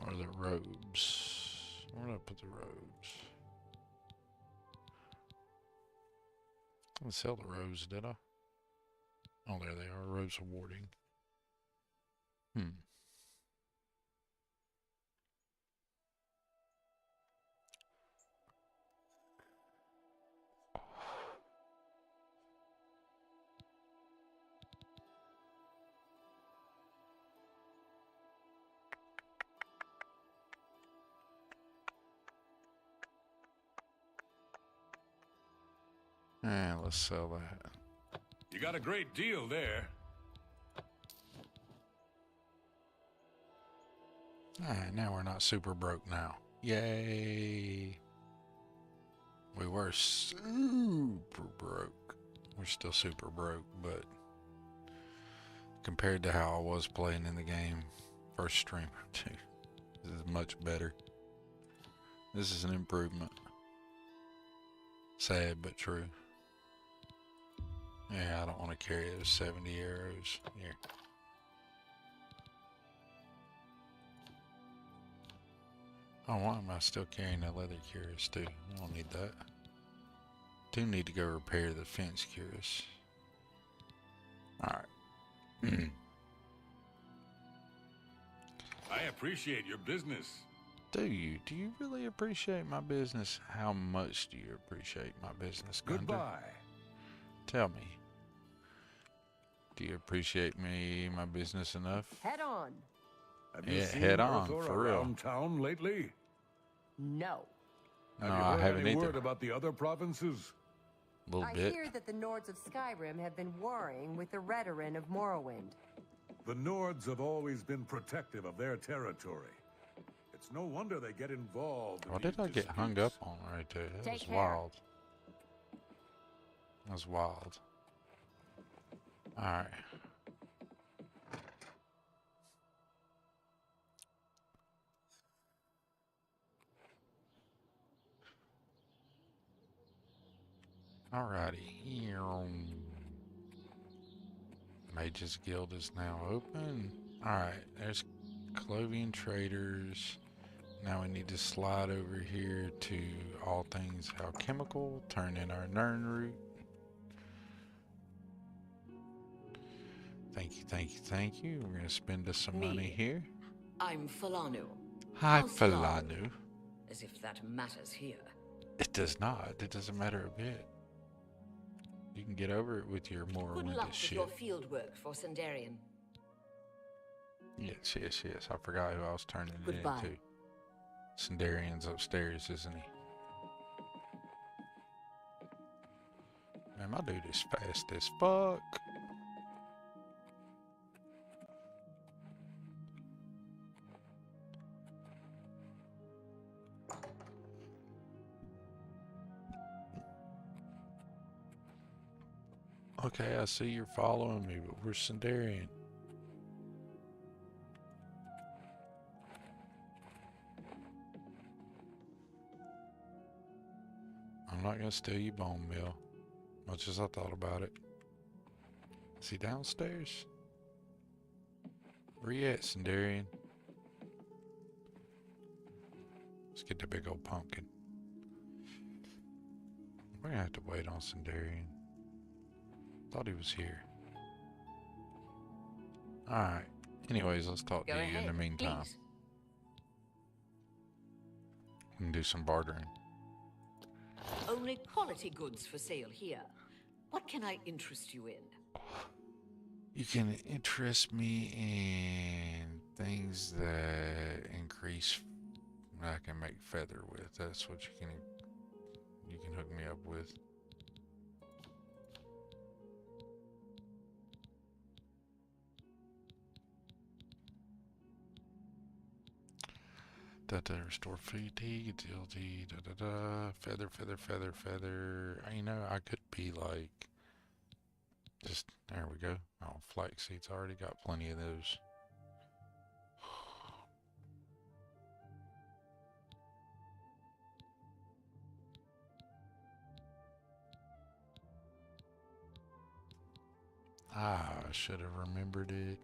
Or the robes? Where did I put the robes? I didn't sell the robes, did I? Oh, there they are. Robes of warding. And let's sell that. You got a great deal there. Alright, now we're not super broke now. Yay! We were super broke. We're still super broke, but compared to how I was playing in the game first stream or two, this is much better. This is an improvement. Sad but true. Yeah, I don't want to carry those 70 arrows. Here. Oh, why am I still carrying that leather cuirass too? I don't need that. Do need to go repair the fence cuirass. Alright. I appreciate your business. Do you? Do you really appreciate my business? How much do you appreciate my business, Gunter? Goodbye. Tell me. Do you appreciate my business enough? Head on. Have you seen head on, Arthur for real. around town lately? No. No, Have you I heard haven't any either. word about the other provinces? A little I bit. hear that the Nords of Skyrim have been warring with the Redoran of Morrowind. The Nords have always been protective of their territory. It's no wonder they get involved in What these did I get hung up on right there? That was wild. That was wild. Alright. Alrighty. Mages Guild is now open. Alright, there's Clovian Traders. Now we need to slide over here to all things alchemical, turn in our Nern root. Thank you, thank you, thank you. We're gonna spend us some money here. I'm Falanu. Hi, How's Falanu? Falanu. As if that matters here. It does not. It doesn't matter a bit. You can get over it with your more Good winded luck with shit. your field work for Sandarian. Yes, yes, yes. I forgot who I was turning it Goodbye. into. Sandarian's upstairs, isn't he? Man, my dude is fast as fuck. Okay, I see you're following me, but we're Sandarian. I'm not gonna steal your bone meal, much as I thought about it. Is he downstairs? Where you at, Sandarian? Let's get the big old pumpkin. We're gonna have to wait on Sandarian. Thought he was here. Alright. Anyways, let's talk Go to you in ahead, the meantime. please. We can do some bartering. Only quality goods for sale here. What can I interest you in? You can interest me in things that increase I can make feather with. That's what you can hook me up with. Restore fatigue, agility, feather, feather. You know, I could be like, just, there we go. Oh, flax seeds, I already got plenty of those. I should have remembered it.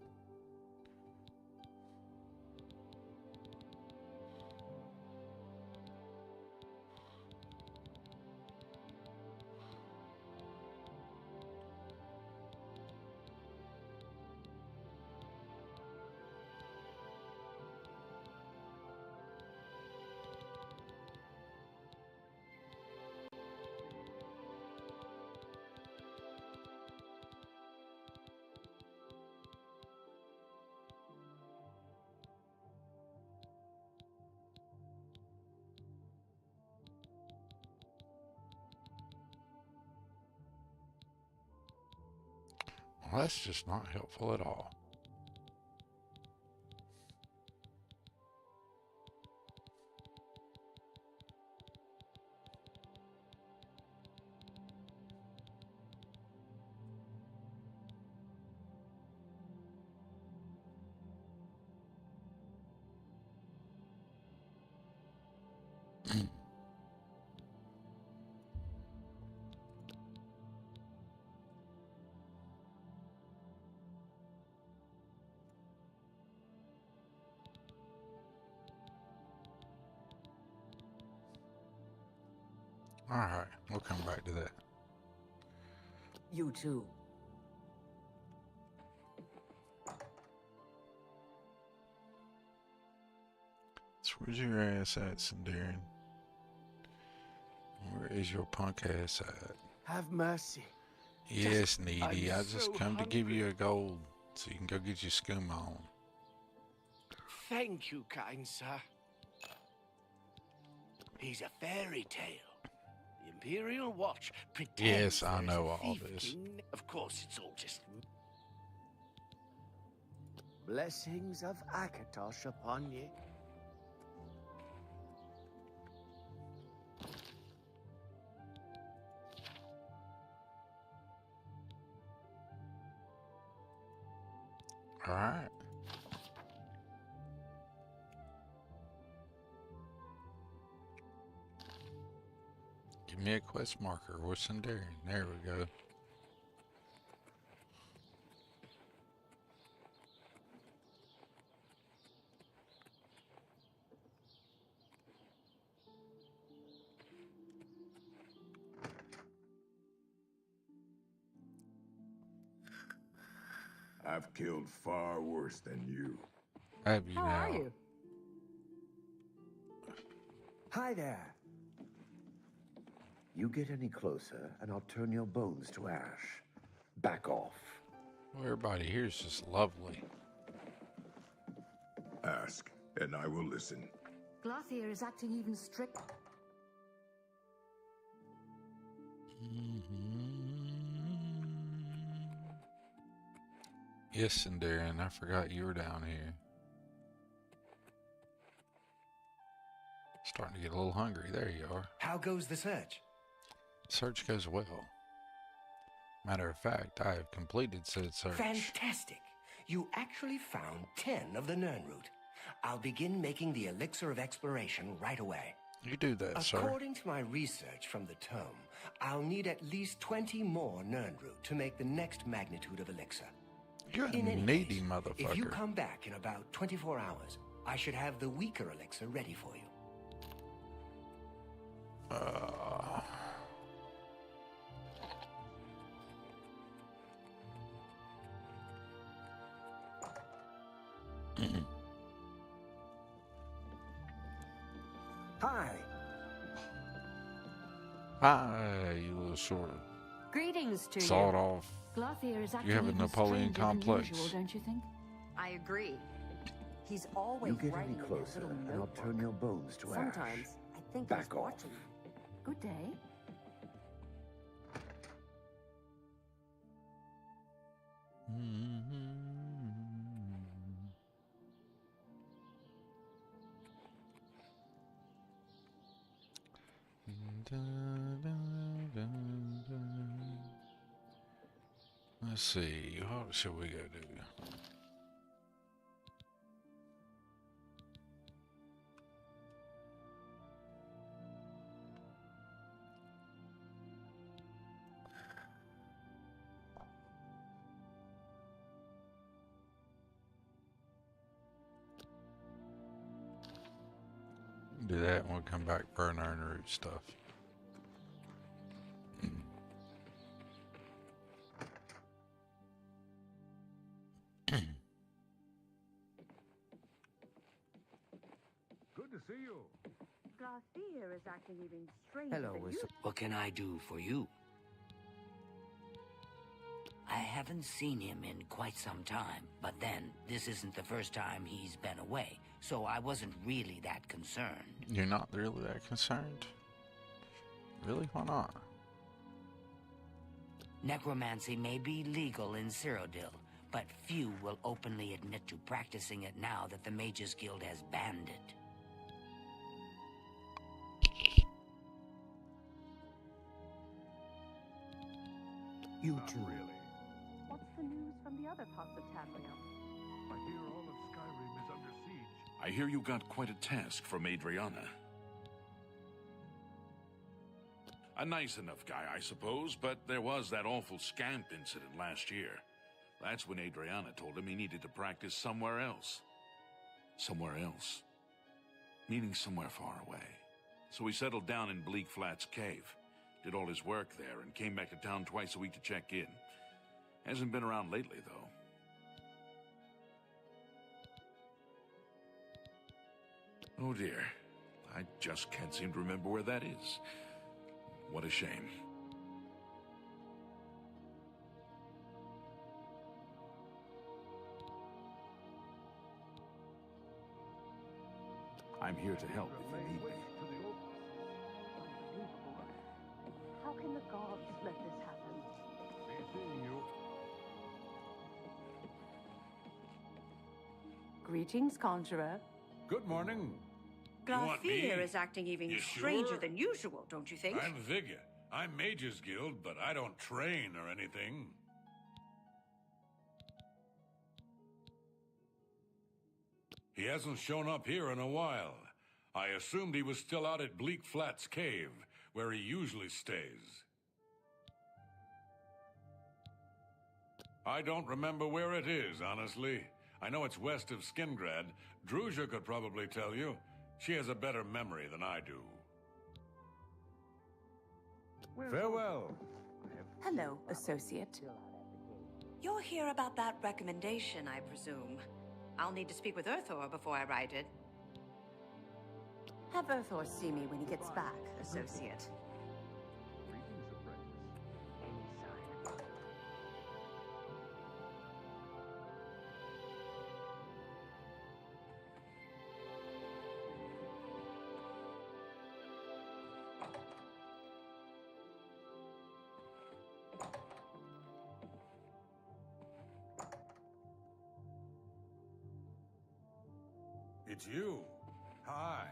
Well, that's just not helpful at all. Alright, we'll come back to that. You too. So where's your ass at, Sindarian? Where is your punk ass at? Have mercy. Yes, Needy. I'm I just so come to give hungry. you a gold so you can go get your scum on. Thank you, kind sir. He's a fairy tale. The Imperial Watch pretends Yes, I there's know a all thief this. king. Of course, it's all just... Blessings of Akatosh upon ye. Alright. Give me a quest marker. What's in there? There we go. I've killed far worse than you. Have you How now? are you? Hi there. You get any closer, and I'll turn your bones to ash. Back off. Well, everybody here is just lovely. Ask, and I will listen. Glathier is acting even strict. Yes, Sindarian, I forgot you were down here. Starting to get a little hungry. There you are. How goes the search? Search goes well. Matter of fact, I have completed said search. Fantastic. You actually found 10 of the Nirnroot. I'll begin making the elixir of exploration right away. You do that, sir. According to my research from the tome, I'll need at least 20 more Nirnroot to make the next magnitude of elixir. You're a In any needy case, motherfucker. if you come back in about 24 hours, I should have the weaker elixir ready for you. Hi. Hi, you little short. Greetings to Sawed you. off. Glathier is acting You have a even Napoleon stranger than complex. usual, don't you think? I agree. He's always You get any writing in that closer, little and I'll notebook. turn your bones to ash. Sometimes I think Back he's off. watching. Good day. Let's see, what should we go do? Do that when we come back for our Iron Root stuff. Good to see you. Garcia is acting even stranger Hello, than you. what can I do for you? I haven't seen him in quite some time, but then, this isn't the first time he's been away, so I wasn't really that concerned. You're not really that concerned? Really? Why not? Necromancy may be legal in Cyrodiil, but few will openly admit to practicing it now that the Mages Guild has banned it. You too. Really. What's the news from the other parts of Tamriel? I hear all of Skyrim is under siege. I hear you got quite a task from Adriana. A nice enough guy, I suppose, but there was that awful scamp incident last year. That's when Adriana told him he needed to practice somewhere else. Somewhere else. Meaning somewhere far away. So he settled down in Bleak Flats Cave, did all his work there, and came back to town twice a week to check in. Hasn't been around lately, though. Oh dear. I just can't seem to remember where that is. What a shame. I'm here to help if you need me. How can the gods let this happen? Seeing you. Greetings, Conjurer. Good morning. Garcia me? is acting even You stranger sure? than usual, don't you think? I'm Vigga. I'm Mages Guild, but I don't train or anything. He hasn't shown up here in a while. I assumed he was still out at Bleak Flats Cave, where he usually stays. I don't remember where it is, honestly. I know it's west of Skingrad. Druzia could probably tell you. She has a better memory than I do. Farewell. Hello, associate. You're here about that recommendation, I presume. I'll need to speak with Urthor before I write it. Have Urthor see me when he gets back, associate. It's you. Hi.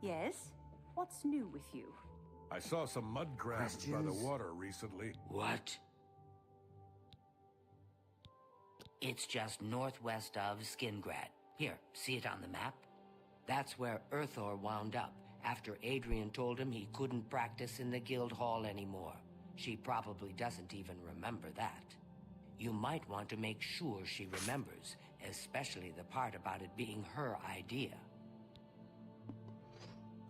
Yes? What's new with you? I saw some mud crabs by the Questions? water recently. What? It's just northwest of Skingrad. Here, see it on the map? That's where Urthor wound up, after Adrian told him he couldn't practice in the guild hall anymore. She probably doesn't even remember that. You might want to make sure she remembers, especially the part about it being her idea.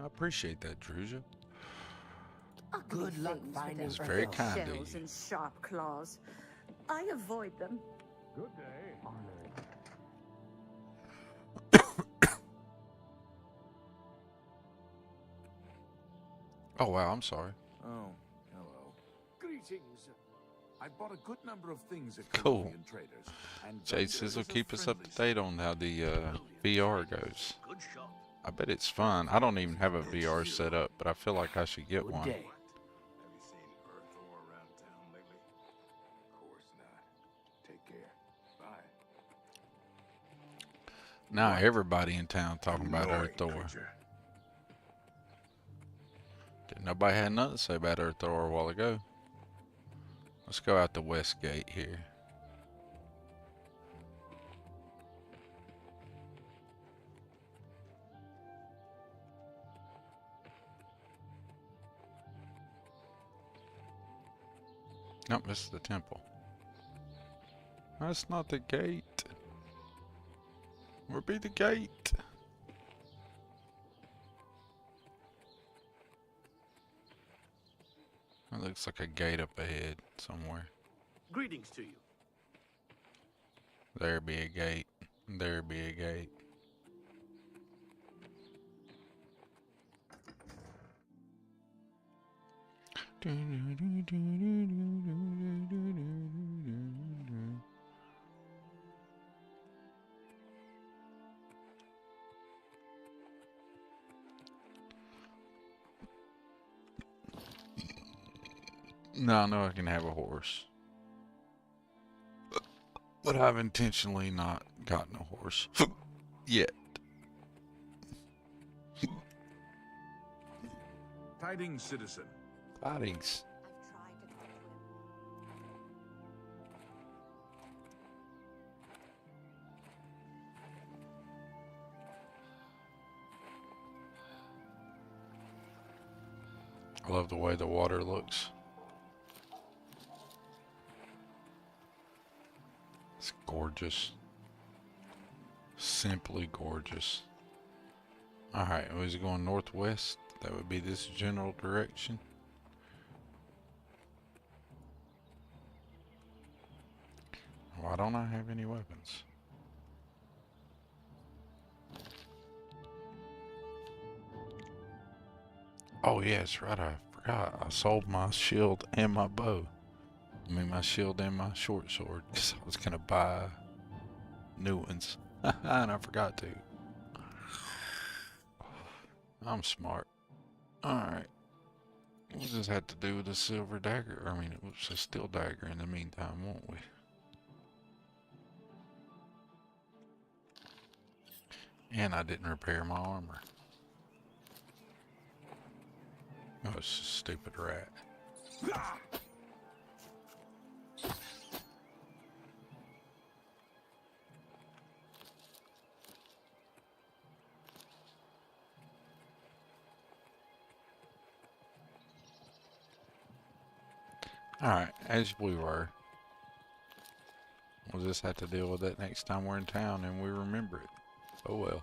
I appreciate that, Druzia. Good luck Things with finding their It's very little kind of shells you. and sharp claws. I avoid them. Good day. Oh, wow, I'm sorry. Oh, hello. Greetings. I bought a good number of things at Cool. Colombian traders. And Jade says he'll keep us up to date on how the VR goes. Good shot. I bet it's fun. I don't even have a VR set up, but I feel like I should get Good one. day. Have you seen Urthor around town lately? Of course not. Take care. Bye. Now everybody in town talking about Annoying Urthor. creature. Nobody had nothing to say about Urthor a while ago. Let's go out the west gate here. Nope, this is the temple. That's not the gate. Where be the gate? looks like a gate up ahead somewhere. Greetings to you. There be a gate. There be a gate. No, I know I can have a horse. But I've intentionally not gotten a horse yet. Tidings, citizen. Tidings. I love the way the water looks. It's gorgeous. Simply gorgeous. Alright, was it going northwest? That would be this general direction. Why don't I have any weapons? Oh yeah, that's right, I forgot. I sold my shield and my bow. I mean my shield and my short sword, because I was gonna buy new ones. And I forgot to. I'm smart. Alright. We'll just have to do with a silver dagger. I mean, it was a steel dagger in the meantime, won't we? And I didn't repair my armor. Oh, it's a stupid rat. Alright, as we were. We'll just have to deal with that next time we're in town and we remember it. Oh well.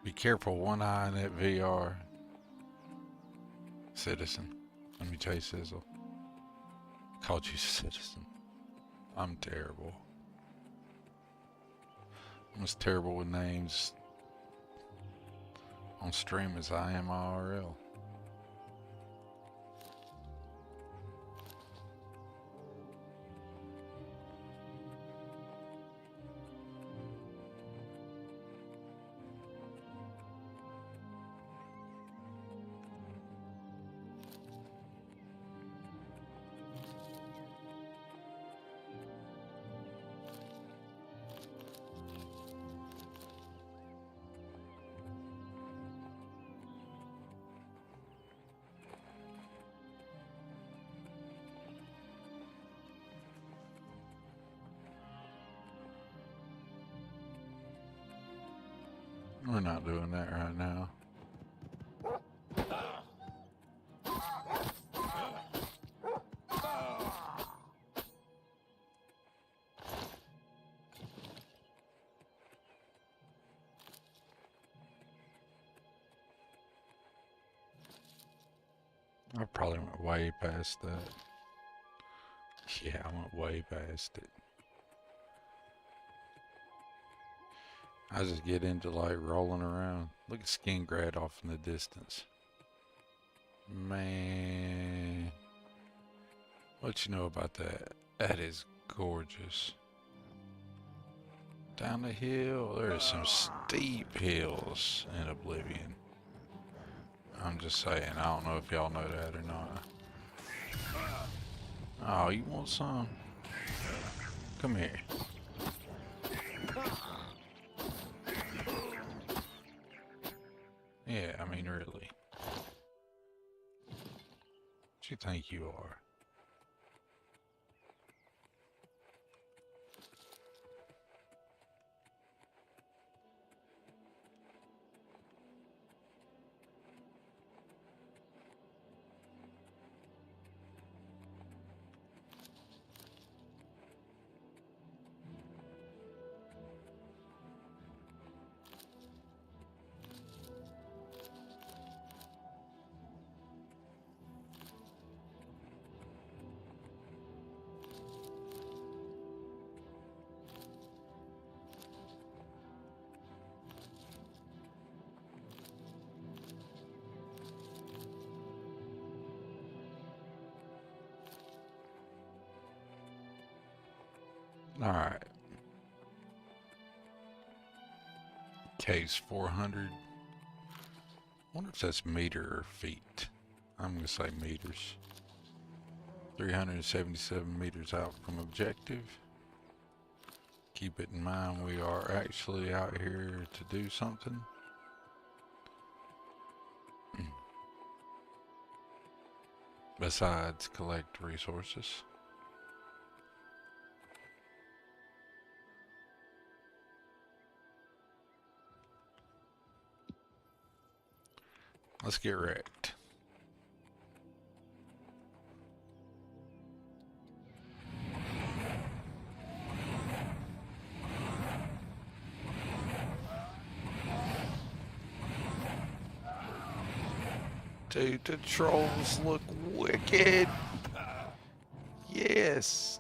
Be careful, one eye in that VR. Citizen. Let me tell you, Sizzle. Called you citizen. I'm terrible. I'm as terrible with names on stream as I am IRL. We're not doing that right now. I probably went way past that. Yeah, I went way past it. I just get into like rolling around. Look at Skingrad off in the distance. Man. What you know about that? That is gorgeous. Down the hill, there are some steep hills in Oblivion. I'm just saying, I don't know if y'all know that or not. Oh, you want some? Come here. Yeah, I mean, really. What you think you are? Alright. Case 400. I wonder if that's meter or feet. I'm going to say meters. 377 meters out from objective. Keep it in mind we are actually out here to do something. Besides collect resources. Let's get wrecked. Dude, the trolls look wicked. Yes.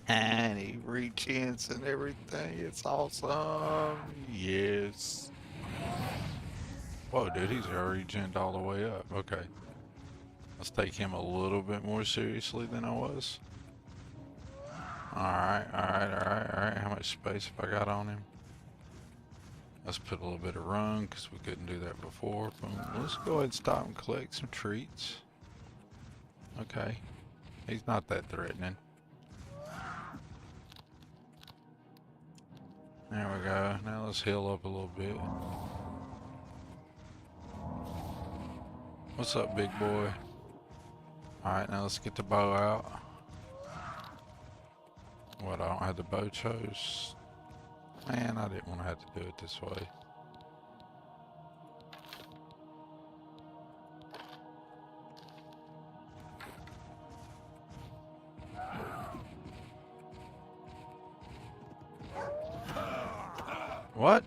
And he reach-ins and everything. It's awesome. Yes. Whoa, dude, he's already regened all the way up. Okay. Let's take him a little bit more seriously than I was. Alright. How much space have I got on him? Let's put a little bit of run because we couldn't do that before. Boom. Let's go ahead and stop and collect some treats. Okay. He's not that threatening. There we go. Now let's heal up a little bit. What's up, big boy? Alright, now let's get the bow out. What, I don't have the bow chose? Man, I didn't want to have to do it this way. What?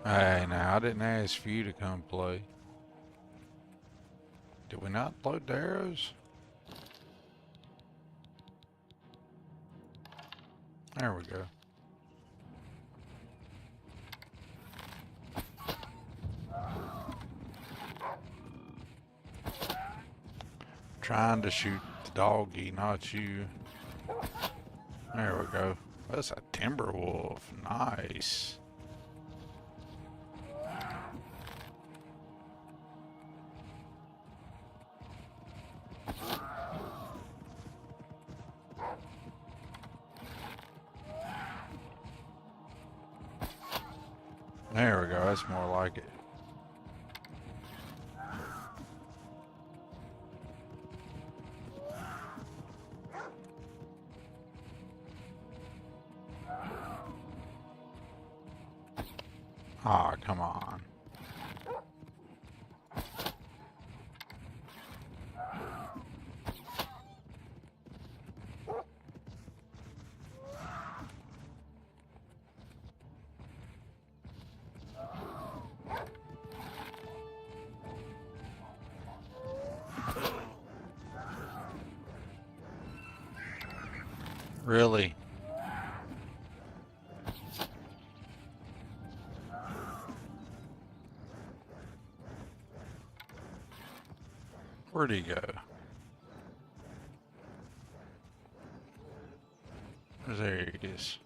Hey, now, I didn't ask for you to come play. Did we not load the arrows? There we go. Trying to shoot the doggy, not you. There we go. That's a timber wolf. Nice. There we go. That's more like it. Aw, come on. Really? Where'd he go? There he is.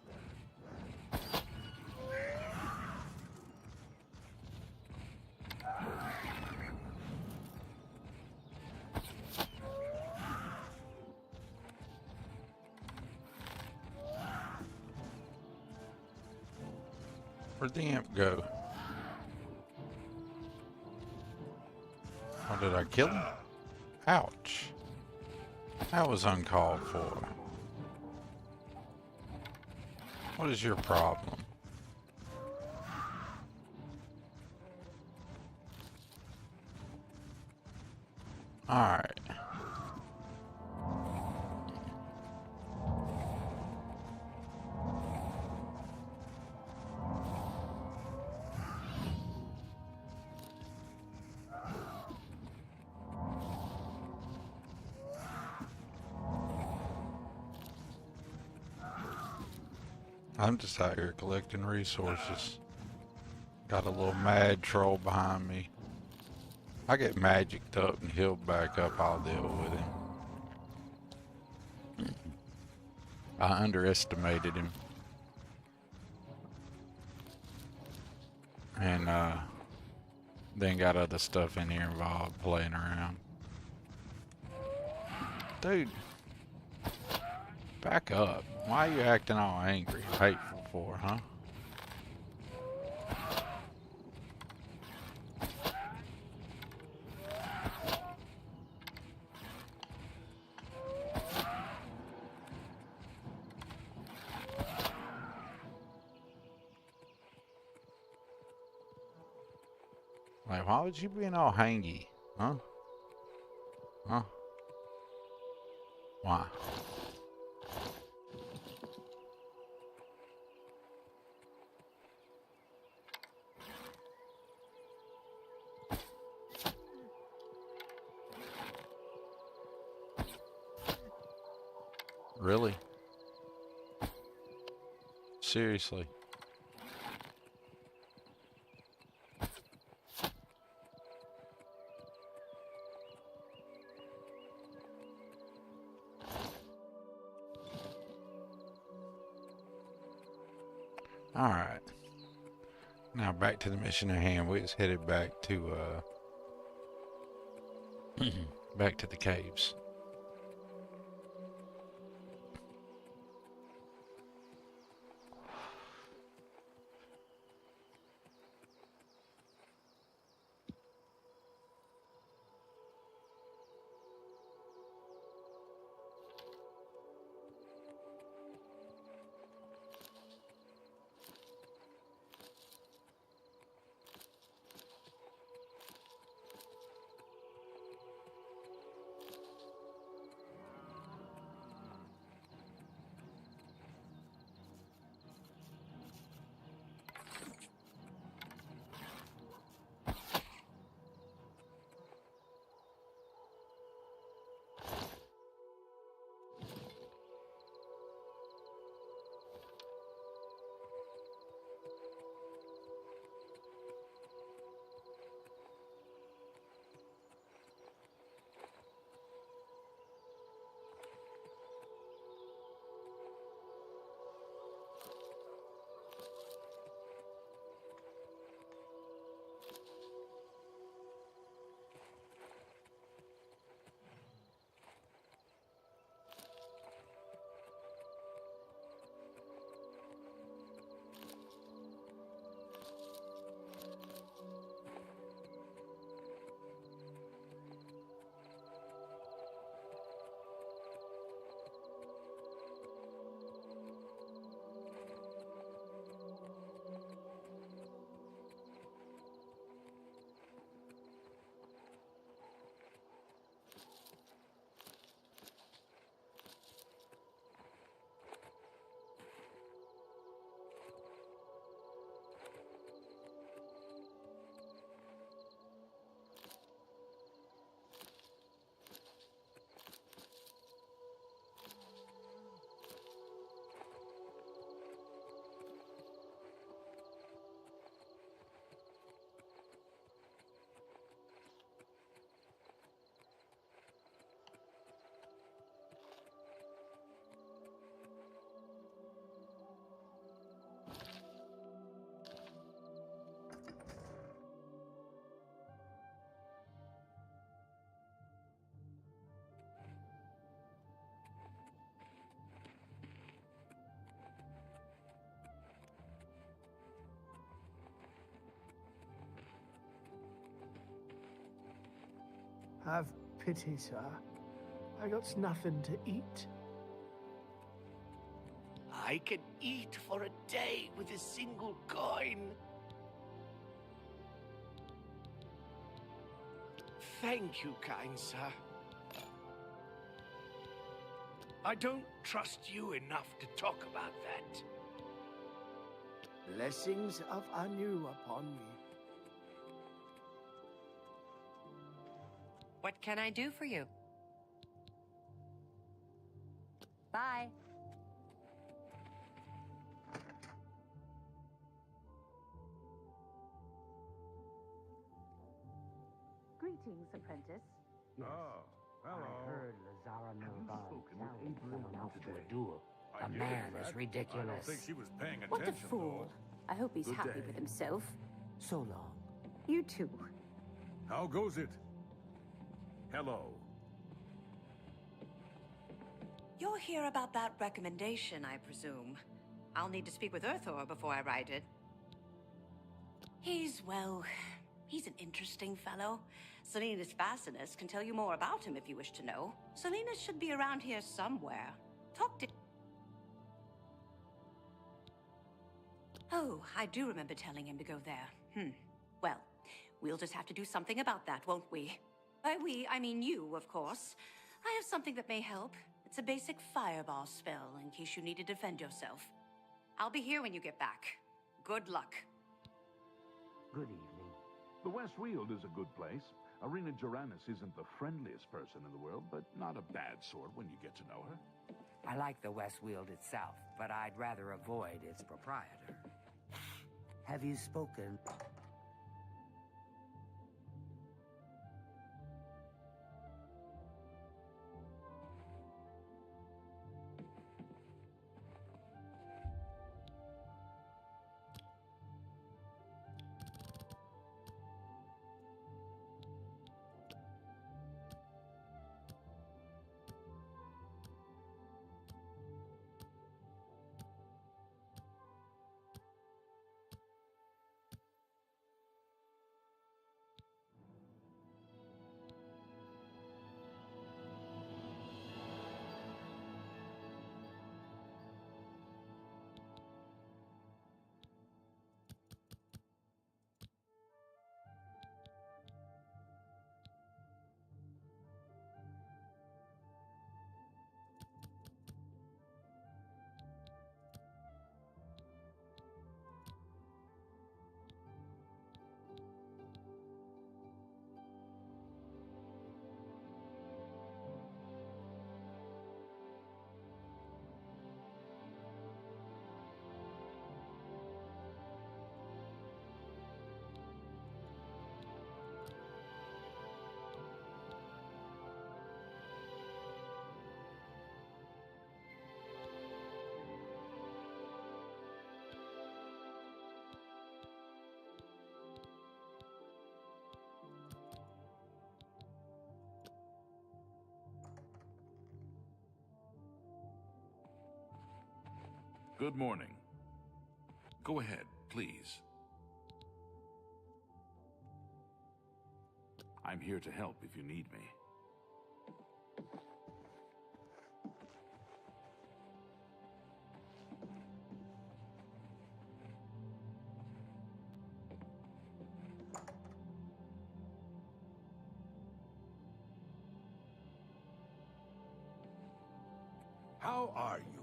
Where'd the imp go? Oh, did I kill him? Ouch. That was uncalled for. What is your problem? Alright. I'm just out here collecting resources. Got a little mad troll behind me. I get magicked up and healed back up, I'll deal with him. I underestimated him. And then got other stuff in here involved, playing around. Dude, back up. Why are you acting all angry and hateful for, huh? Like, why would you being all hangy? Huh? Huh? Why? Really? Seriously? Alright. Now back to the mission at hand. We just headed back to back to the caves. Have pity, sir. I got nothing to eat. I can eat for a day with a single coin. Thank you, kind sir. I don't trust you enough to talk about that. Blessings of Anu upon me. What can I do for you? Bye. Greetings, apprentice. Yes. Oh, hello. I heard Lazara Melban spoken with challenged Adrian someone else to a today? duel. I The did, man in is fact. ridiculous. I don't think she was paying What a attention, fool. I hope he's Good happy day. with himself. So long. You too. though. How goes it? Hello. You're here about that recommendation, I presume. I'll need to speak with Urthor before I write it. He's an interesting fellow. Selena's Fascinus can tell you more about him if you wish to know. Selena should be around here somewhere. Talk to... Oh, I do remember telling him to go there. Well, we'll just have to do something about that, won't we? By we, I mean you, of course. I have something that may help. It's a basic fireball spell, in case you need to defend yourself. I'll be here when you get back. Good luck. Good evening. The West Weald is a good place. Arena Jorannis isn't the friendliest person in the world, but not a bad sort when you get to know her. I like the West Weald itself, but I'd rather avoid its proprietor. Have you spoken? Good morning. Go ahead, please. I'm here to help if you need me. How are you?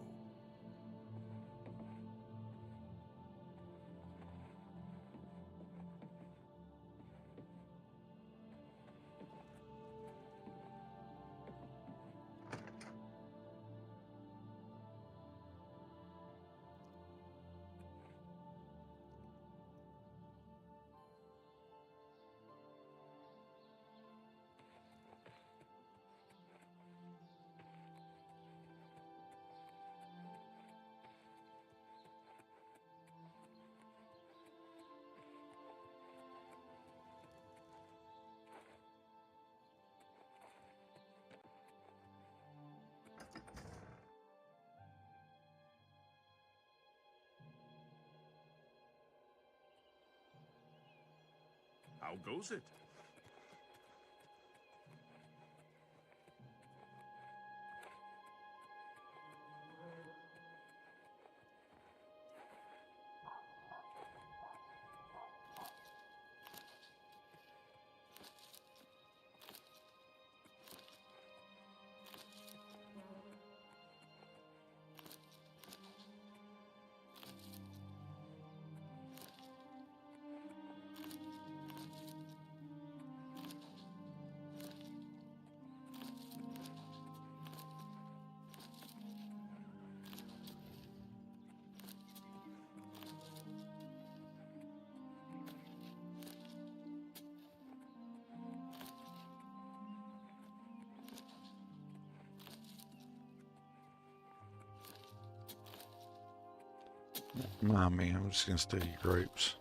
How goes it? Mind me, I'm just gonna steal your grapes.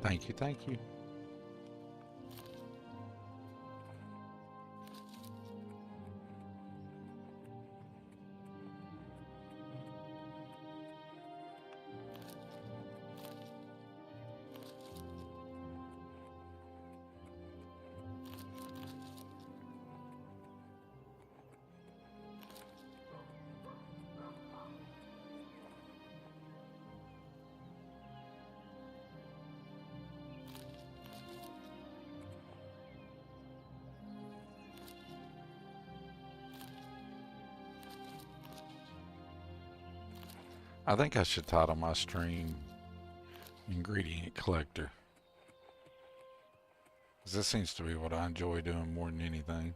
Thank you, thank you. I think I should title my stream Ingredient Collector. Because this seems to be what I enjoy doing more than anything.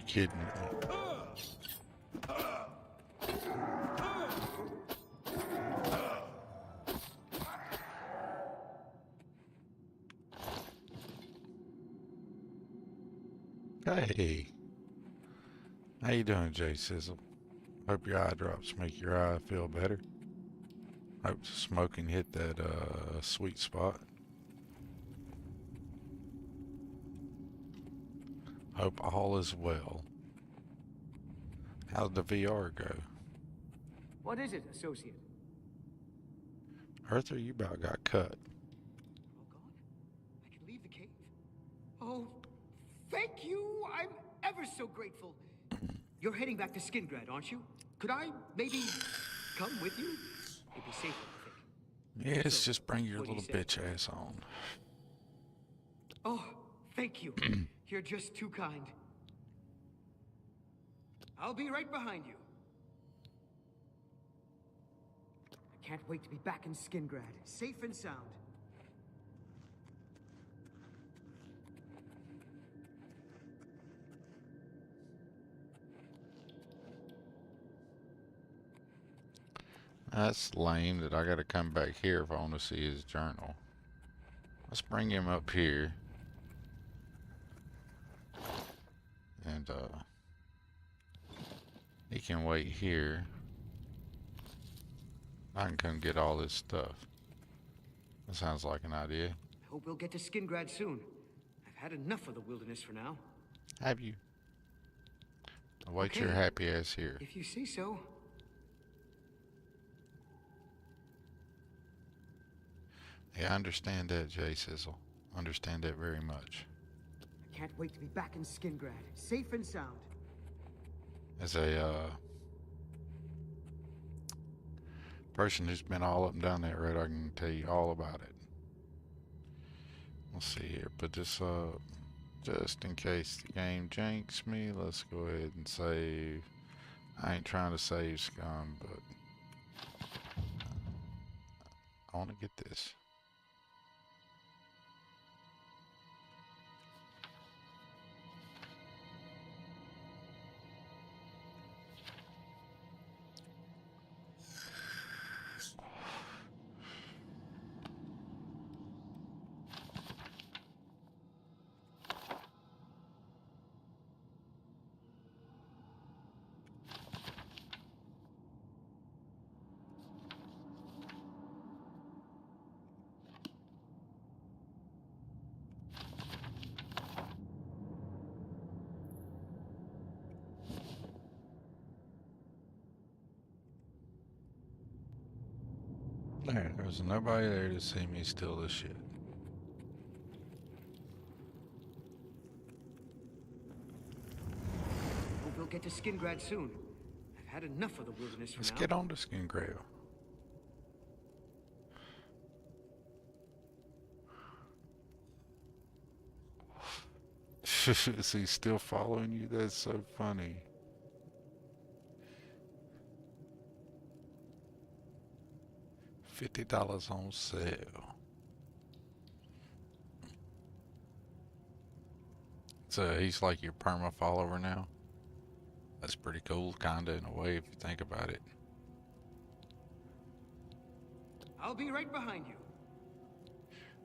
kidding me? Hey, how you doing, Jay Sizzle? Hope your eye drops make your eye feel better. Hope the smoking hit that sweet spot. Hope all is well. How'd the VR go? What is it, Associate? Arthur, you about got cut. I can leave the cave? Oh, thank you! I'm ever so grateful. You're heading back to Skingrad, aren't you? Could I maybe come with you? It'd be safer, I think. Yes, just bring your little bitch ass on. Oh, thank you. You're just too kind. I'll be right behind you. I can't wait to be back in Skingrad, safe and sound. That's lame that I gotta come back here if I want to see his journal. Let's bring him up here. And he can wait here. I can come get all this stuff. That sounds like an idea. I hope we'll get to Skingrad soon. I've had enough of the wilderness for now. Have you? I'll wait your happy ass here. If you say so. Yeah, I understand that, Jay Sizzle. Understand that very much. I can't wait to be back in Skingrad, safe and sound. As a person who's been all up and down that road, I can tell you all about it. Let's see here. Put this up just in case the game janks me. Let's go ahead and save. I ain't trying to save scum, but I want to get this. There's nobody there to see me steal this shit. Hope we'll get to Skingrad soon. I've had enough of the wilderness for Let's now. get on to Skingrad. Is he still following you? That's so funny. $50 on sale. So he's like your perma follower now. That's pretty cool, kinda in a way, if you think about it. I'll be right behind you.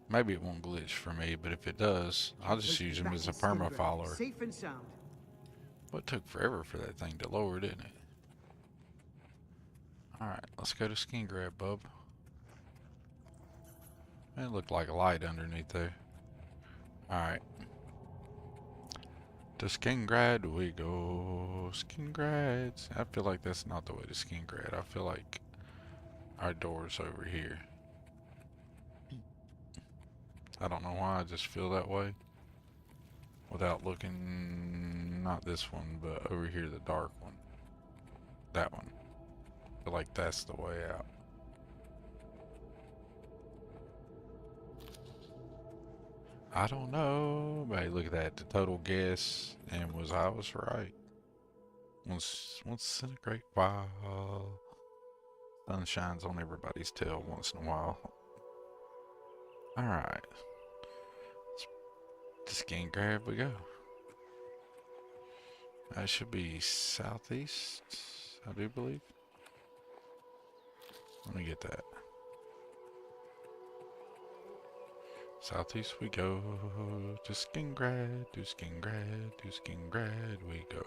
Maybe it won't glitch for me, but if it does, I'll just use him as a perma follower. Safe and sound. Well, it took forever for that thing to lower, didn't it? Alright, let's go to Skingrad, bub. It looked like a light underneath there. Alright. To Skingrad we go. Skingrad. I feel like that's not the way to Skingrad. I feel like our door's over here. I don't know why, I just feel that way. Without looking, not this one, but over here, the dark one. That one. I feel like that's the way out. I don't know, but hey, look at that, the total guess, and I was right. Once in a great while, sun shines on everybody's tail once in a while. Alright. To Skingrad we go. That should be southeast, I do believe. Let me get that. Southeast we go, to Skingrad, to Skingrad, to Skingrad we go.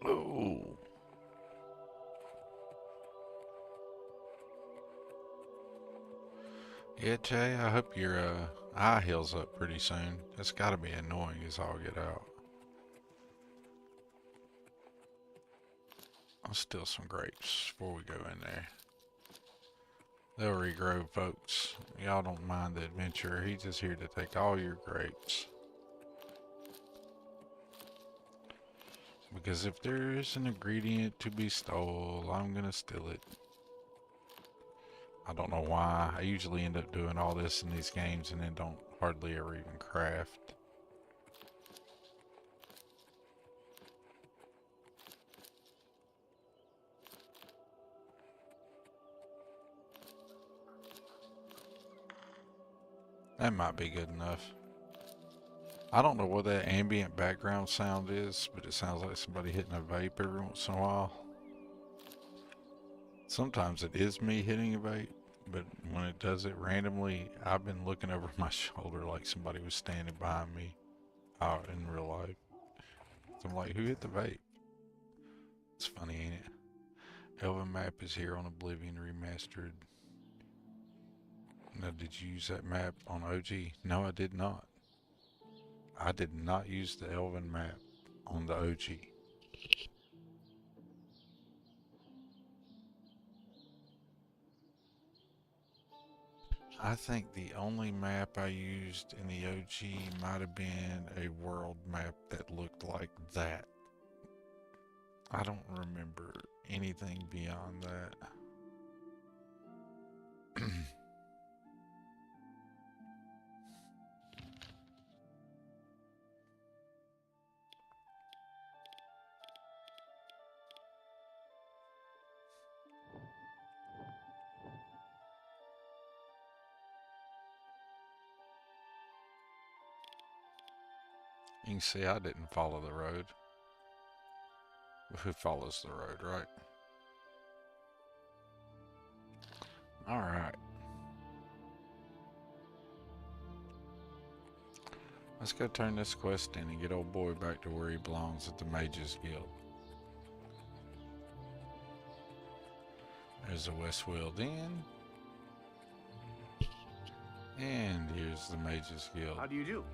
Oh. Yeah, Jay, I hope your eye heals up pretty soon. That's gotta be annoying as all get out. I'll steal some grapes before we go in there. They'll regrow, folks. Y'all don't mind the adventure. He's just here to take all your grapes. Because if there's an ingredient to be stole, I'm gonna steal it. I don't know why. I usually end up doing all this in these games and then don't hardly ever even craft. That might be good enough. I don't know what that ambient background sound is, but it sounds like somebody hitting a vape every once in a while. Sometimes it is me hitting a vape, but when it does it randomly, I've been looking over my shoulder like somebody was standing behind me out in real life. So I'm like, who hit the vape? It's funny, ain't it? Elven map is here on Oblivion Remastered. Now, did you use that map on OG? No, I did not. I did not use the Elven map on the OG. I think the only map I used in the OG might have been a world map that looked like that. I don't remember anything beyond that. You can see I didn't follow the road. Who follows the road, right? Alright. Let's go turn this quest in and get old boy back to where he belongs at the Mages Guild. There's the Westfield Inn. And here's the Mages Guild. How do you do?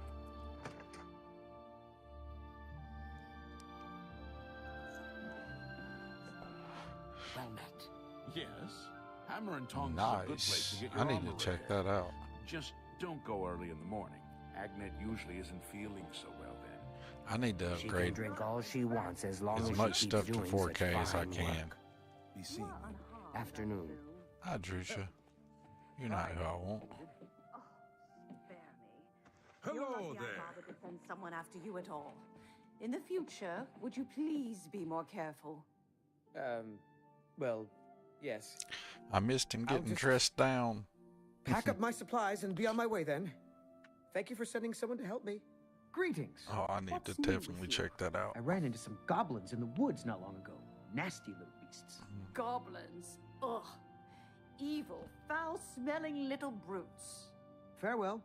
Well met. Yes. Hammer and Tongs is a good place to Nice. get your I need armor to check repaired. that out. Just don't go early in the morning. Agnet usually isn't feeling so well then. I need to She can upgrade drink all she wants as long as as much she keeps stuff to doing 4K such as I fine can. work. Be seeing you. Afternoon. Hi, Drusha. You're not who I want. Hello there. Bother to send someone after you at all. In the future, would you please be more careful? Well, yes. I missed him I'll getting just dressed down. Pack up my supplies and be on my way then. Thank you for sending someone to help me. Greetings. Oh, I need to definitely check that out. I ran into some goblins in the woods not long ago. Nasty little beasts. Goblins. Ugh. Evil, foul-smelling little brutes. Farewell.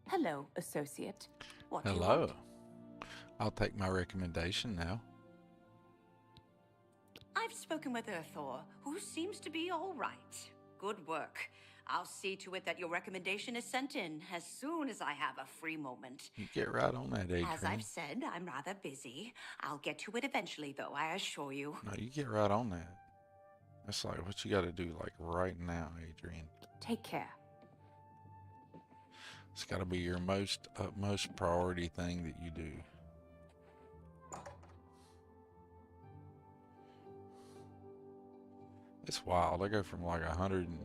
Hello, associate. What do you Hello. want? I'll take my recommendation now. I've spoken with Earthor, who seems to be all right. Good work. I'll see to it that your recommendation is sent in as soon as I have a free moment. You get right on that, Adrian. As I've said, I'm rather busy. I'll get to it eventually, though, I assure you. No, you get right on that. That's like what you got to do, like right now, Adrian. Take care. It's got to be your utmost priority thing that you do. It's wild. I go from like 100 and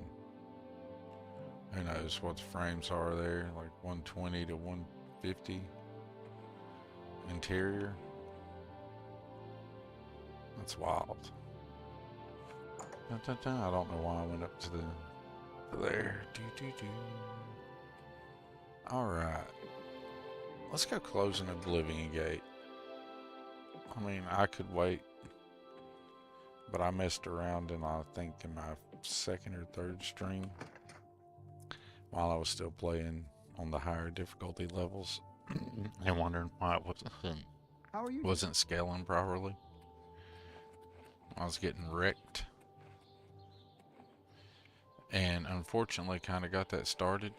who knows what the frames are there, like 120 to 150 interior. That's wild. Dun, dun, dun. I don't know why I went up to there. Alright. Let's go close an Oblivion Gate. I mean, I could wait. But I messed around in, I think, in my second or third stream. While I was still playing on the higher difficulty levels. And wondering why it wasn't scaling properly. I was getting wrecked. And unfortunately kind of got that started.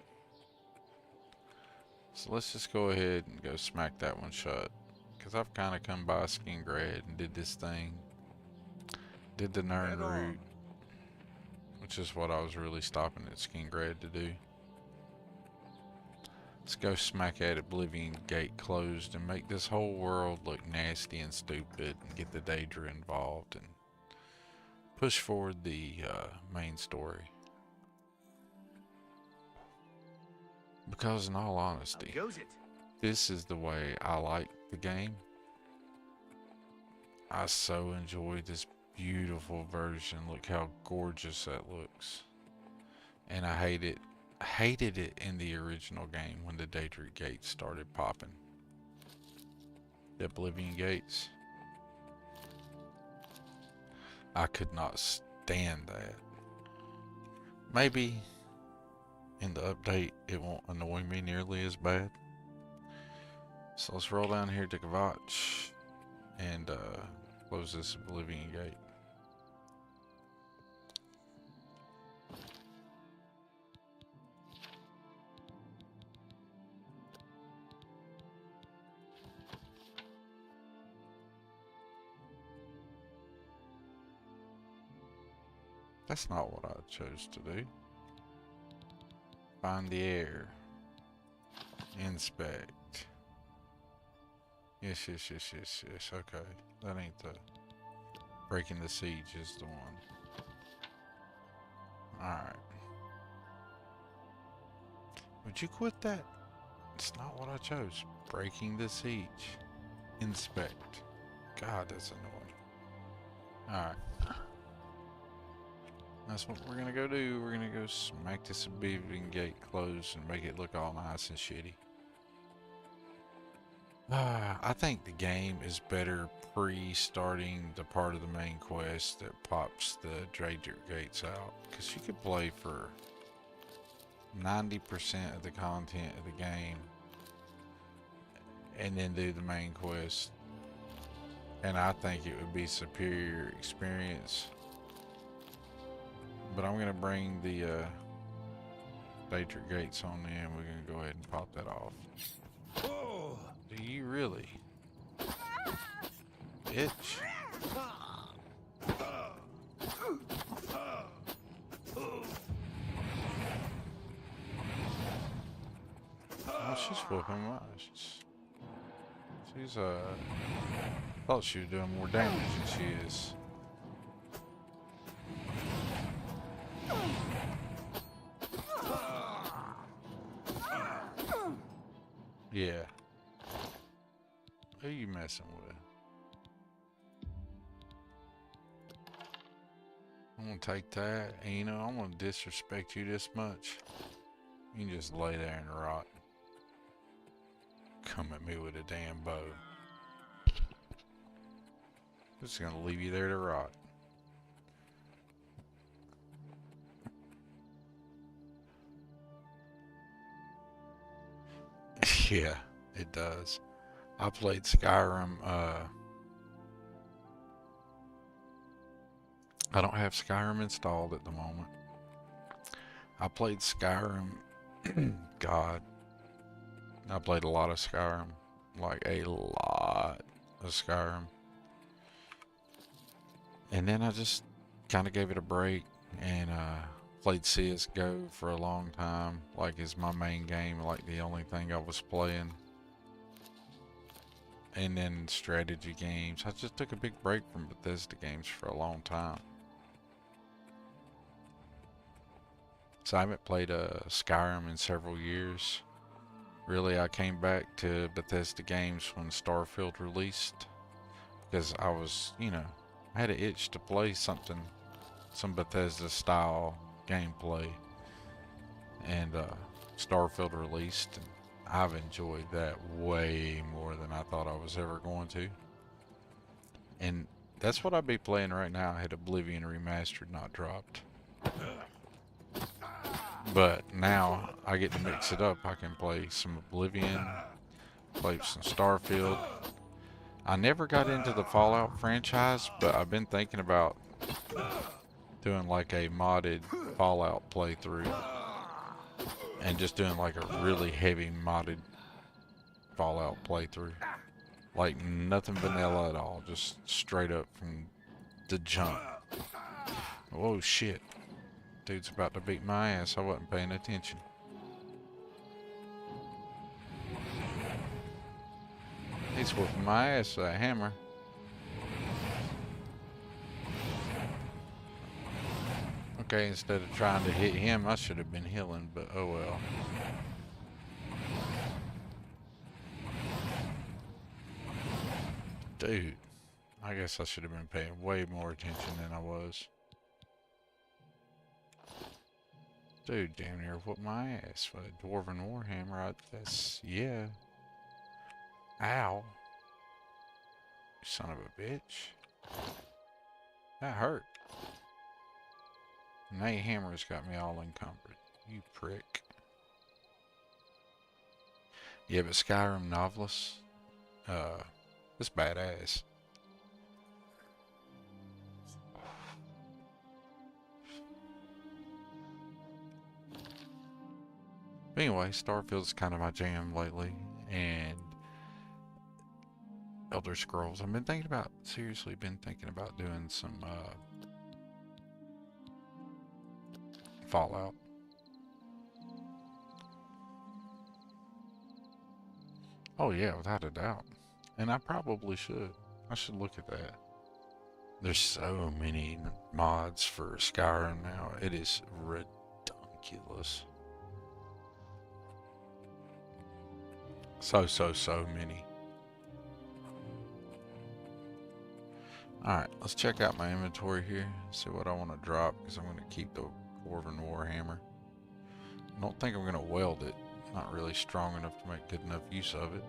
So let's just go ahead and go smack that one shut. Because I've kind of come by Skingrad and did this thing. Did the Nern route. Which is what I was really stopping at Skingrad to do. Let's go smack at Oblivion Gate closed and make this whole world look nasty and stupid. And get the Daedra involved. And push forward the main story. Because in all honesty, this is the way I like the game. I so enjoy this beautiful version. Look how gorgeous that looks. And I hated it in the original game when the Daedra Gates started popping. The Oblivion Gates. I could not stand that. Maybe in the update it won't annoy me nearly as bad. So let's roll down here to Kvatch and close this Oblivion Gate. That's not what I chose to do. Find the air. Inspect. Yes. Okay. That ain't the... Breaking the siege is the one. Alright. Would you quit that? It's not what I chose. Breaking the siege. Inspect. God, that's annoying. Alright. That's what we're gonna go do. We're gonna go smack this Oblivion Gate closed and make it look all nice and shitty. I think the game is better pre-starting the part of the main quest that pops the Daedra Gates out. Because you could play for 90% of the content of the game and then do the main quest. And I think it would be superior experience. But I'm gonna bring the Daedra Gates on in. We're gonna go ahead and pop that off. Whoa! Do you really? Bitch. Oh, she's whooping my ass. She's thought she was doing more damage than she is. Yeah. Who are you messing with? I'm gonna take that, and you know, I'm gonna disrespect you this much. You can just lay there and rot. Come at me with a damn bow. Just gonna leave you there to rot. Yeah, it does. I played Skyrim, I don't have Skyrim installed at the moment. I played Skyrim, God, I played a lot of Skyrim, like a lot of Skyrim. And then I just kind of gave it a break and played CSGO for a long time, like is my main game, like the only thing I was playing. And then strategy games. I just took a big break from Bethesda games for a long time. So I haven't played Skyrim in several years. Really, I came back to Bethesda games when Starfield released. Because I was, you know, I had an itch to play something, some Bethesda style gameplay, and Starfield released, and I've enjoyed that way more than I thought I was ever going to. And that's what I'd be playing right now. I had Oblivion Remastered not dropped. But now I get to mix it up. I can play some Oblivion, play some Starfield. I never got into the Fallout franchise, but I've been thinking about doing like a modded Fallout playthrough. And just doing like a really heavy modded Fallout playthrough. Like nothing vanilla at all. Just straight up from the jump. Whoa, shit. Dude's about to beat my ass. I wasn't paying attention. He's whooping my ass with that hammer. Okay, instead of trying to hit him, I should have been healing, but oh well. Dude, I guess I should have been paying way more attention than I was. Dude, damn near whooped my ass with a Dwarven Warhammer. That's, yeah. Ow. You son of a bitch. That hurt. And that hammer's got me all encumbered. You prick. Yeah, but Skyrim Novelist, it's badass. But anyway, Starfield's kind of my jam lately, and Elder Scrolls. I've been thinking about, seriously been thinking about doing some Fallout. Oh yeah, without a doubt. And I probably should. I should look at that. There's so many mods for Skyrim now. It is ridiculous. So many. Alright, let's check out my inventory here. See what I want to drop, because I'm going to keep the Dwarven Warhammer. I don't think I'm going to weld it. Not really strong enough to make good enough use of it.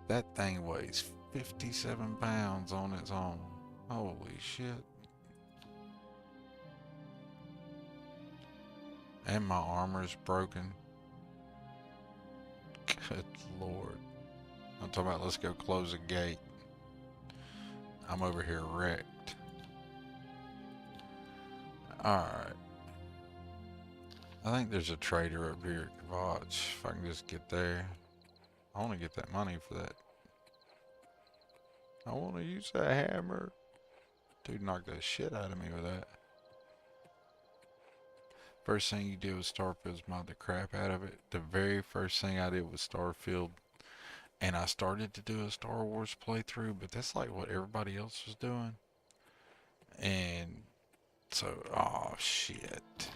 That thing weighs 57 pounds on its own. Holy shit. And my armor's broken. Good lord. I'm talking about let's go close a gate. I'm over here wrecked. Alright. I think there's a trader up here at Kvatch. If I can just get there. I want to get that money for that. I want to use that hammer. Dude knocked the shit out of me with that. First thing you do with Starfield is mod the crap out of it. The very first thing I did with Starfield, and I started to do a Star Wars playthrough, but that's like what everybody else was doing. And so, oh shit.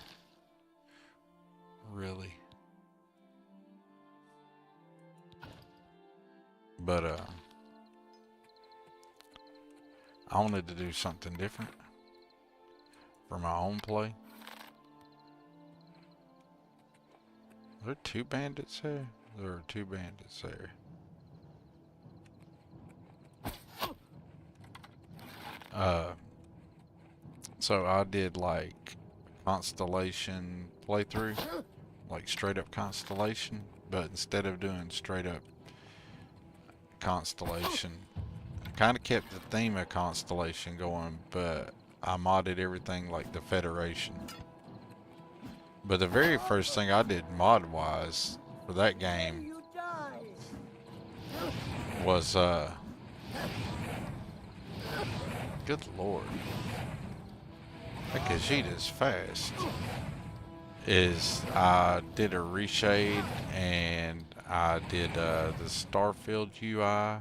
Really? But I wanted to do something different for my own play. Are there two bandits there? There are two bandits there. So I did like Constellation playthrough, like straight up Constellation, but instead of doing straight up Constellation, kind of kept the theme of Constellation going, but I modded everything like the Federation. But the very first thing I did mod wise for that game was good lord, that Khajiit is fast. Is I did a reshade and I did the Starfield UI,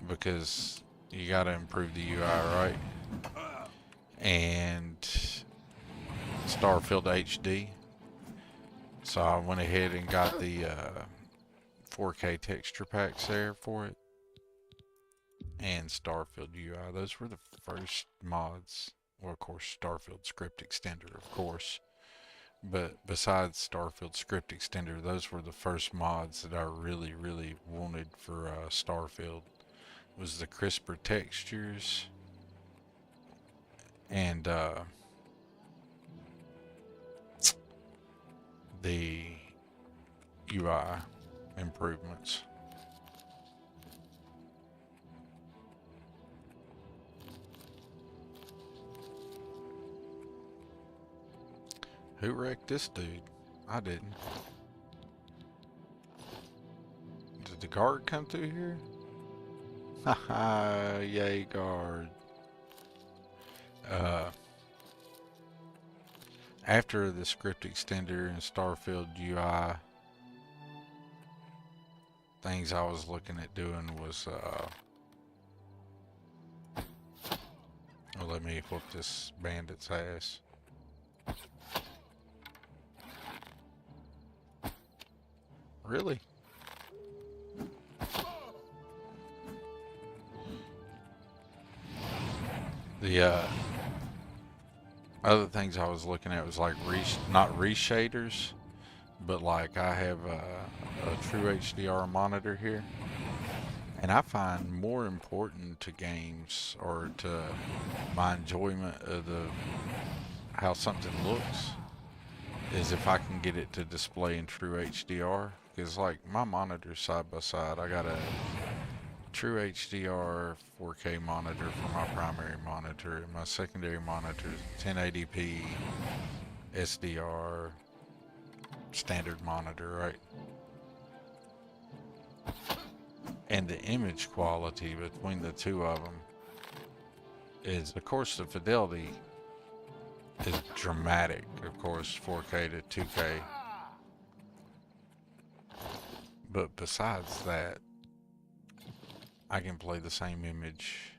because you gotta improve the UI, right? And Starfield HD. So I went ahead and got the 4K texture packs there for it. and Starfield UI. Those were the first mods. Well, of course, Starfield Script Extender, of course. But besides Starfield Script Extender, those were the first mods that I really, really wanted for Starfield. Was the crisper textures and the UI improvements. Who wrecked this dude? I didn't. Did the guard come through here? Haha, yay guard. After the script extender and Starfield UI, things I was looking at doing was, well, let me whoop this bandit's ass. Really? The other things I was looking at was like not reshaders, but like I have a true HDR monitor here, and I find more important to games or to my enjoyment of how something looks is if I can get it to display in true HDR. Because like my monitors side by side, I got a true HDR 4K monitor for my primary monitor, and my secondary monitor is 1080p SDR standard monitor, right? And the image quality between the two of them is, of course, the fidelity is dramatic, of course, 4K to 2K. But besides that, I can play the same image,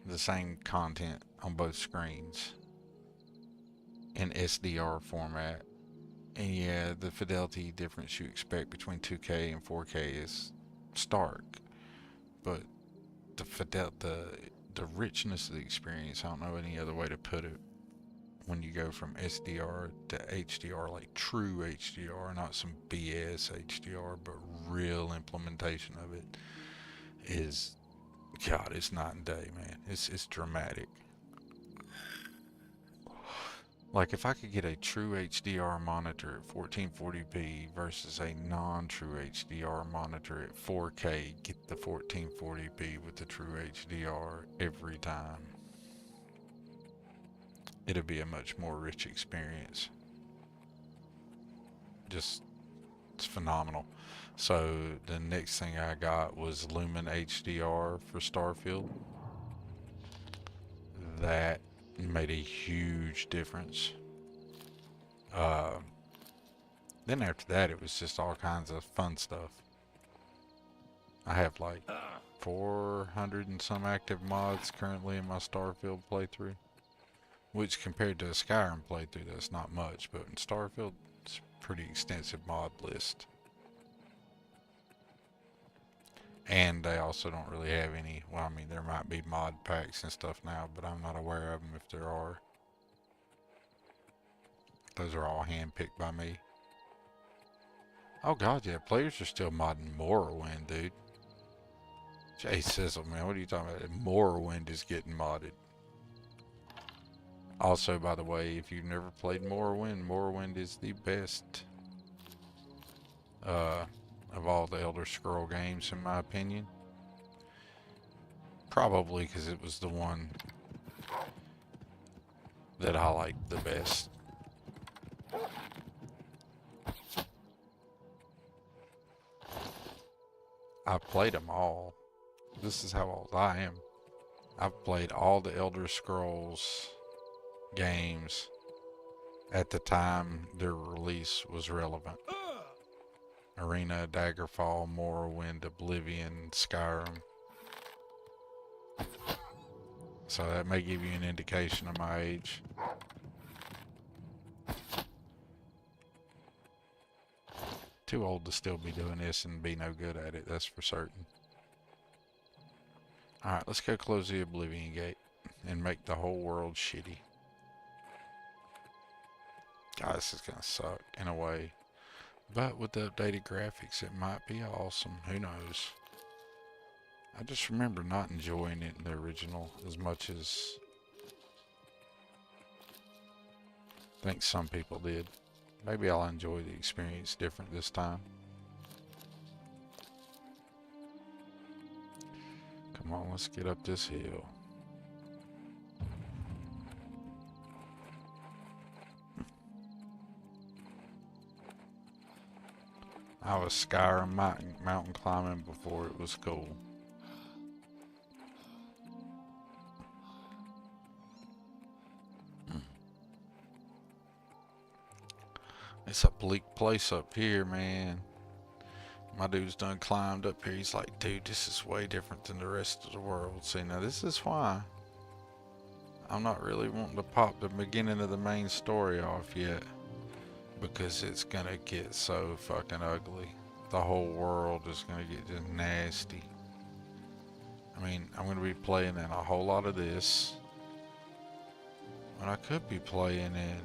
the same content on both screens in SDR format. And yeah, the fidelity difference you expect between 2K and 4K is stark, but the richness of the experience, I don't know any other way to put it, when you go from SDR to HDR, like true HDR, not some BS HDR, but real implementation of it, is, God, it's night and day, man. It's dramatic. Like if I could get a true HDR monitor at 1440p versus a non-true HDR monitor at 4K, get the 1440p with the true HDR every time. It'll be a much more rich experience. Just, it's phenomenal. So the next thing I got was Lumen HDR for Starfield. That made a huge difference. Then after that, it was just all kinds of fun stuff. I have like 400 and some active mods currently in my Starfield playthrough, which compared to a Skyrim playthrough, that's not much, but in Starfield, it's a pretty extensive mod list. And they also don't really have any, well, I mean, there might be mod packs and stuff now, but I'm not aware of them if there are. Those are all handpicked by me. Oh god, yeah, players are still modding Morrowind, dude. Jay Sizzle, man, what are you talking about? Morrowind is getting modded. Also, by the way, if you've never played Morrowind, Morrowind is the best of all the Elder Scroll games, in my opinion. Probably because it was the one that I liked the best. I've played them all. This is how old I am. I've played all the Elder Scrolls games at the time their release was relevant. Arena, Daggerfall, Morrowind, Oblivion, Skyrim. So that may give you an indication of my age. Too old to still be doing this and be no good at it, that's for certain. Alright, let's go close the Oblivion Gate and make the whole world shitty. God, this is gonna suck in a way. But with the updated graphics, it might be awesome. Who knows? I just remember not enjoying it in the original as much as I think some people did. Maybe I'll enjoy the experience different this time. Come on, let's get up this hill. I was Skyrim mountain climbing before it was cool. It's a bleak place up here, man. My dude's done climbed up here. He's like, dude, this is way different than the rest of the world. See, now this is why I'm not really wanting to pop the beginning of the main story off yet. Because it's gonna get so fucking ugly. The whole world is gonna get just nasty. I mean, I'm gonna be playing in a whole lot of this. When I could be playing in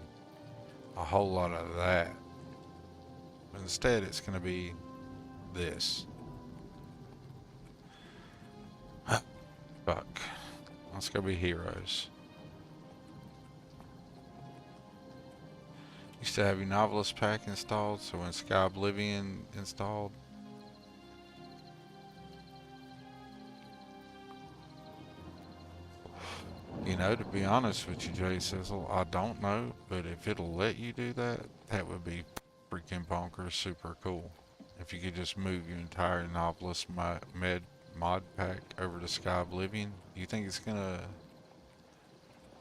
a whole lot of that. But instead it's gonna be this. Fuck. Let's go be heroes. You still have your Novelist pack installed, so when Sky Oblivion installed. You know, to be honest with you, Jay Sizzle, I don't know, but if it'll let you do that, that would be freaking bonkers super cool. If you could just move your entire Novelist mod pack over to Sky Oblivion, do you think it's gonna...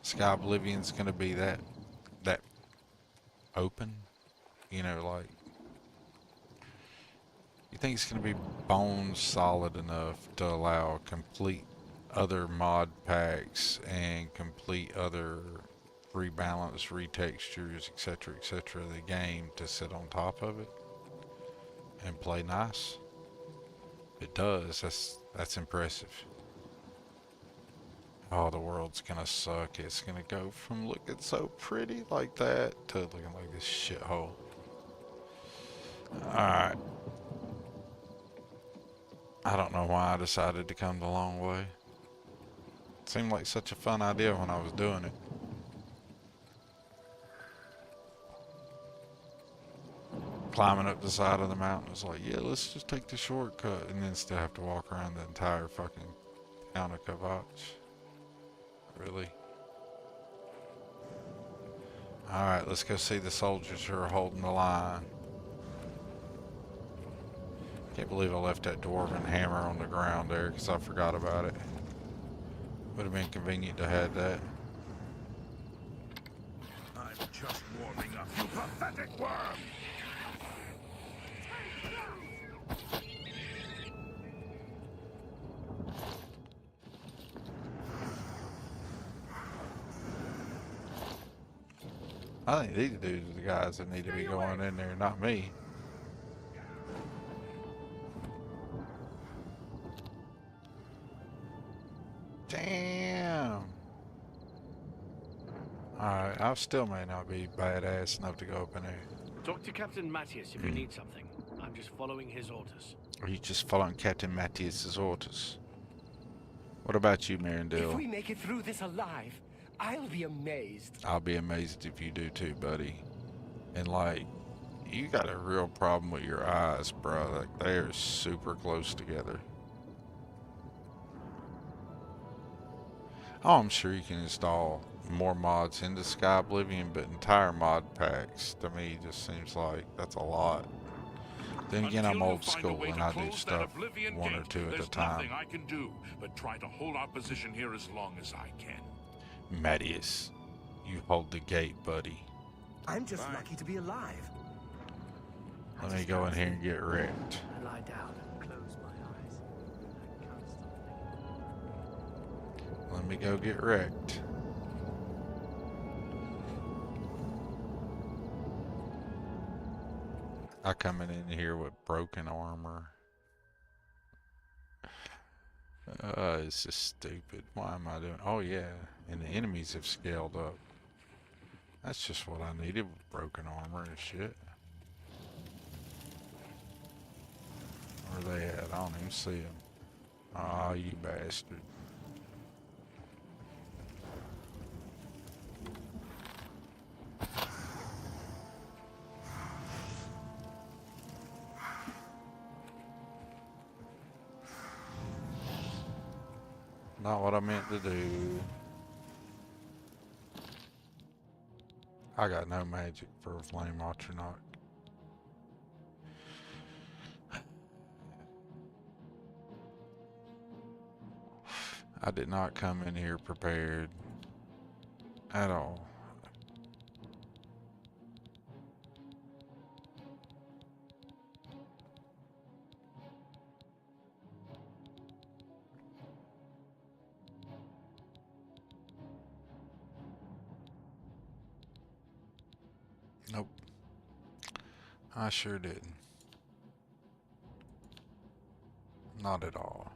Sky Oblivion's gonna be that open? You know, like... You think it's gonna be bone solid enough to allow complete other mod packs and complete other rebalance, retextures, etc. of the game to sit on top of it and play nice? If it does, that's impressive. Oh, the world's gonna suck. It's gonna go from looking so pretty like that to looking like this shithole. Alright. I don't know why I decided to come the long way. It seemed like such a fun idea when I was doing it. Climbing up the side of the mountain was like, yeah, let's just take the shortcut and then still have to walk around the entire fucking town of Kvatch. Really? Alright, let's go see the soldiers who are holding the line. Can't believe I left that dwarven hammer on the ground there because I forgot about it. Would have been convenient to have that. I'm just warming up, you pathetic worm! I think these dudes are the guys that need to be going in there, not me. Damn. Alright, I still may not be badass enough to go up in there. Talk to Captain Matthias if you need something. I'm just following his orders. Are you just following Captain Matthias's orders? What about you, Marindale? If we make it through this alive, I'll be amazed. I'll be amazed if you do too, buddy. And like, you got a real problem with your eyes, bro. Like, they're super close together. Oh, I'm sure you can install more mods into Sky Oblivion, but entire mod packs, to me, just seems like that's a lot. Then again, I'm old school and I do stuff one or two at a time. There's nothing I can do but try to hold our position here as long as I can. Matthias, you hold the gate, buddy. I'm just lucky to be alive. Let me go in here and get wrecked. I lie down and close my eyes. Let me go get wrecked. I coming in here with broken armor. It's just stupid. Why am I doing? Oh yeah, and the enemies have scaled up. That's just what I needed with broken armor and shit. Where they at? I don't even see them. Ah, you bastard. Not what I meant to do. I got no magic for a flame Atronach. I did not come in here prepared at all. Nope. I sure didn't. Not at all.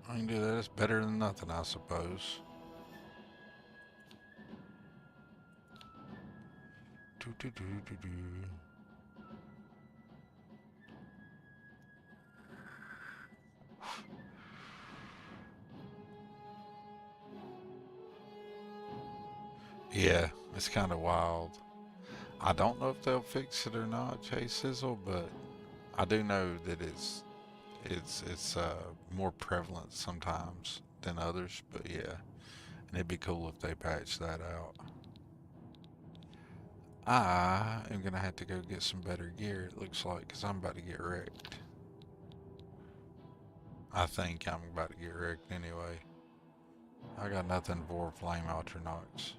I can do that. It's better than nothing, I suppose. Do, do, do, do, do. Yeah, it's kind of wild. I don't know if they'll fix it or not, Jay Sizzle, but I do know that it's more prevalent sometimes than others. But yeah, and it'd be cool if they patch that out. I am gonna have to go get some better gear. It looks like, because I'm about to get wrecked. I think I'm about to get wrecked anyway. I got nothing for flame Atronachs.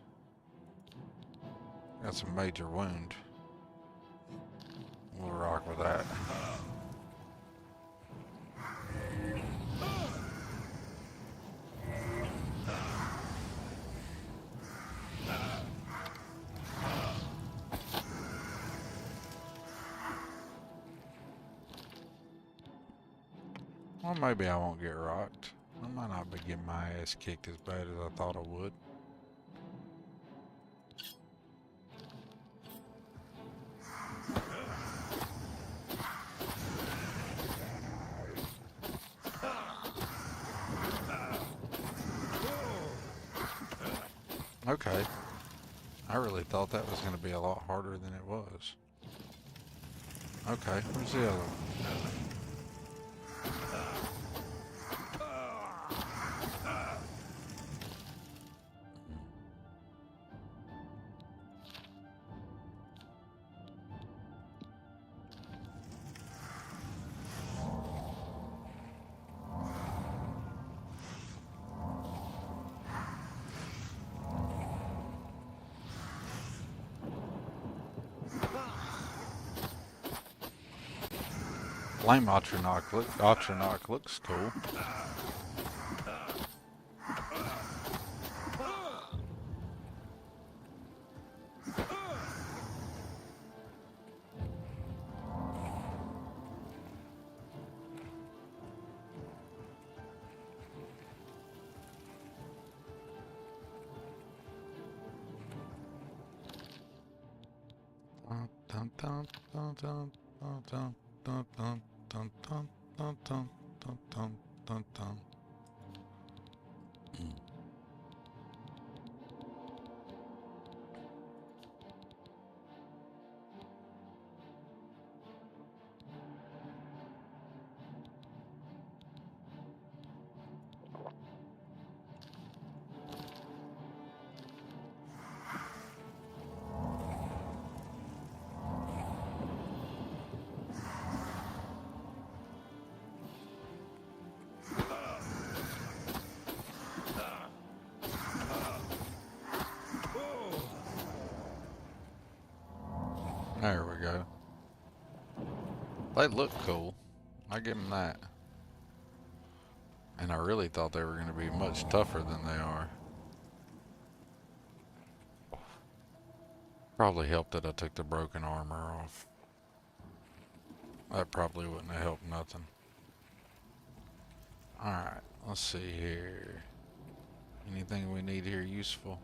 Got some major wound. We'll rock with that. Well, maybe I won't get rocked. I might not be getting my ass kicked as bad as I thought I would. Okay. I really thought that was going to be a lot harder than it was. Okay, where's the other one? Flame Atronach looks cool. Dun, dun, dun, dun, dun, dun, dun, dun. Dun, dun, dun, dun, dun, dun, dun, dun. There we go. They look cool. I give them that. And I really thought they were going to be much tougher than they are. Probably helped that I took the broken armor off. That probably wouldn't have helped nothing. Alright, let's see here. Anything we need here useful?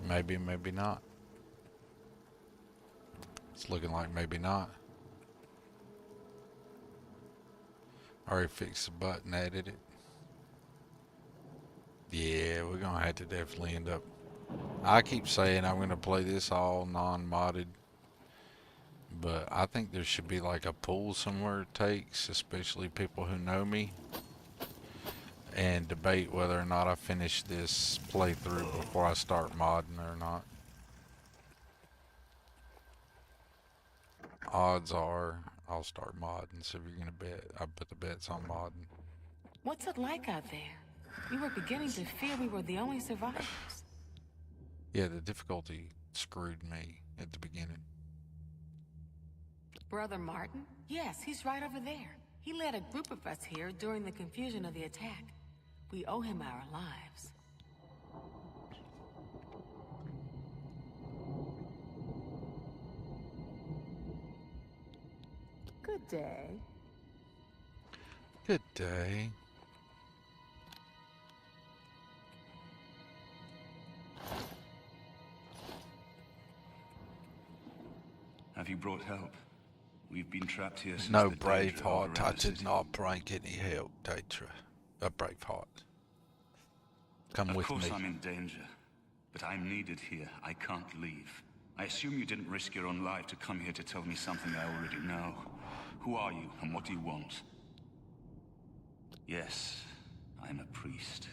Maybe, maybe not. It's looking like maybe not. Already fixed the button, added it. Yeah, we're gonna have to definitely end up. I keep saying I'm gonna play this all non-modded, but I think there should be like a pool somewhere it takes, especially people who know me, and debate whether or not I finish this playthrough before I start modding or not. Odds are I'll start modding, so if you're gonna bet, I put the bets on modding. What's it like out there? We were beginning to fear we were the only survivors. Yeah, the difficulty screwed me at the beginning. Brother Martin? Yes, he's right over there. He led a group of us here during the confusion of the attack. We owe him our lives. Good day. Good day. Have you brought help? We've been trapped here since No, the danger Braveheart, I overran the did city. not bring any help, Datra. Braveheart. Come with me. Of course I'm in danger, but I'm needed here. I can't leave. I assume you didn't risk your own life to come here to tell me something I already know. Who are you, and what do you want? Yes, I'm a priest.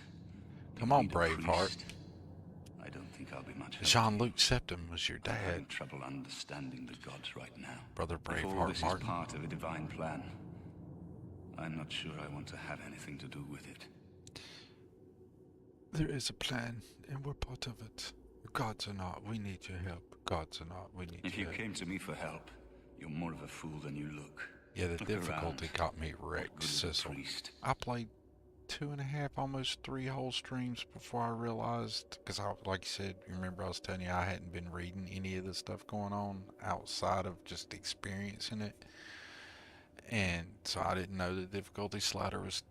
Come on, Braveheart. I don't think I'll be much help. Jean-Luc Septim was your I'm having dad. trouble understanding the gods right now. Brother If all Braveheart this Martin. is part of a divine plan, I'm not sure I want to have anything to do with it. There is a plan, and we're part of it. Gods or not, we need your help. Gods or not, we need If your you help. came to me for help, you're more of a fool than you look. Yeah, the Look difficulty around. caught me What wrecked, good is a Sissel. priest? I played 2.5, almost 3 whole streams before I realized, because like you said, you remember I was telling you I hadn't been reading any of the stuff going on outside of just experiencing it. And so I didn't know the difficulty slider was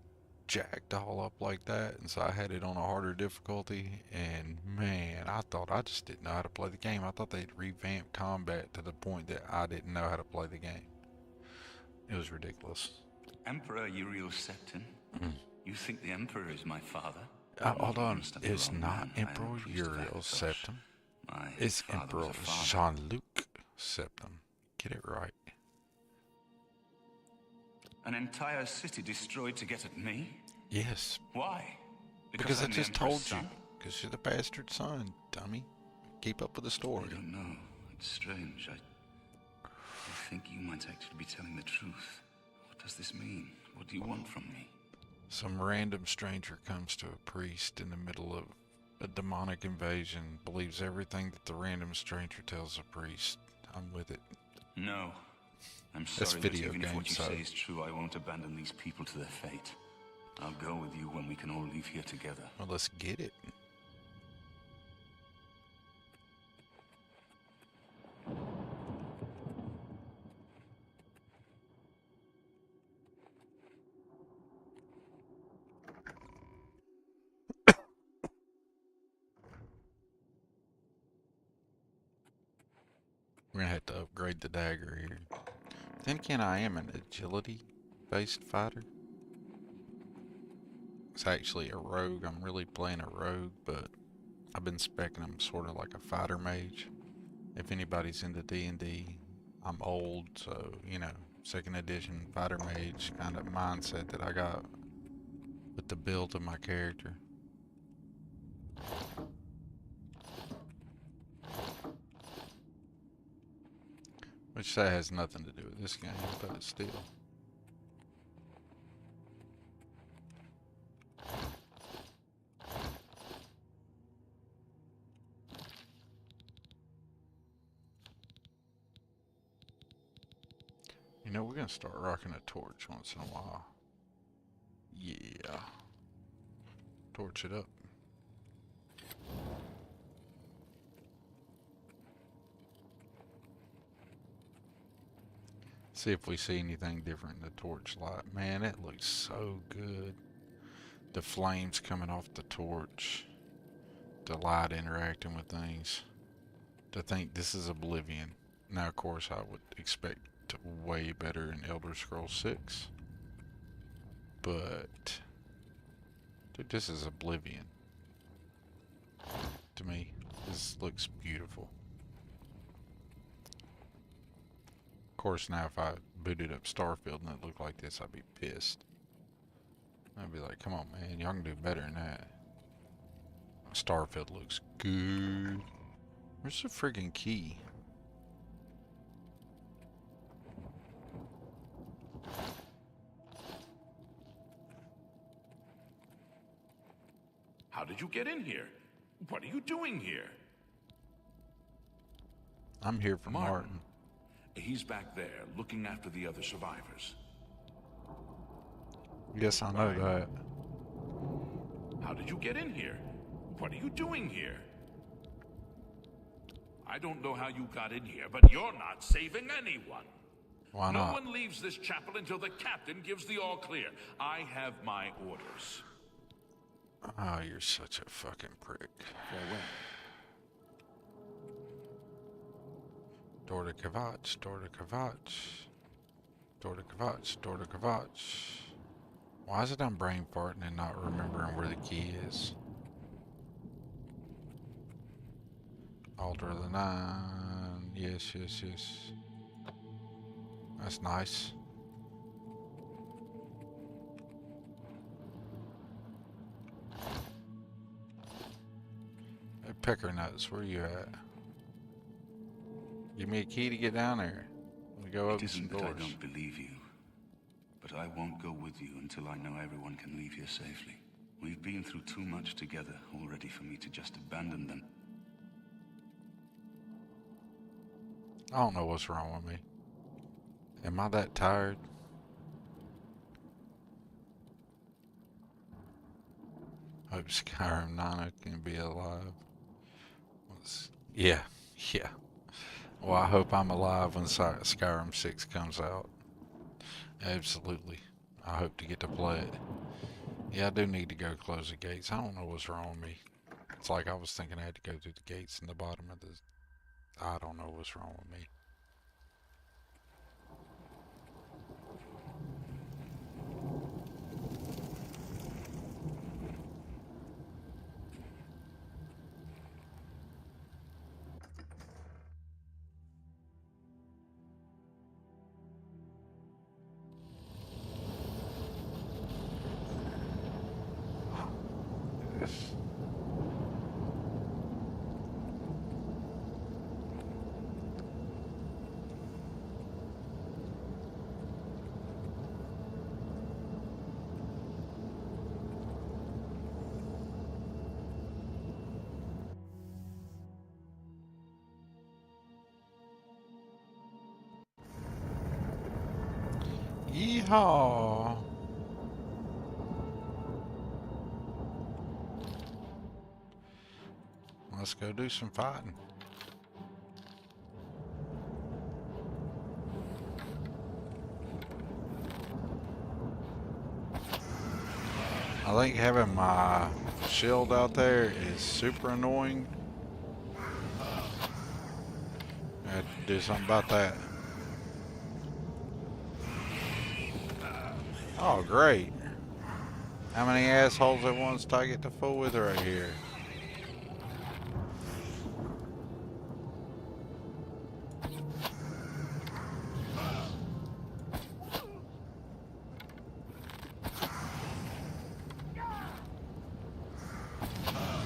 jacked all up like that, and so I had it on a harder difficulty, and man, I thought I just didn't know how to play the game. I thought they'd revamped combat to the point that I didn't know how to play the game. It was ridiculous. Emperor Uriel Septim? You think the Emperor is my father? Hold You on, must have the it's wrong not man. I am a Emperor priest of Uriel Athos. Septim. My It's father Emperor was a father. Jean-Luc Septim. Get it right. An entire city destroyed to get at me? Yes. Why? Because I I'm the just Emperor's told you. son? Because you're the bastard son, dummy. Keep up with the story. I don't know. It's strange. I think you might actually be telling the truth. What does this mean? What do you want from me? Some random stranger comes to a priest in the middle of a demonic invasion, believes everything that the random stranger tells the priest. I'm with it. No. I'm That's sorry, but video even if game, what you so- say is true, I won't abandon these people to their fate. I'll go with you when we can all leave here together. Well, let's get it. We're gonna have to upgrade the dagger here. Then again, I am an agility-based fighter. It's actually a rogue. I'm really playing a rogue, but I've been speccing him sort of like a fighter mage. If anybody's into D&D, I'm old, so, you know, 2nd edition fighter mage kind of mindset that I got with the build of my character. Which that has nothing to do with this game, but still. You know, we're gonna start rocking a torch once in a while. Yeah. Torch it up. See if we see anything different in the torchlight. Man, it looks so good. The flames coming off the torch. The light interacting with things. To think this is Oblivion. Now, of course, I would expect way better in Elder Scrolls 6. But, dude, this is Oblivion. To me, this looks beautiful. Of course, now if I booted up Starfield and it looked like this, I'd be pissed. I'd be like, come on, man, y'all can do better than that. Starfield looks good. Where's the friggin' key? How did you get in here? What are you doing here? I'm here for Martin. He's back there, looking after the other survivors. Yes, I know that. How did you get in here? What are you doing here? I don't know how you got in here, but you're not saving anyone. Why not? No one leaves this chapel until the captain gives the all clear. I have my orders. Oh, you're such a fucking prick. Farewell. Door to Kvatch, door to Kvatch. Door to Kvatch, door to Kvatch. Why is it I'm brain farting and not remembering where the key is? Altar of the Nine. Yes, yes, yes. That's nice. Hey, Pecker Nuts, where you at? Give me a key to get down there. Let me go open some doors. It isn't that I don't believe you, but I won't go with you until I know everyone can leave here safely. We've been through too much together already for me to just abandon them. I don't know what's wrong with me. Am I that tired? Hope Skyrim 9 can be alive. Yeah. Well, I hope I'm alive when Skyrim 6 comes out. Absolutely. I hope to get to play it. Yeah, I do need to go close the gates. I don't know what's wrong with me. It's like I was thinking I had to go through the gates in the bottom of the... I don't know what's wrong with me. Yeehaw! Let's go do some fighting. I think having my shield out there is super annoying. I had to do something about that. Oh, great. How many assholes at once do I get to fool with right here?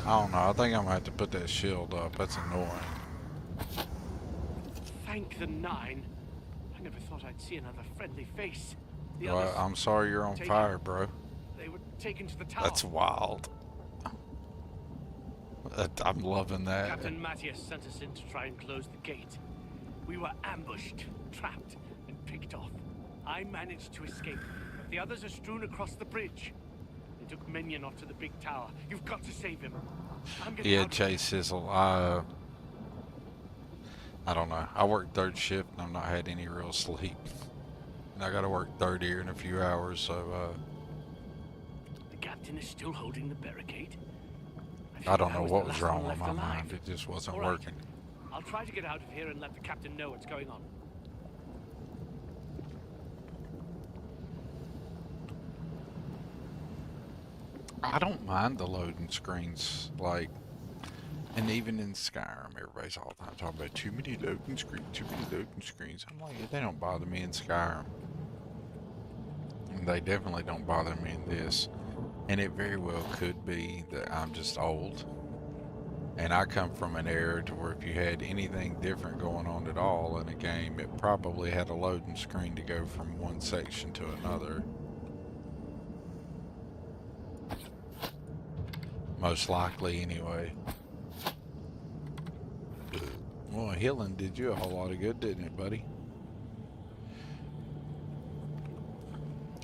I don't know. I think I'm gonna have to put that shield up. That's annoying. Thank the Nine. I never thought I'd see another friendly face. The Well, others I'm sorry you're on fire, bro. They were taken to the tower. That's wild. I'm loving that. Captain Matthias sent us in to try and close the gate. We were ambushed, trapped, and picked off. I managed to escape, but the others are strewn across the bridge. They took Minion off to the big tower. You've got to save him. I'm getting Yeah, out of Chase Sizzle. I don't know. I work third shift and I've not had any real sleep. And I gotta work third here in a few hours, so The captain is still holding the barricade. I don't know was what the was last wrong one with my left alive. mind. It just wasn't All right. working. I'll try to get out of here and let the captain know what's going on. I don't mind the loading screens, like, and even in Skyrim, everybody's all the time talking about too many loading screens. I'm like, they don't bother me in Skyrim. And they definitely don't bother me in this. And it very well could be that I'm just old. And I come from an era to where if you had anything different going on at all in a game, it probably had a loading screen to go from one section to another. Most likely, anyway. Well, healing did you a whole lot of good, didn't it, buddy?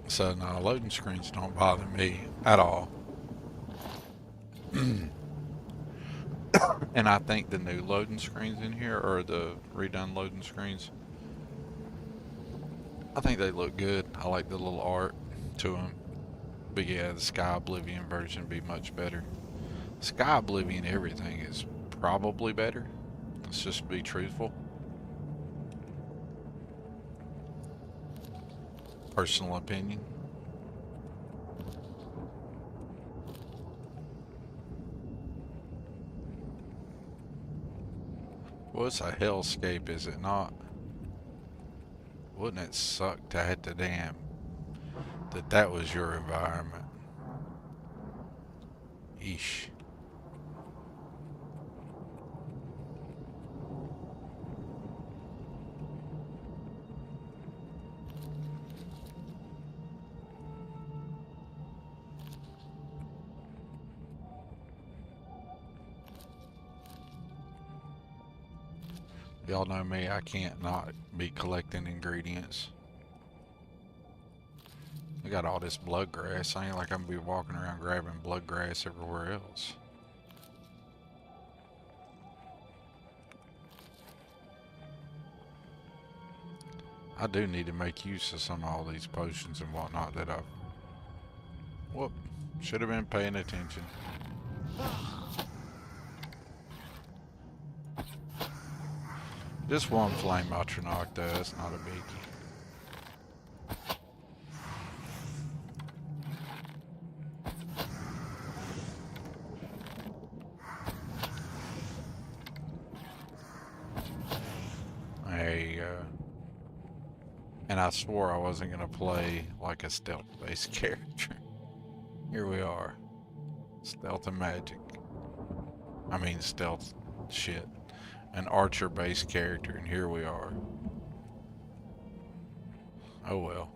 So, no, loading screens don't bother me at all. And I think the new loading screens in here, or the redone loading screens, I think they look good. I like the little art to them. But yeah, the Sky Oblivion version would be much better. Sky Oblivion everything is probably better. Let's just be truthful. Personal opinion. Well, it's a hellscape, is it not? Wouldn't it suck to have to damn that was your environment? Eesh. Y'all know me, I can't not be collecting ingredients. I got all this blood grass. I ain't like I'm gonna be walking around grabbing blood grass everywhere else. I do need to make use of some of all these potions and whatnot that I've... Whoop. Should have been paying attention. Just one flame Atronach though, that's not a biggie. There you go. And I swore I wasn't gonna play like a stealth-based character. Here we are. Stealth and magic. I mean stealth shit. An archer-based character, and here we are. Oh well.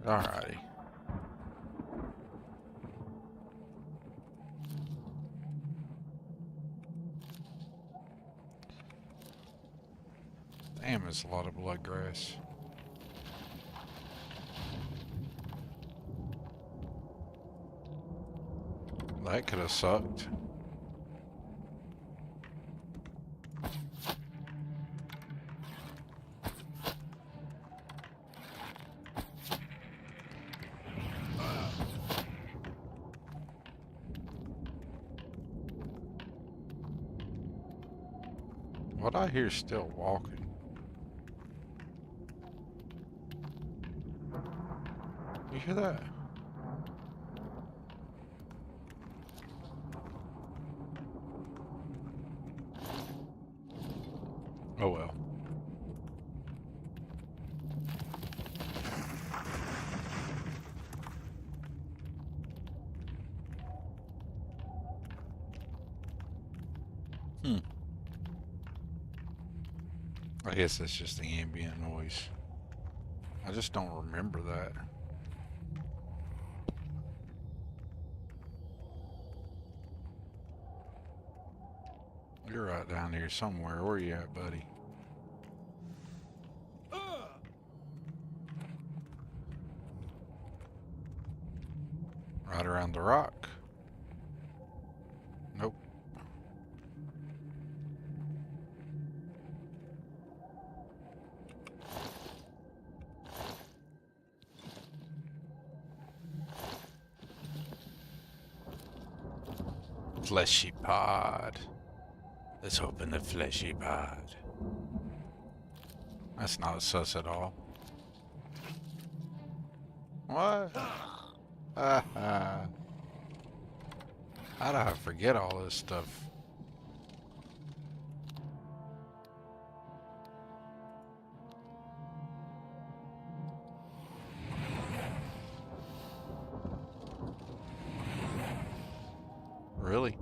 Alrighty. Damn, it's a lot of blood grass. That could have sucked. What I hear still walking. You hear that? Oh well. I guess that's just the ambient noise. I just don't remember that. You're right down here somewhere. Where you at, buddy? Right around the rock. Nope. Fleshy pod. Let's open the fleshy pod. That's not sus at all. What? How do I forget all this stuff? Really?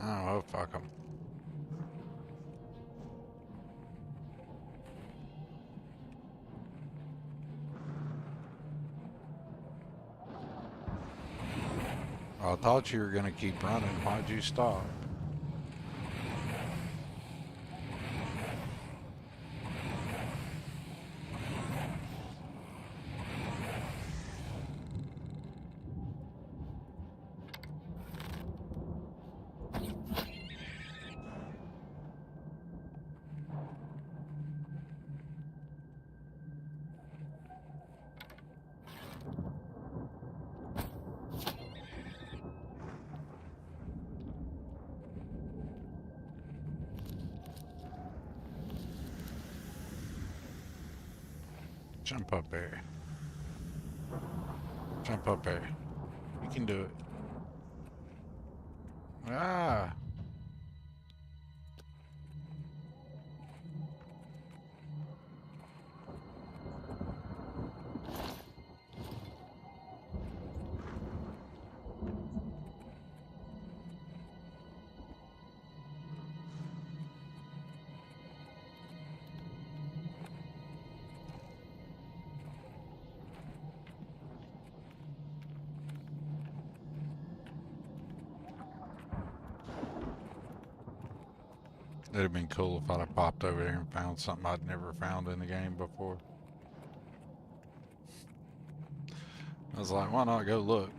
Oh, fuck them. I thought you were gonna keep running. Why'd you stop? Jump up there. Jump up there. You can do it. Ah! It'd have been cool if I'd have popped over there and found something I'd never found in the game before. I was like, why not go look?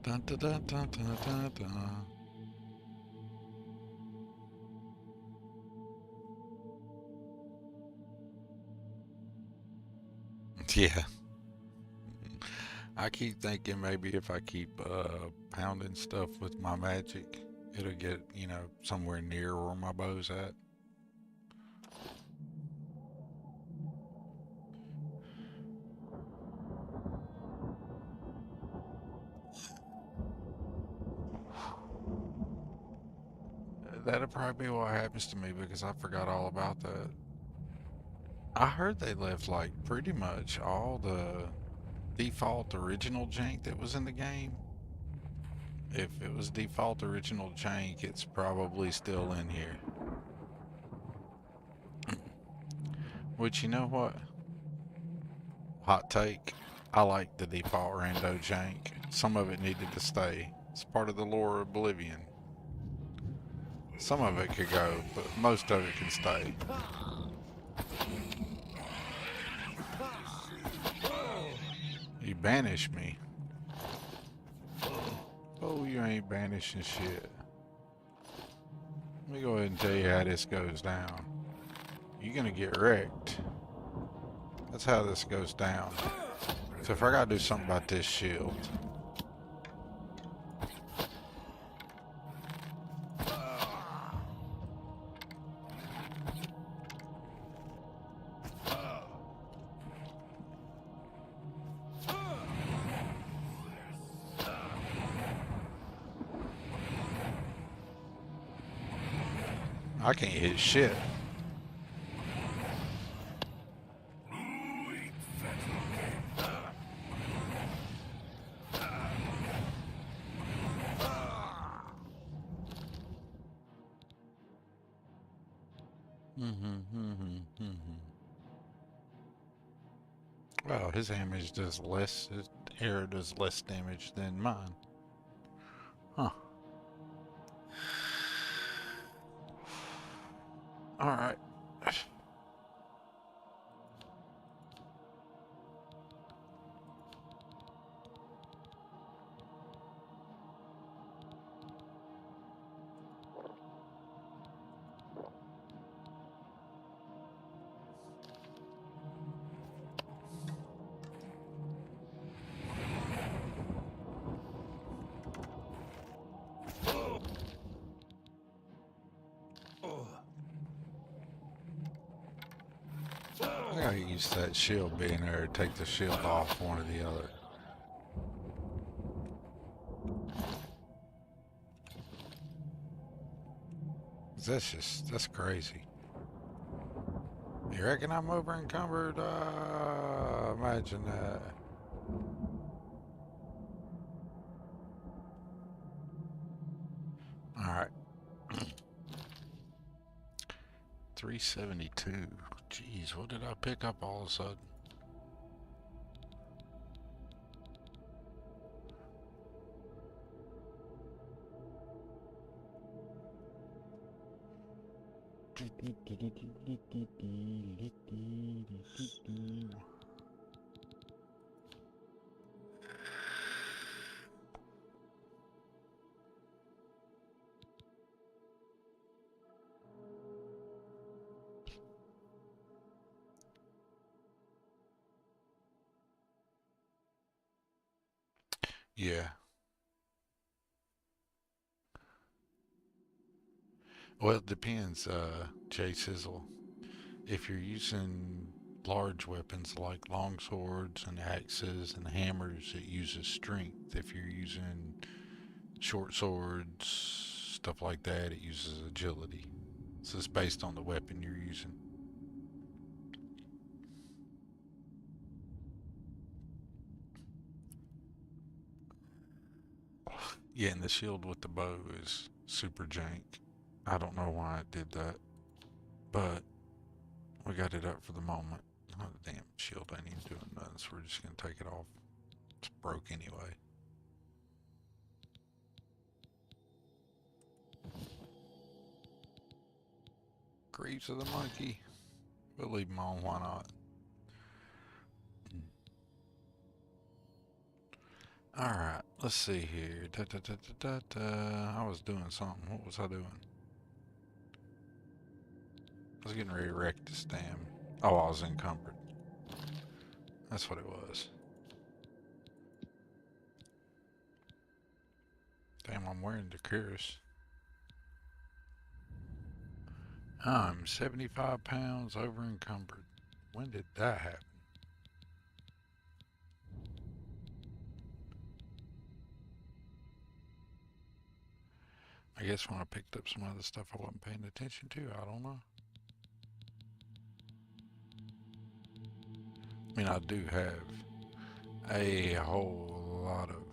Dun, dun, dun, dun, dun, dun, dun. Yeah. I keep thinking maybe if I keep pounding stuff with my magic, it'll get, you know, somewhere near where my bow's at. That'll probably be what happens to me because I forgot all about that. I heard they left like pretty much all the default original jank that was in the game If it was default original jank, it's probably still in here. Which, you know what? Hot take. I like the default rando jank. Some of it needed to stay. It's part of the lore of Oblivion. Some of it could go, but most of it can stay. You banish me. Oh, you ain't banishing shit. Let me go ahead and tell you how this goes down. You're gonna get wrecked. That's how this goes down. So if I gotta do something about this shield. I can't hit shit. Well, his damage does less, his arrow does less damage than mine. Huh. Alright. I gotta get used to that shield being there to take the shield off one or the other. That's crazy. You reckon I'm over encumbered? Imagine that. Alright. 372. Jeez, what did I pick up all of a sudden? Yeah. Well, it depends, Jay Sizzle. If you're using large weapons like long swords and axes and hammers, it uses strength. If you're using short swords, stuff like that, it uses agility. So it's based on the weapon you're using. Yeah, and the shield with the bow is super jank. I don't know why it did that, but we got it up for the moment. Oh, the damn shield ain't even doing nothing, so we're just gonna take it off. It's broke anyway. Greaves of the monkey. We'll leave them on, why not? Alright, let's see here. I was doing something. What was I doing? I was getting ready to wreck this damn... Oh, I was encumbered. That's what it was. Damn, I'm wearing the cuirass. I'm 75 pounds over encumbered. When did that happen? I guess when I picked up some other stuff I wasn't paying attention to, I don't know. I mean, I do have a whole lot of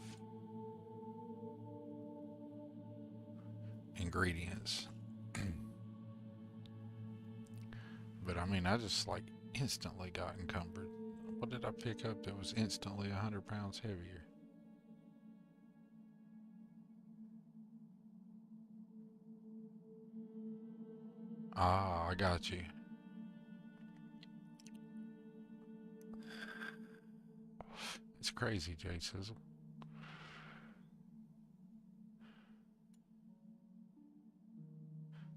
ingredients. But I mean, I just like instantly got encumbered. What did I pick up that was instantly 100 pounds heavier? Ah, I got you. It's crazy, Jay Sizzle.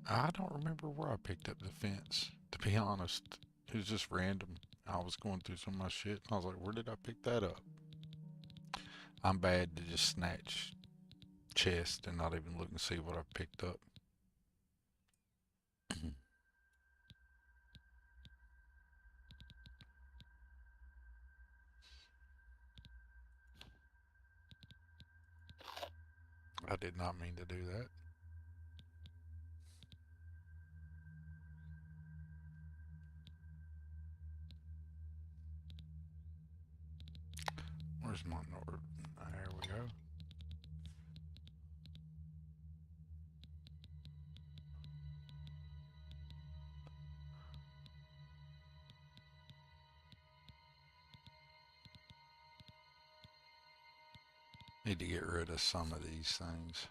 I don't remember where I picked up the fence, to be honest. It was just random. I was going through some of my shit, and I was like, where did I pick that up? I'm bad to just snatch chest and not even look and see what I picked up. I did not mean to do that. Where's my Nord? There we go. Need to get rid of some of these things.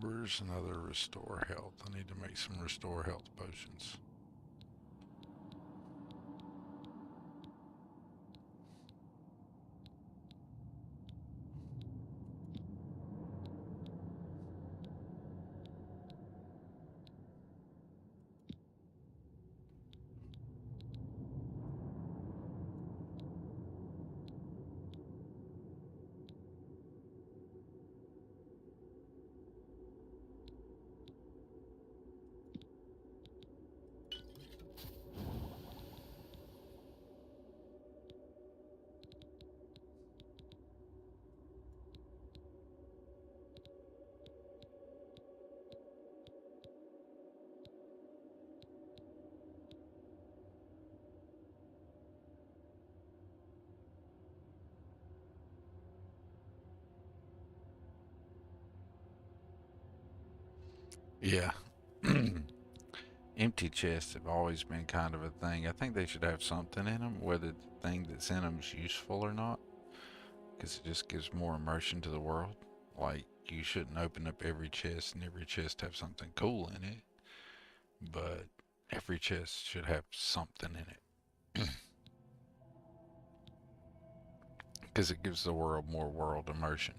Where's another restore health? I need to make some restore health potions. Yeah. Empty chests have always been kind of a thing. I think they should have something in them, whether the thing that's in them is useful or not, because it just gives more immersion to the world. Like, you shouldn't open up every chest and every chest have something cool in it, but every chest should have something in it. Because it gives the world more world immersion.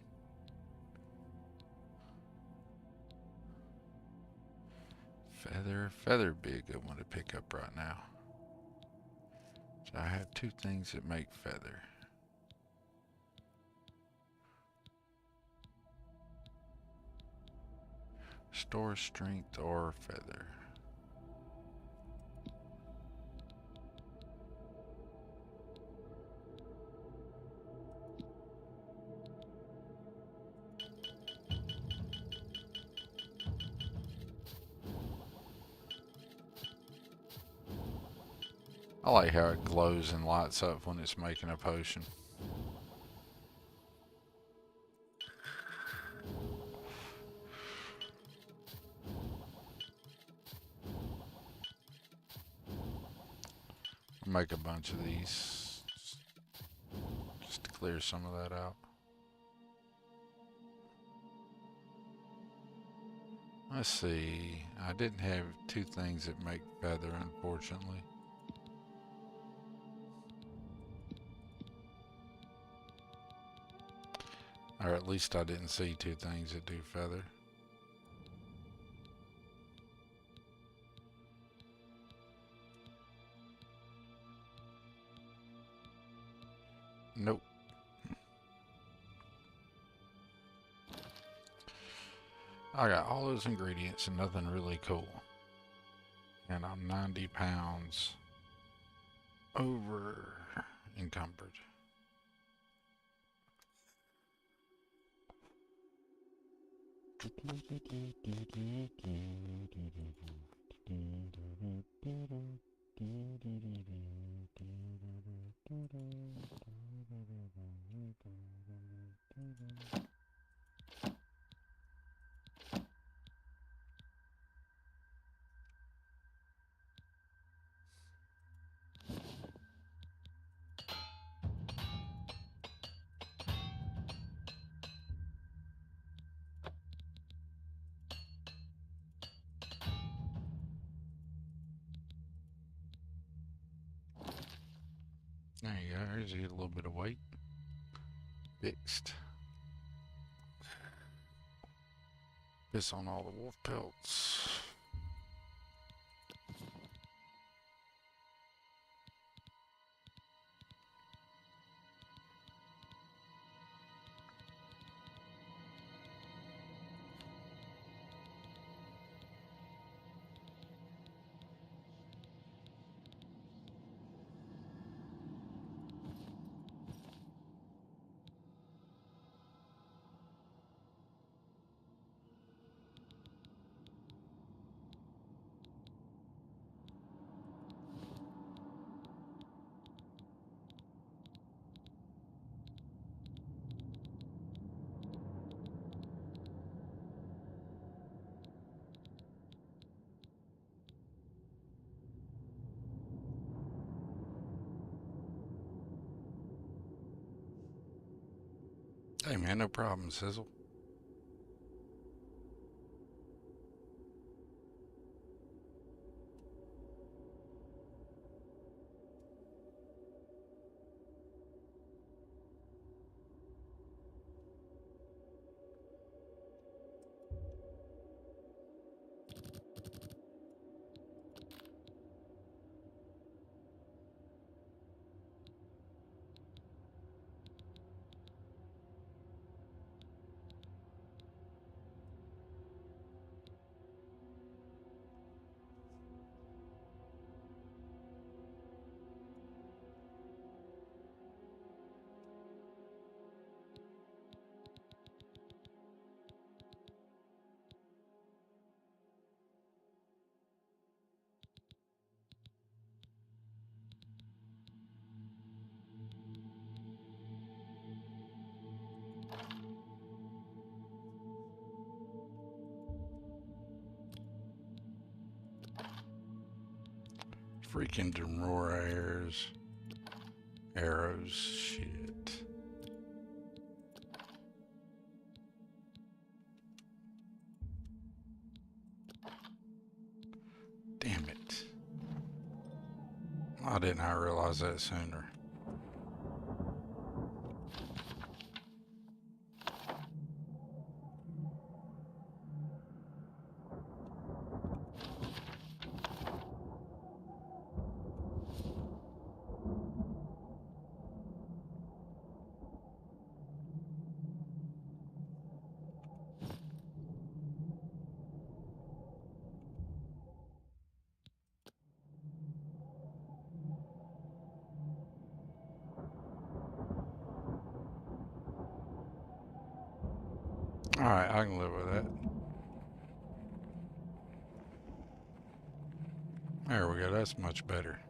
Feather be a good one to pick up right now. So I have two things that make feather. Store strength or feather. I like how it glows and lights up when it's making a potion. Make a bunch of these just to clear some of that out. Let's see. I didn't have two things that make feather, unfortunately. Or at least I didn't see two things that do feather. Nope. I got all those ingredients and nothing really cool. And I'm 90 pounds over encumbered. There you go. Here's a little bit of weight. Fixed. Piss on all the wolf pelts. Hey man, no problem, Sizzle. Freaking Demora arrows, shit. Damn it. Why didn't I realize that sooner? Alright, I can live with that. There we go, that's much better.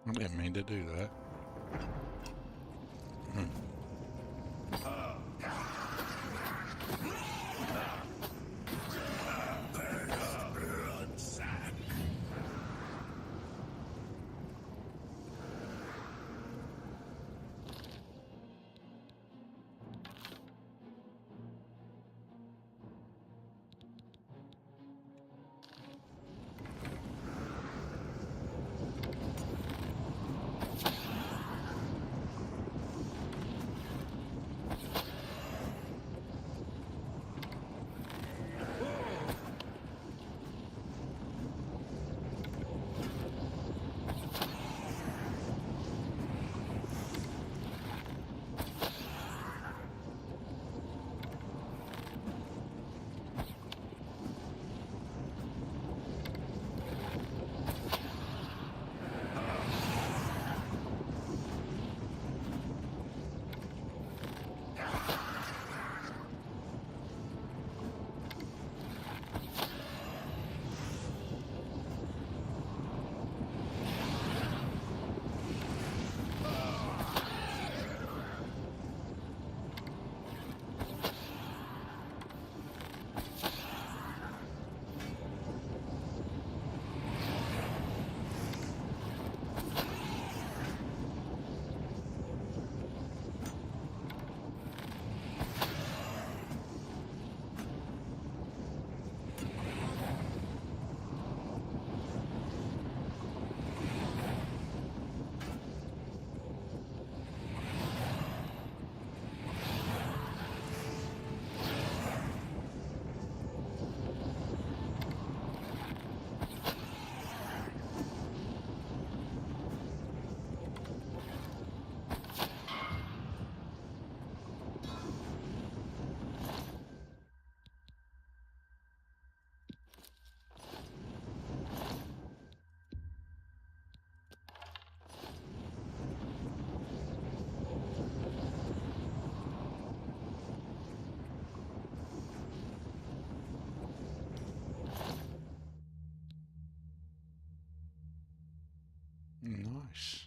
I didn't mean to do that. Nice.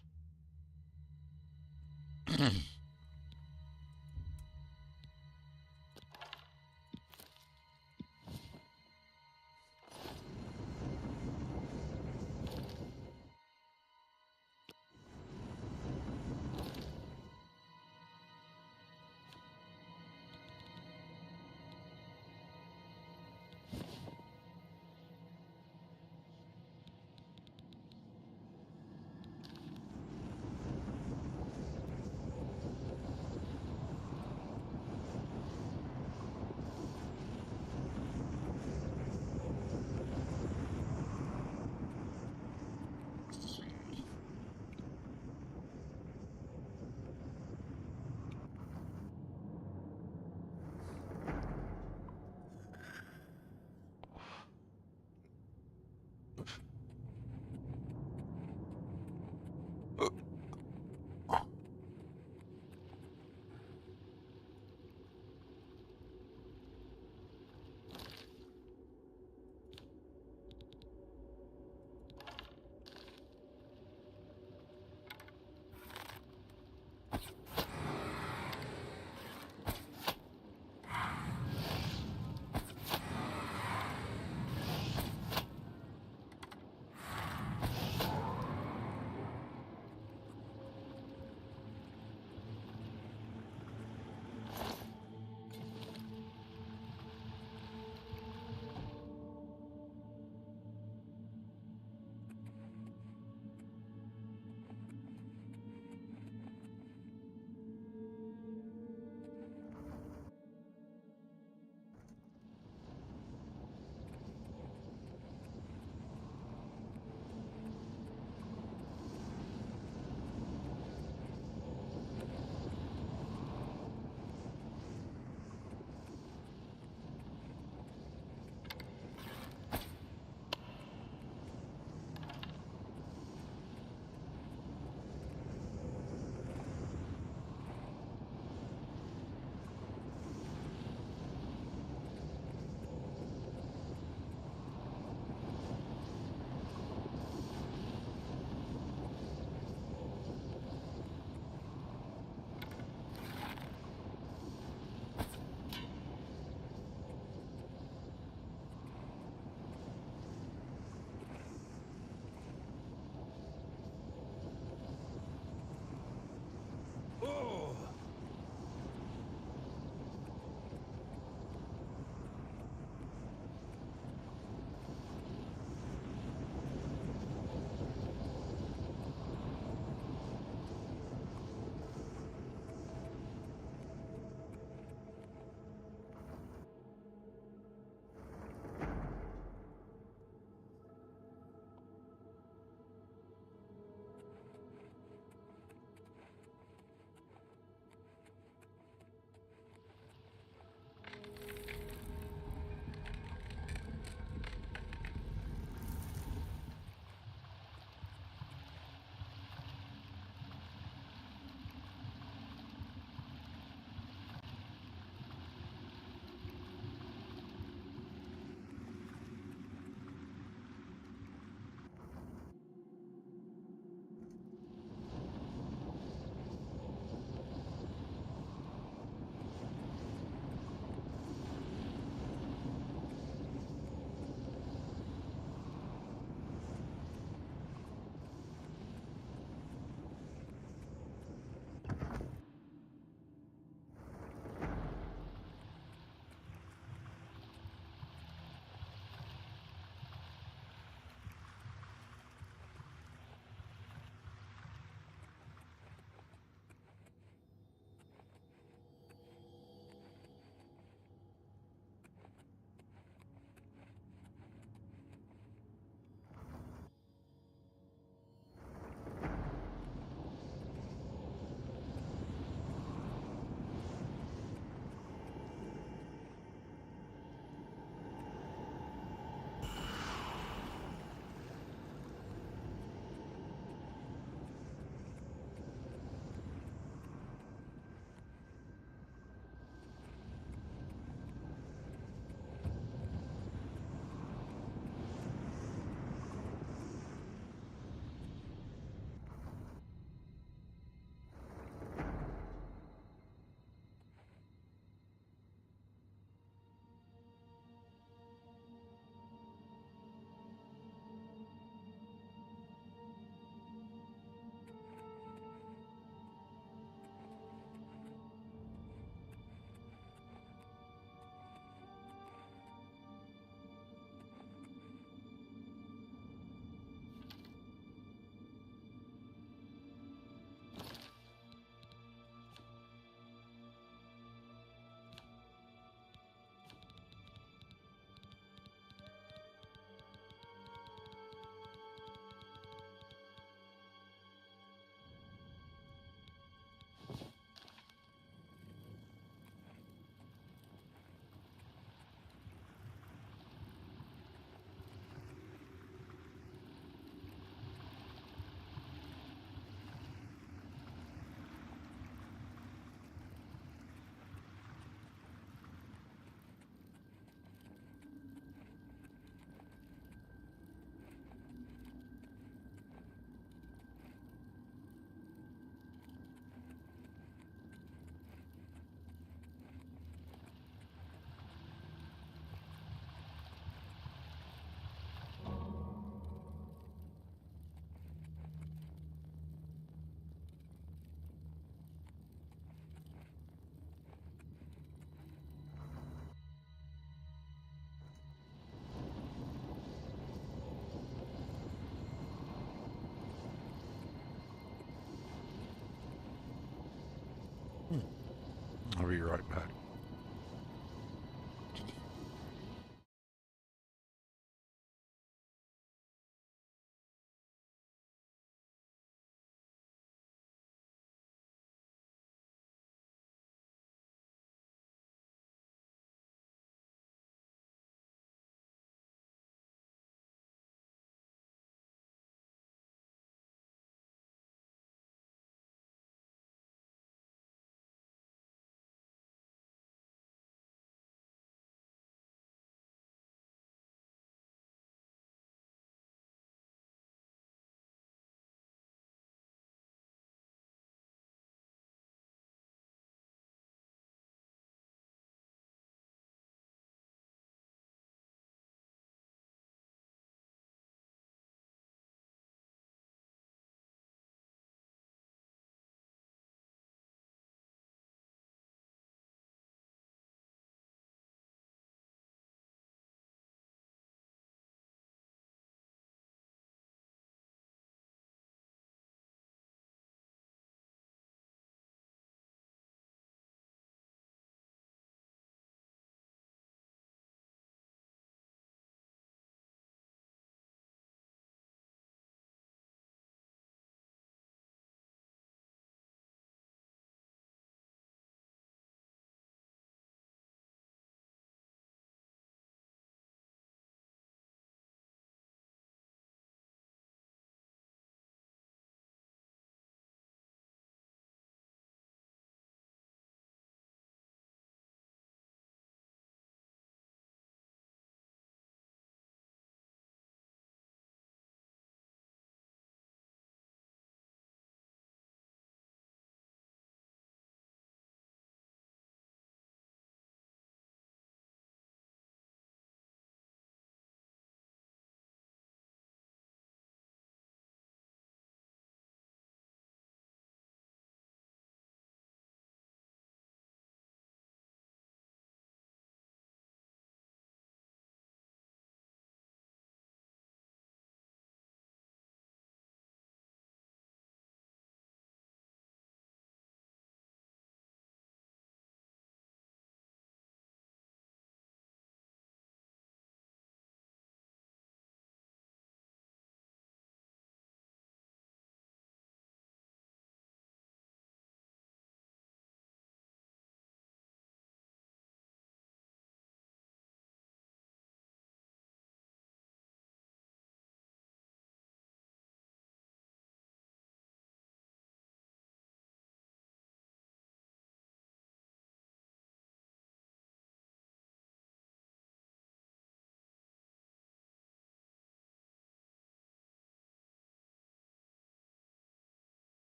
be right back.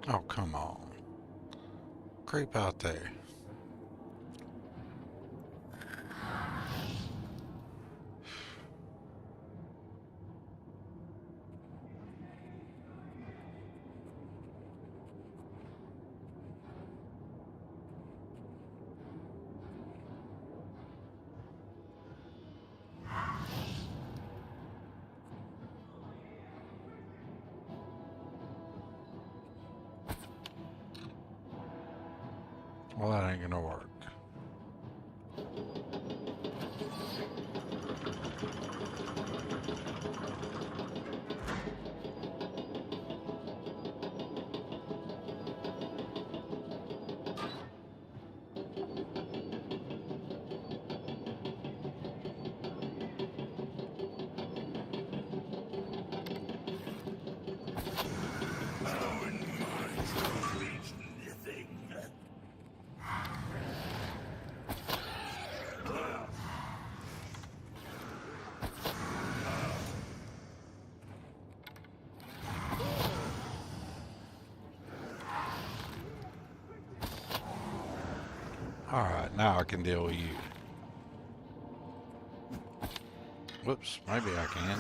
Oh, come on. Creep out there. Well, that ain't gonna work. Alright, now I can deal with you. Whoops, maybe I can.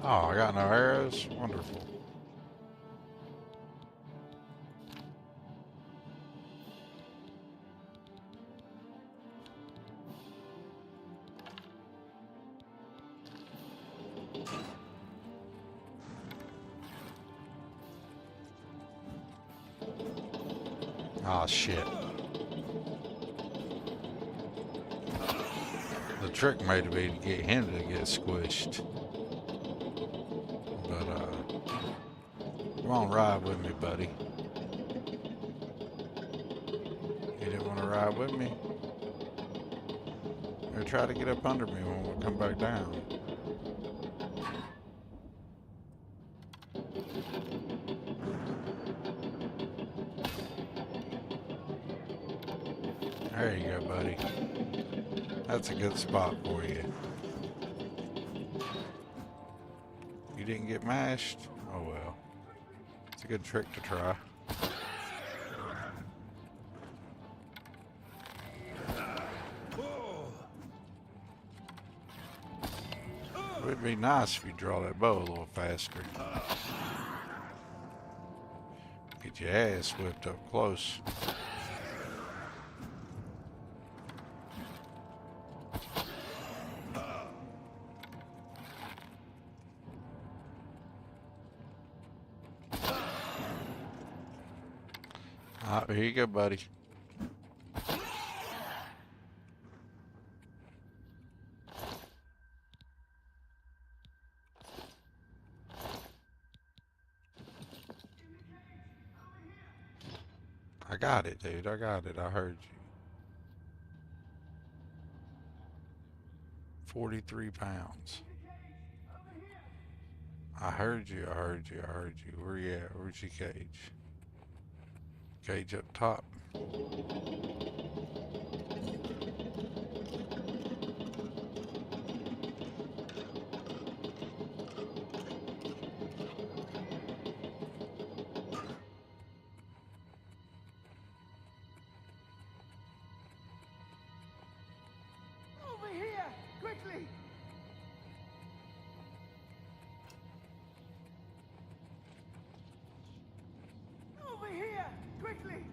Oh, I got no arrows? Wonderful. Ah, shit. The trick may be to get him to get squished. But, come on, ride with me, buddy. You didn't want to ride with me? Or try to get up under me when we come back down. There you go, buddy. That's a good spot for you. You didn't get mashed? Oh well. It's a good trick to try. It would be nice if you draw that bow a little faster. Get your ass whipped up close. Here you go, buddy. I got it, dude. I got it. I heard you. 43 pounds. I heard you. I heard you. I heard you. Where you at? Where's your cage? Cage up top. Over here! Quickly! quickly!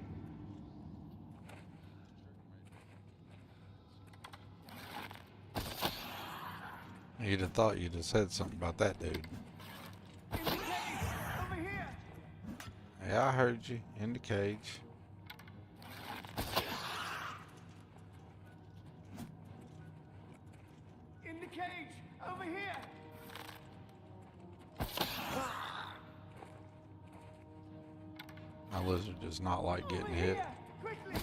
You'd have thought you'd have said something about that dude. In the cage! Over here! Yeah, I heard you. In the cage. In the cage! Over here! My lizard does not like getting Over hit. here! Quickly!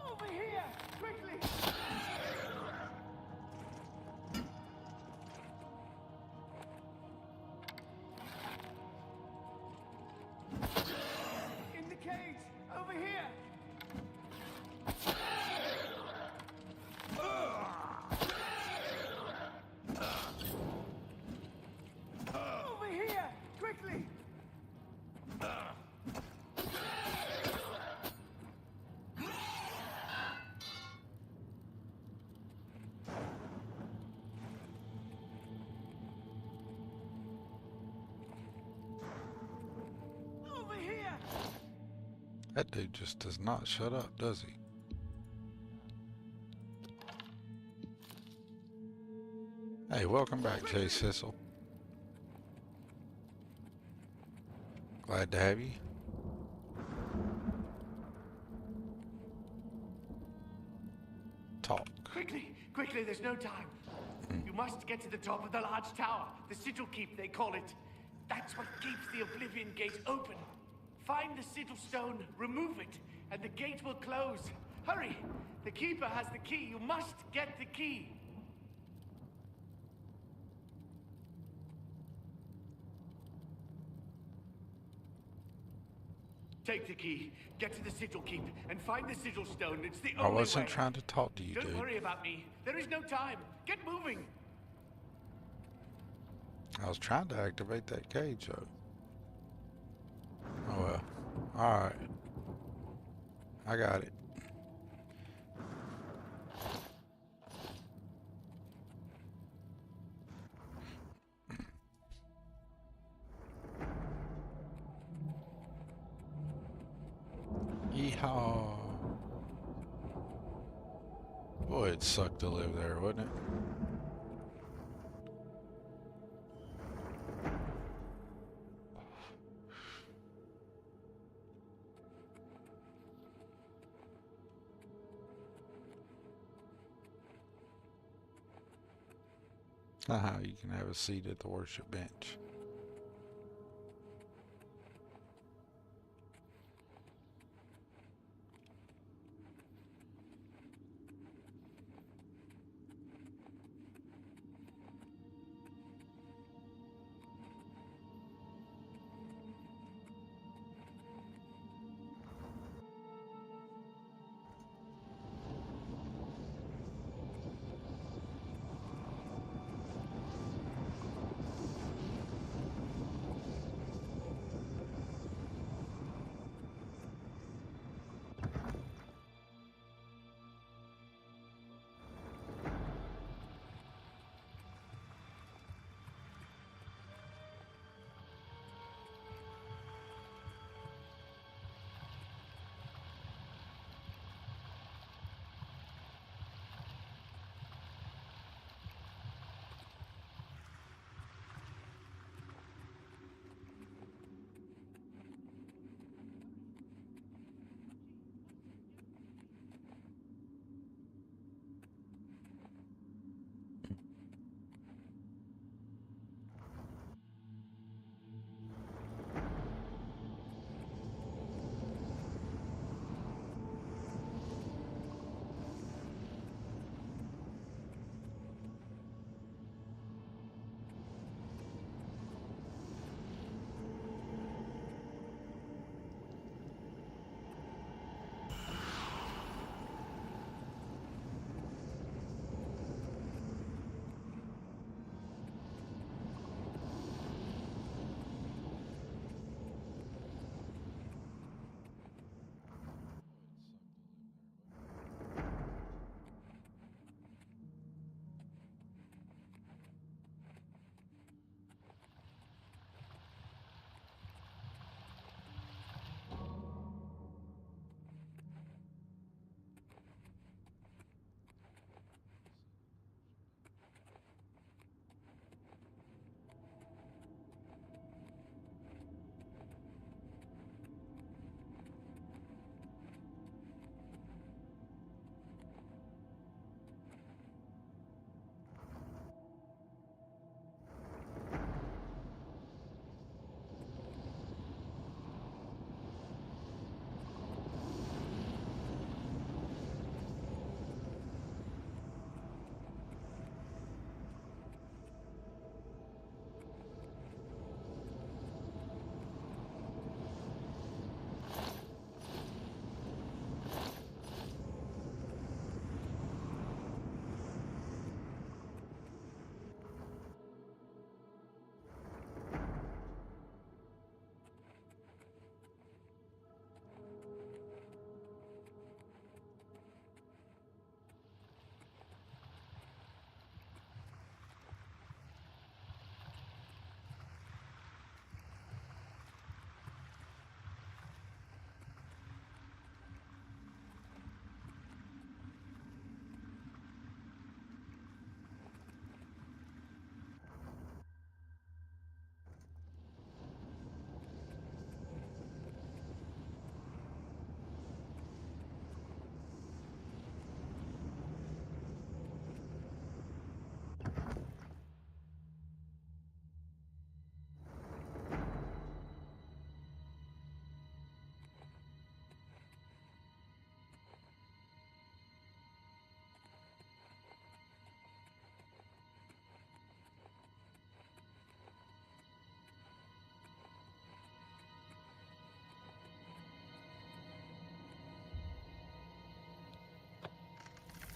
Over here! Quickly! In the cage! Over here! Over here! Quickly! Over here! That dude just does not shut up, does he? Hey, welcome back, Jay Sissel. Glad to have you. Talk. Quickly, quickly, there's no time. You must get to the top of the large tower. The sigil keep, they call it. That's what keeps the Oblivion Gate open. Find the sigil stone, remove it, and the gate will close. Hurry! The keeper has the key. You must get the key. Take the key, get to the sigil keep, and find the sigil stone. It's the I only way. wasn't trying to talk to you, Don't dude. worry about me. There is no time. Get moving. I was trying to activate that cage, though. Oh well. Alright. I got it. Yeehaw. Boy, it sucked to live there, wouldn't it? Haha, you can have a seat at the worship bench.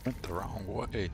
Went the wrong way.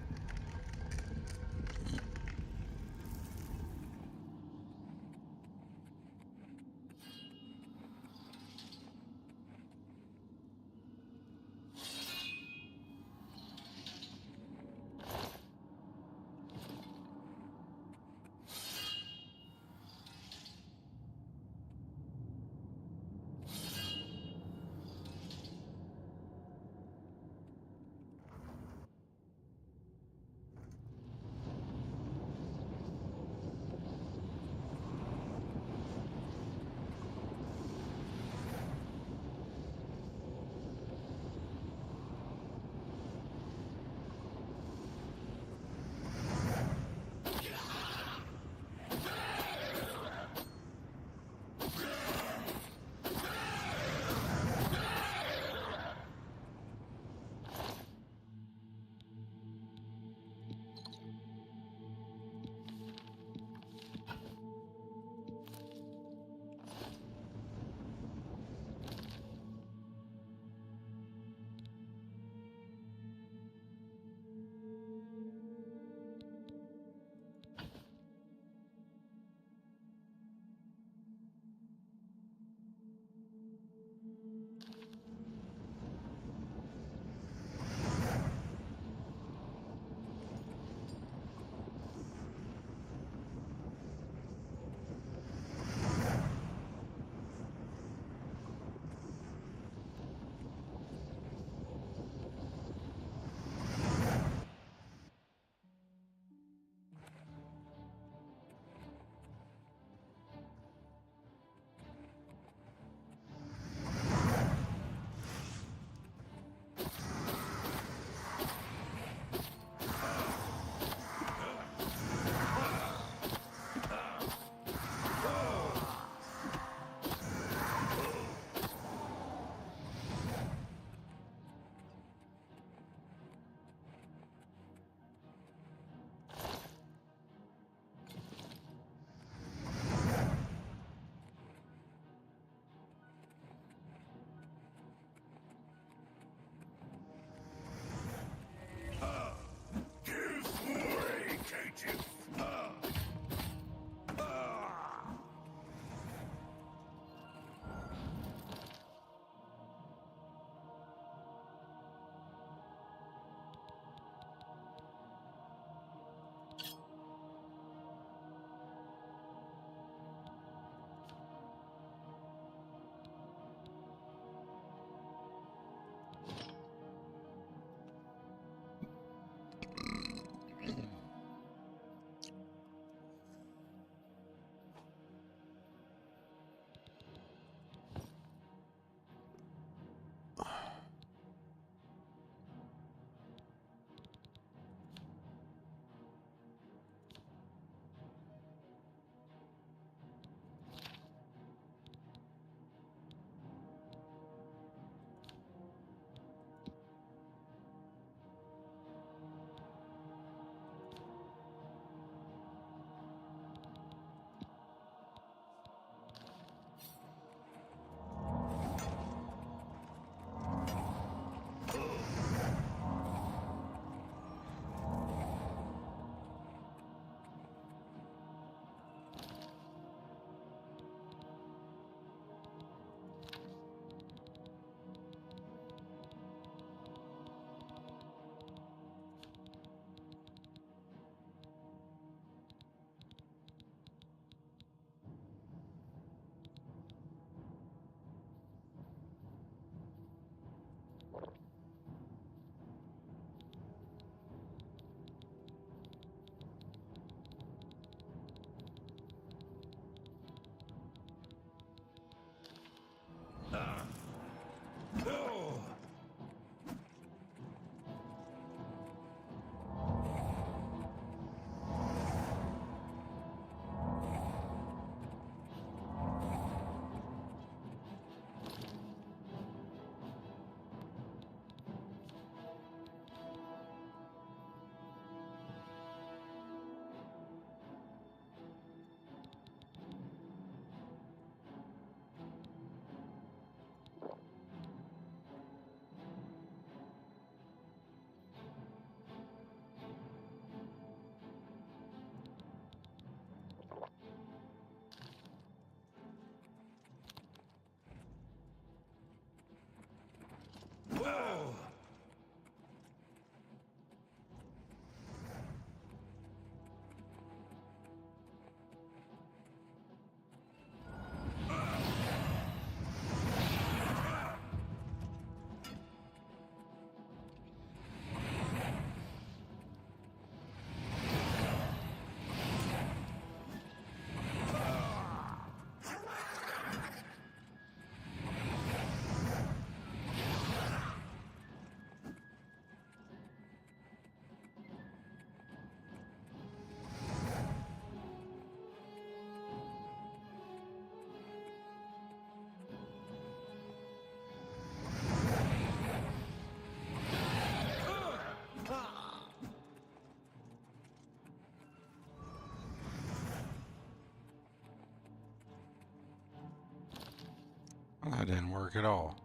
That didn't work at all.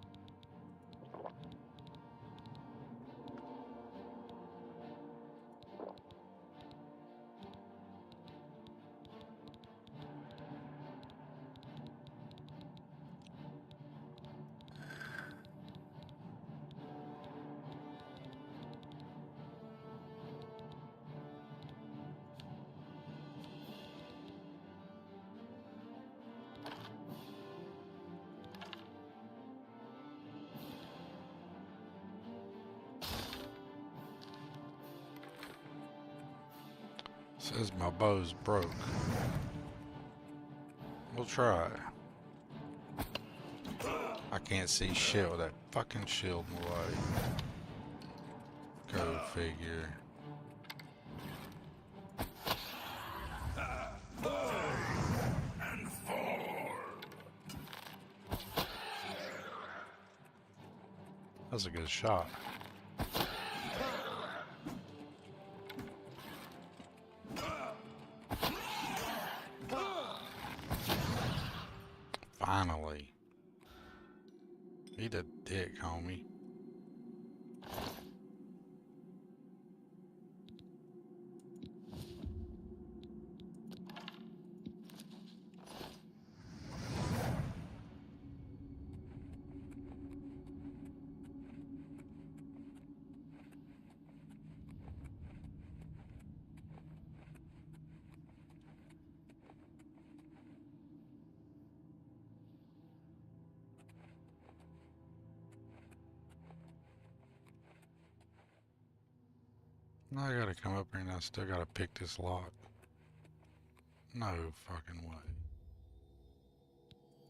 Says my bow's broke. We'll try. I can't see shit with that fucking shield in the way. Go figure. And fall. That's a good shot. Finally. Eat a dick, homie. Now I gotta come up here and I still gotta pick this lock. No fucking way.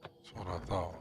That's what I thought.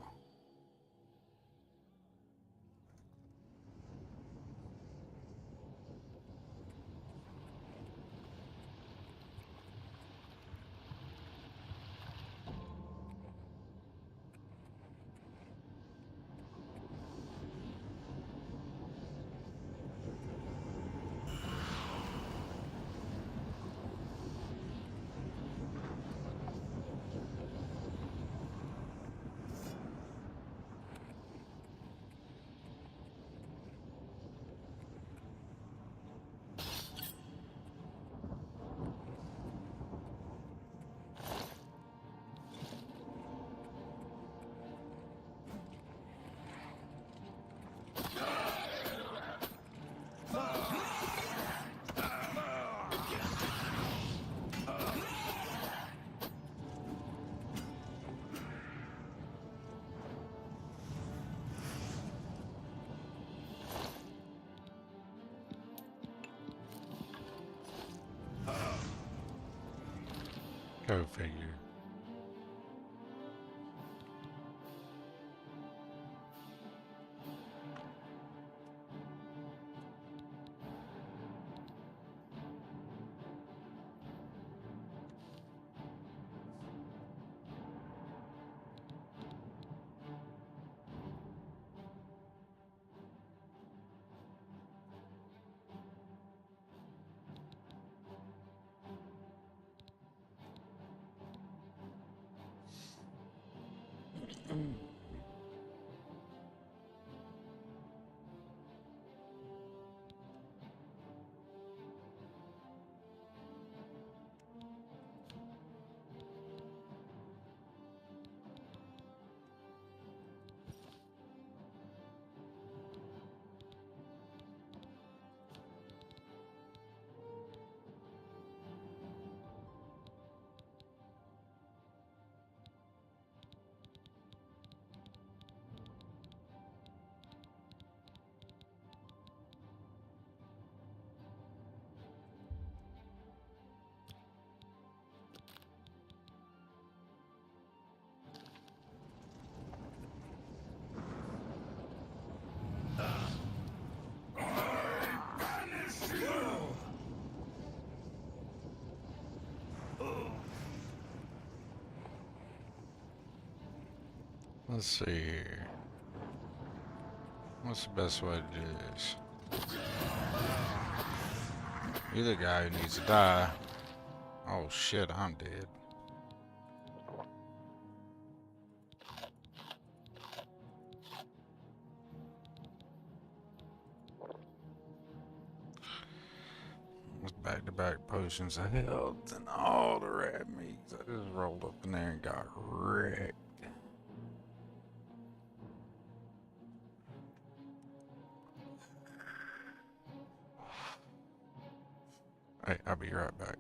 Go figure. Let's see here. What's the best way to do this? You're the guy who needs to die. Oh shit, I'm dead. back-to-back potions of health and all the rat meats. I just rolled up in there and got wrecked. Hey, I'll be right back.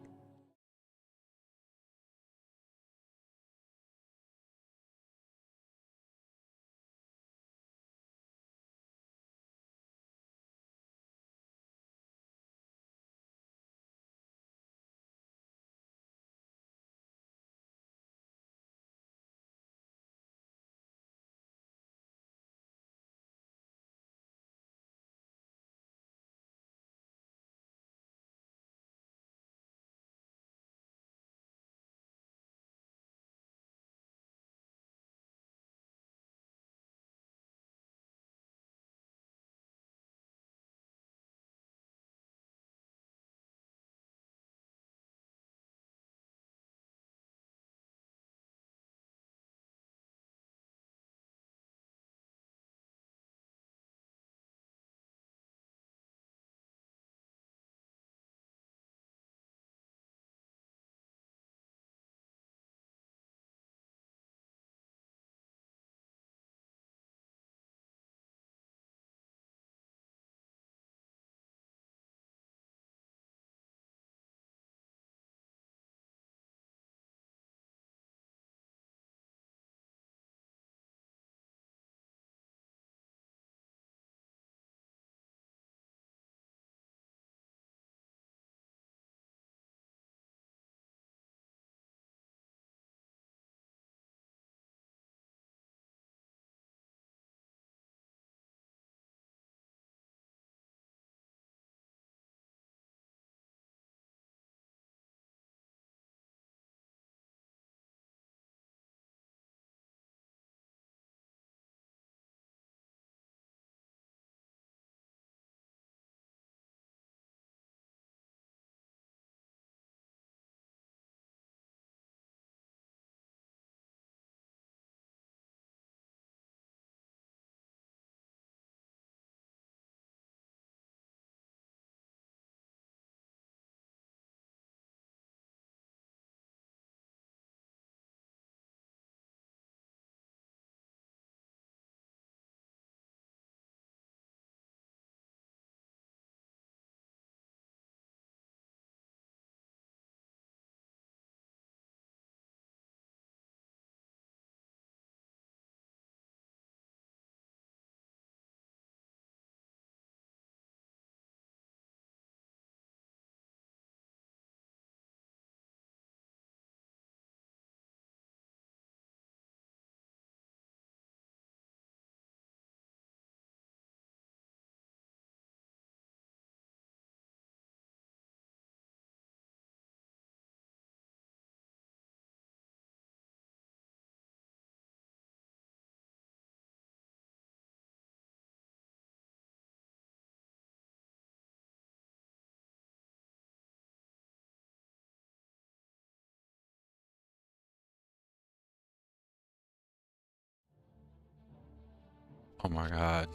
Oh my god.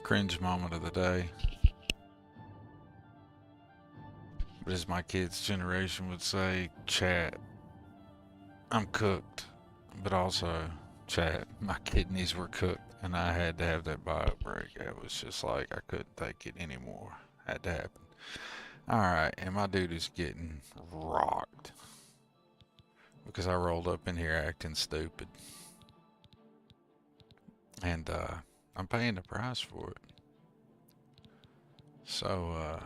Cringe moment of the day. But as my kids' generation would say, chat, I'm cooked. But also, chat, my kidneys were cooked and I had to have that bio break. It was just like I couldn't take it anymore. Had to happen. Alright, and my dude is getting rocked. Because I rolled up in here acting stupid. And I'm paying the price for it. So,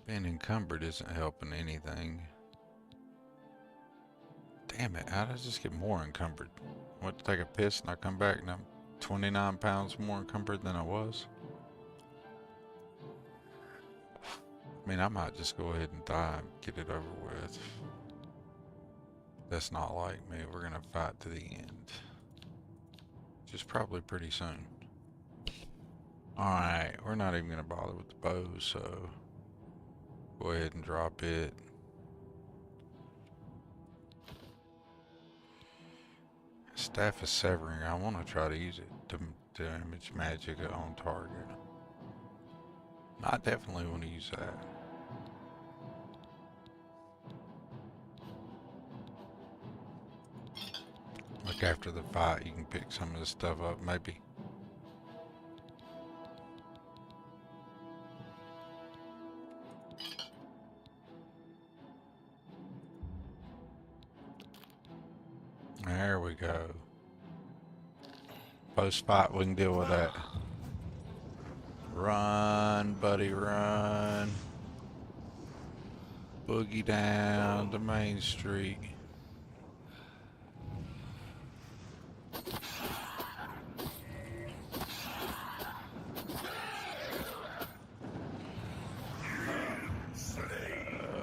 being encumbered isn't helping anything. Damn it, how did I just get more encumbered? I went to take a piss and I come back and I'm 29 pounds more encumbered than I was. I mean, I might just go ahead and die and get it over with. That's not like me. We're gonna fight to the end. Which is probably pretty soon. Alright, we're not even gonna bother with the bow, so go ahead and drop it. Staff of Severing. I want to try to use it to damage magic on target. I definitely want to use that. think after the fight you can pick some of this stuff up, maybe. There we go. Post-fight, we can deal with that. Run, buddy, run. Boogie down to Main Street.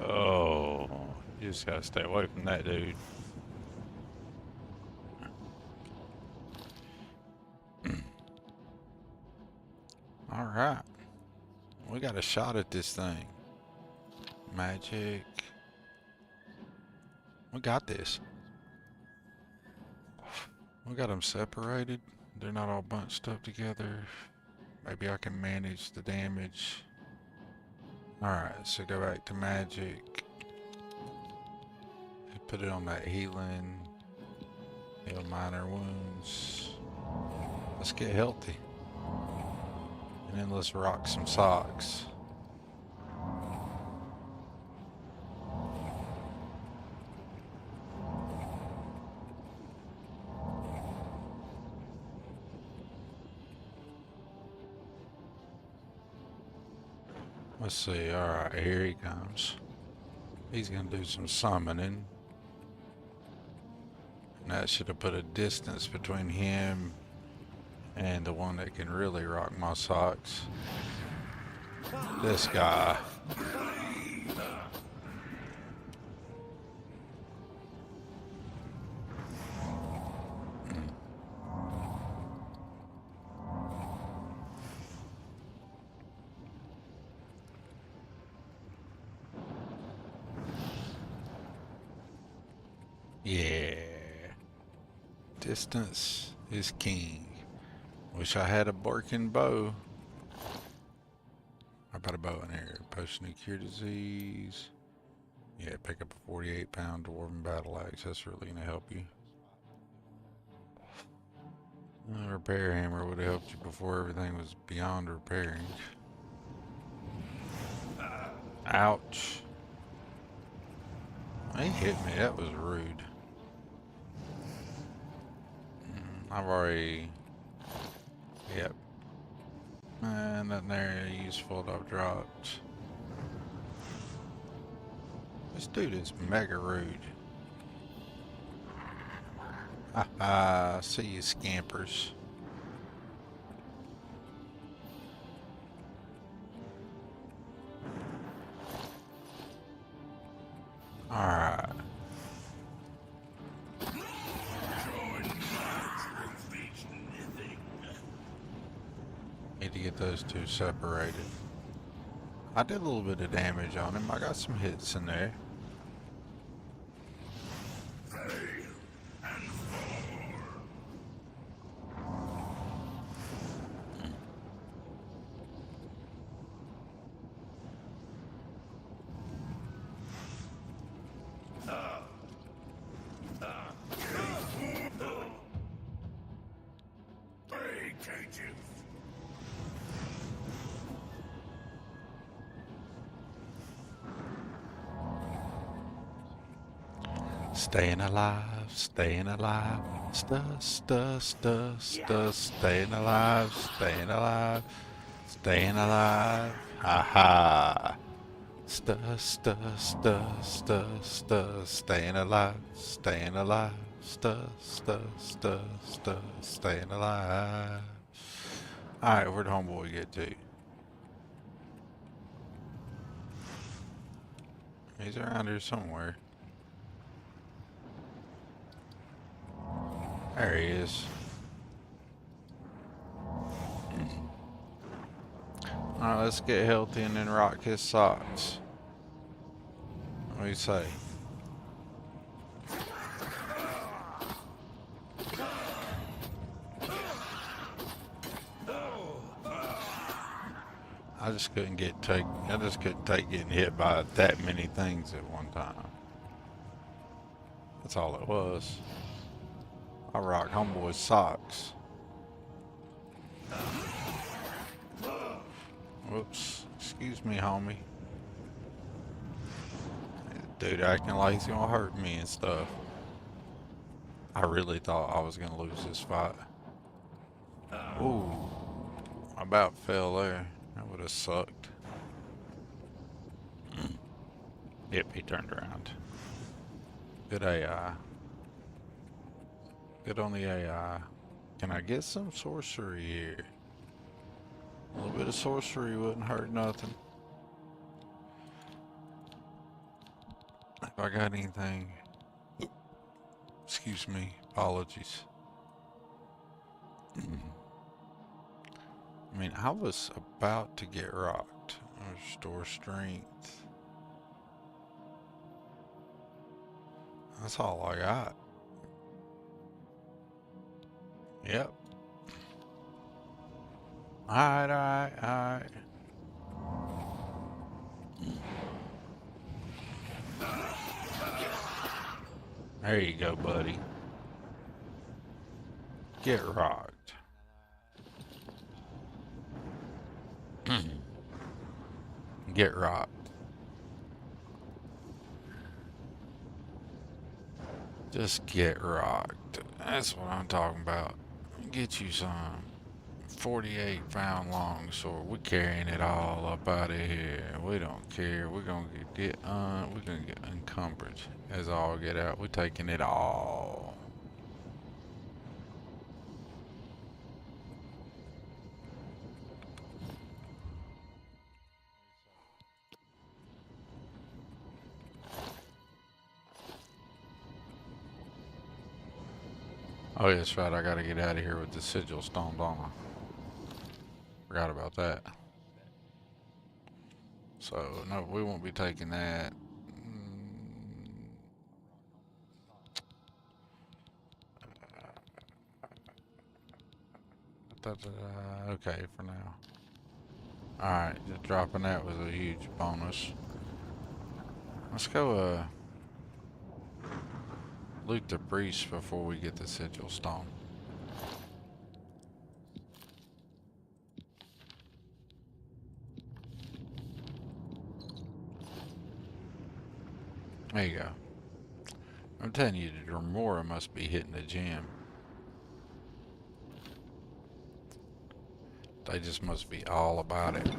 Oh, you just gotta stay away from that dude. All right, we got a shot at this thing. Magic. We got this. We got them separated. They're not all bunched up together. Maybe I can manage the damage. Alright, so go back to magic. Put it on that healing. Heal minor wounds. Let's get healthy. And then let's rock some socks. Let's see, alright, here he comes. He's gonna do some summoning. And that should have put a distance between him and the one that can really rock my socks. This guy. Yeah. Distance is king. Wish I had a Birkin bow. How about a bow in here? Potion of cure disease. Yeah, pick up a 48-pound dwarven battle axe. That's really gonna help you. A repair hammer would have helped you before everything was beyond repairing. Ouch. He hit me. That was rude. I've already... Yep. And nothing there useful that I've dropped. This dude is mega rude. Haha, see you scampers. Alright. Need to get those two separated. I did a little bit of damage on him. I got some hits in there. Staying alive, staying alive, staying alive, staying alive, staying alive, haha. Staying alive, staying alive, staying alive. Alright, where'd homeboy get to? He's around here somewhere. There he is. Alright, let's get healthy and then rock his socks. What do you say? I just couldn't take getting hit by that many things at one time. That's all it was. I rock homeboy's socks. Whoops. Excuse me, homie. Dude acting like he's gonna hurt me and stuff. I really thought I was gonna lose this fight. Ooh. I about fell there. That would have sucked. Yep, he turned around. Good AI. Good on the AI. Can I get some sorcery here? A little bit of sorcery wouldn't hurt nothing. If I got anything... Excuse me. Apologies. I mean, I was about to get rocked. Restore strength. That's all I got. Yep. Alright. There you go, buddy. Get rocked. Get rocked. Just get rocked. That's what I'm talking about. Get you some 48 pound long sword. We're carrying it all up out of here. We don't care. We're gonna get encumbered as all get out. We're taking it all. Oh yeah, that's right. I gotta get out of here with the sigil stone, don't I? Forgot about that. So, no, we won't be taking that. Okay, for now. Alright, just dropping that was a huge bonus. Let's go, loot the priest before we get the sigil stone. There you go. I'm telling you, the Remora must be hitting the gym. They just must be all about it.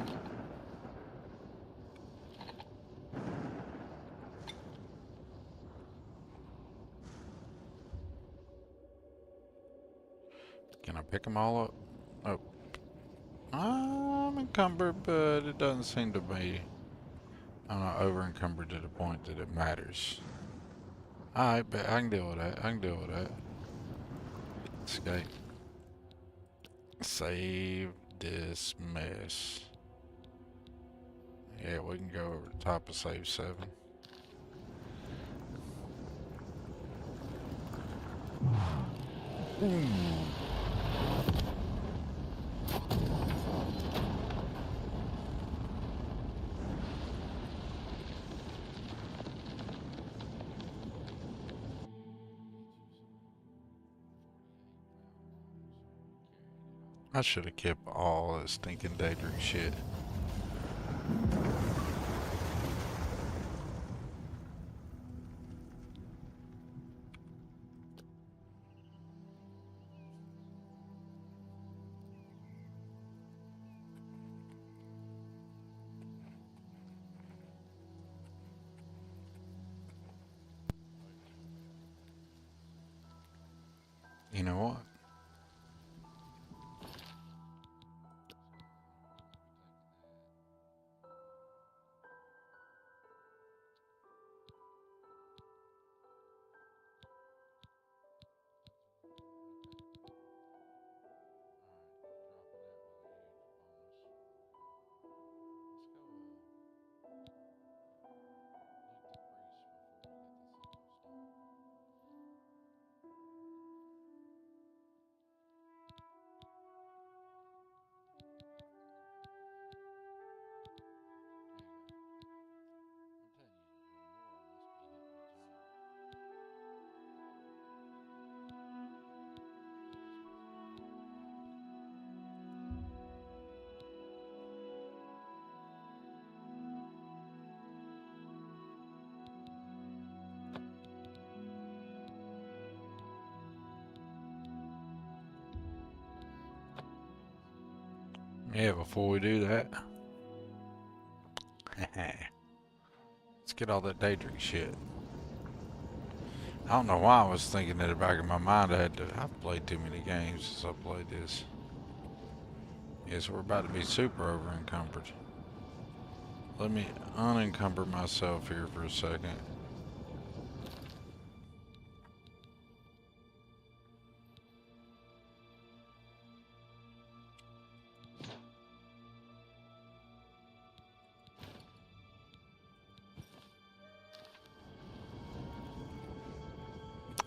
Can I pick them all up? Oh. I'm encumbered, but it doesn't seem to be. I'm not over encumbered to the point that it matters. Alright, but I can deal with that. I can deal with that. Escape. Save this mess. Yeah, we can go over the top of save 7. I should have kept all that stinking Daedric shit. You know what? Yeah, before we do that, let's get all that Daedric shit. I don't know why I was thinking in the back of my mind I've played too many games since I played this. Yes, we're about to be super over encumbered. Let me unencumber myself here for a second.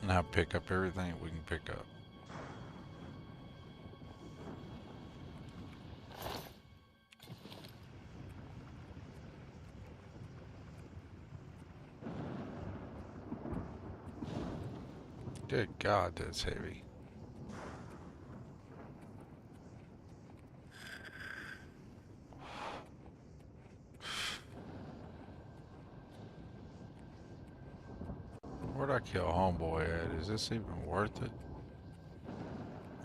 Now pick up everything we can pick up. Good God, that's heavy. Where'd I kill homeboy at? Is this even worth it?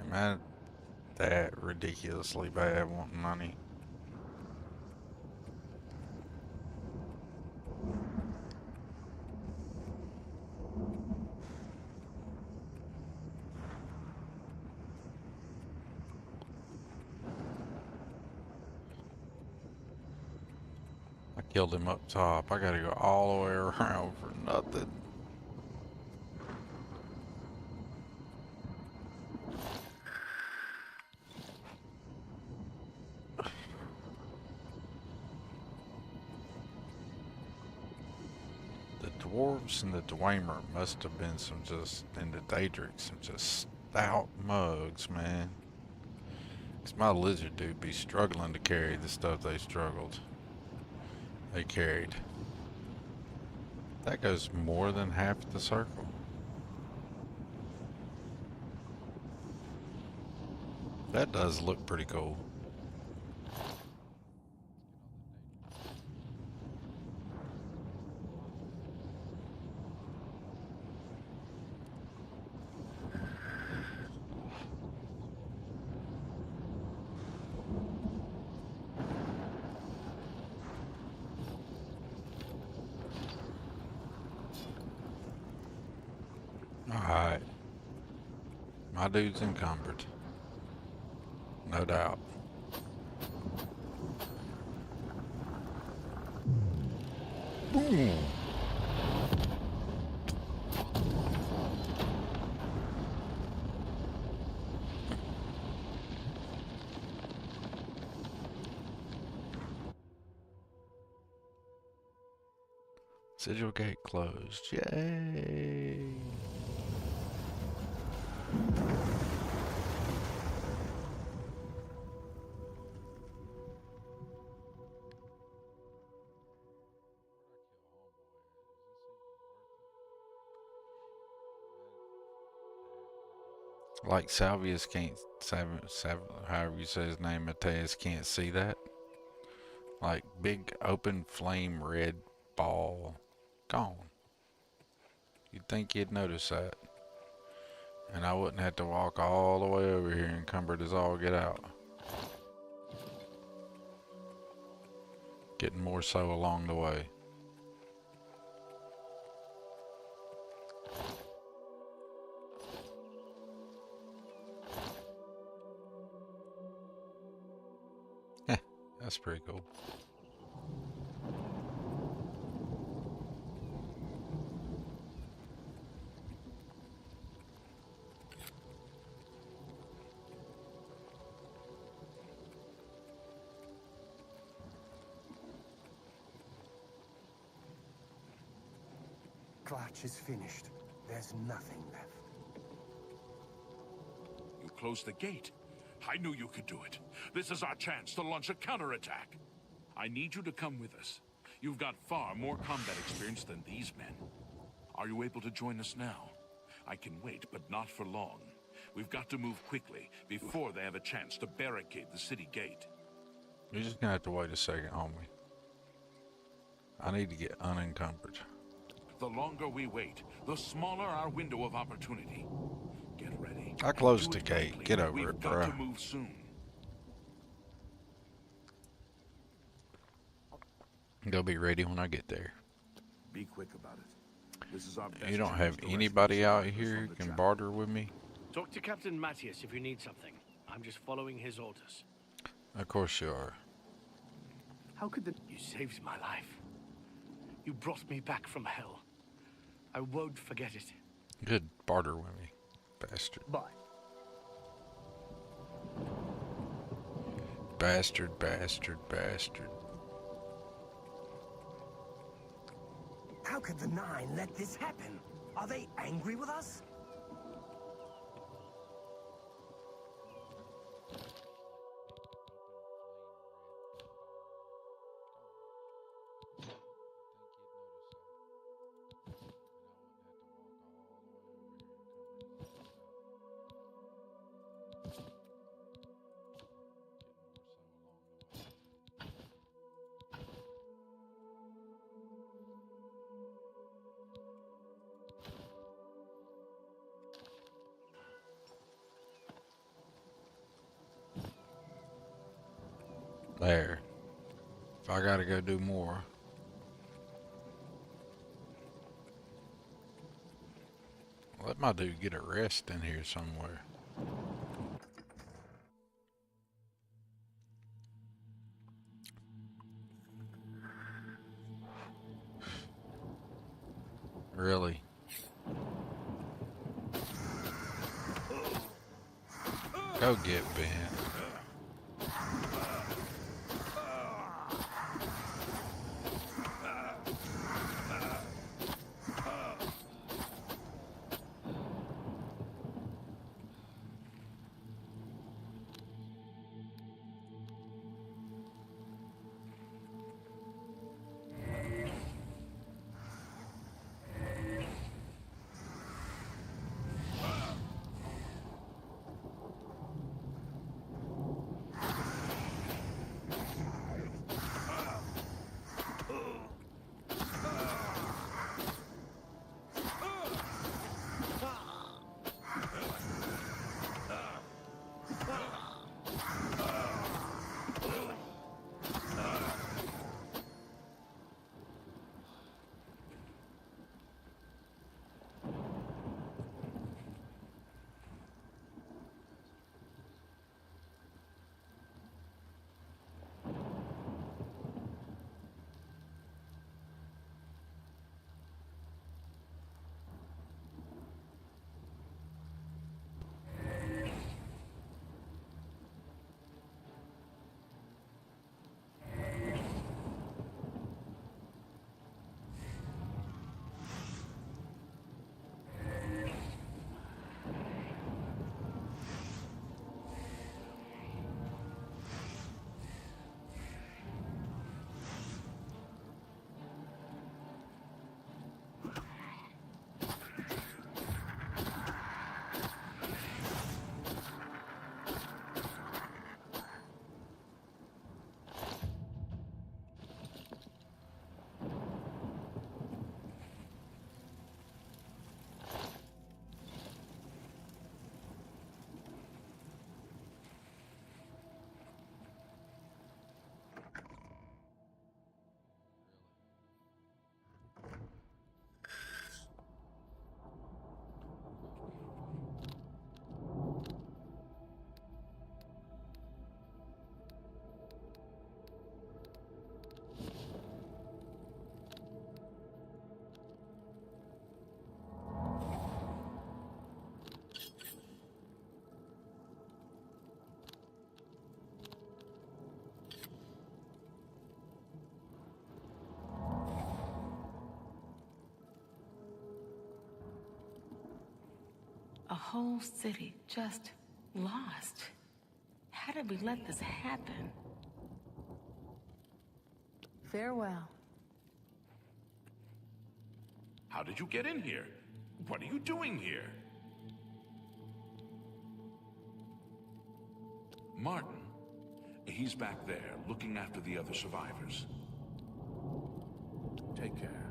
Am I that ridiculously bad wanting money? I killed him up top. I gotta go all the way around for nothing. Dwarves and the Dwemer must have been some just, and the Daedric, some just stout mugs, man. Cause my lizard dude be struggling to carry the stuff they carried. That goes more than half the circle. That does look pretty cool. Alright. My dude's encumbered. No doubt. Boom! Sigil gate closed. Yay! Like Salvius can't, however you say his name, Mateus can't see that. Like big open flame red ball gone. You'd think you'd notice that. And I wouldn't have to walk all the way over here encumbered as all get out. Getting more so along the way. That's pretty cool. Clutch is finished. There's nothing left. You closed the gate. I knew you could do it. This is our chance to launch a counterattack. I need you to come with us. You've got far more combat experience than these men. Are you able to join us now? I can wait, but not for long. We've got to move quickly before they have a chance to barricade the city gate. You're just gonna have to wait a second, homie. I need to get unencumbered. The longer we wait, the smaller our window of opportunity. Get ready. I closed the gate. Get over it, bro. We've got to move soon. They'll be ready when I get there. Be quick about it. This is our best You don't chance have to rescue anybody out survivors here from who the can chapel. barter with me? Talk to Captain Matthias if you need something. I'm just following his orders. Of course you are. How could the... You saved my life. You brought me back from hell. I won't forget it. Good, barter with me, bastard. Bye. Bastard, bastard, bastard. How could the Nine let this happen? Are they angry with us? There. If I gotta go do more. Let my dude get a rest in here somewhere. Really? Go get Ben. A whole city just lost. How did we let this happen? Farewell. How did you get in here? What are you doing here? Martin. He's back there, looking after the other survivors. Take care.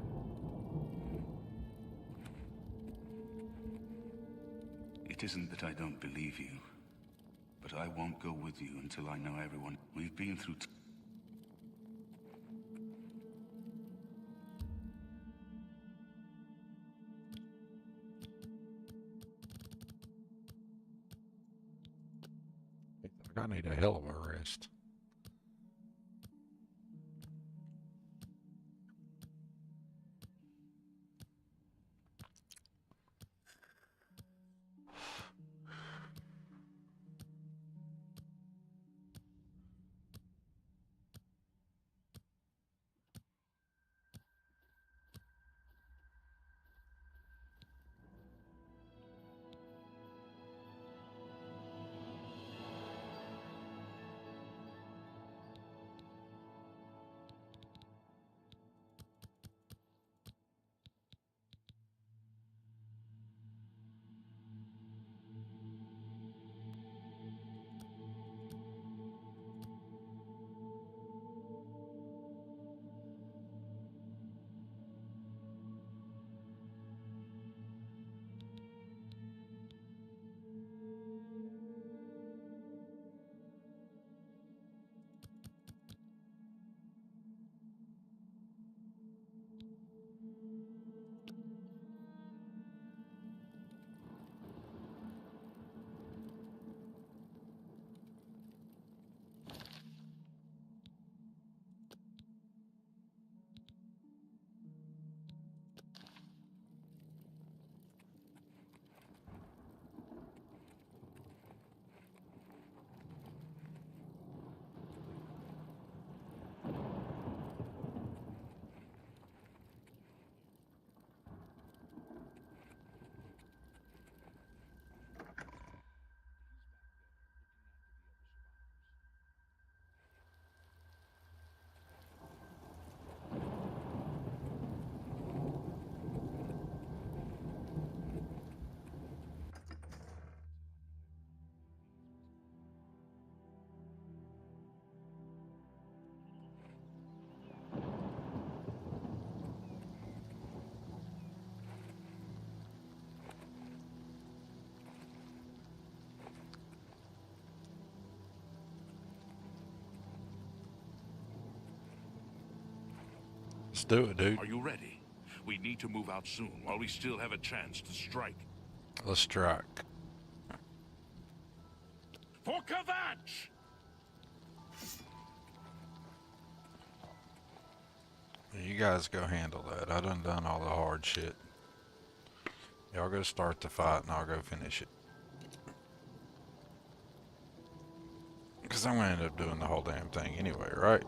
It isn't that I don't believe you, but I won't go with you until I know everyone. We've been through... I need a hell of a rest. Let's do it, dude. Are you ready? We need to move out soon while we still have a chance to strike. Let's strike. For Kvatch! You guys go handle that. I done all the hard shit. Y'all go start the fight and I'll go finish it. Because I'm going to end up doing the whole damn thing anyway, right?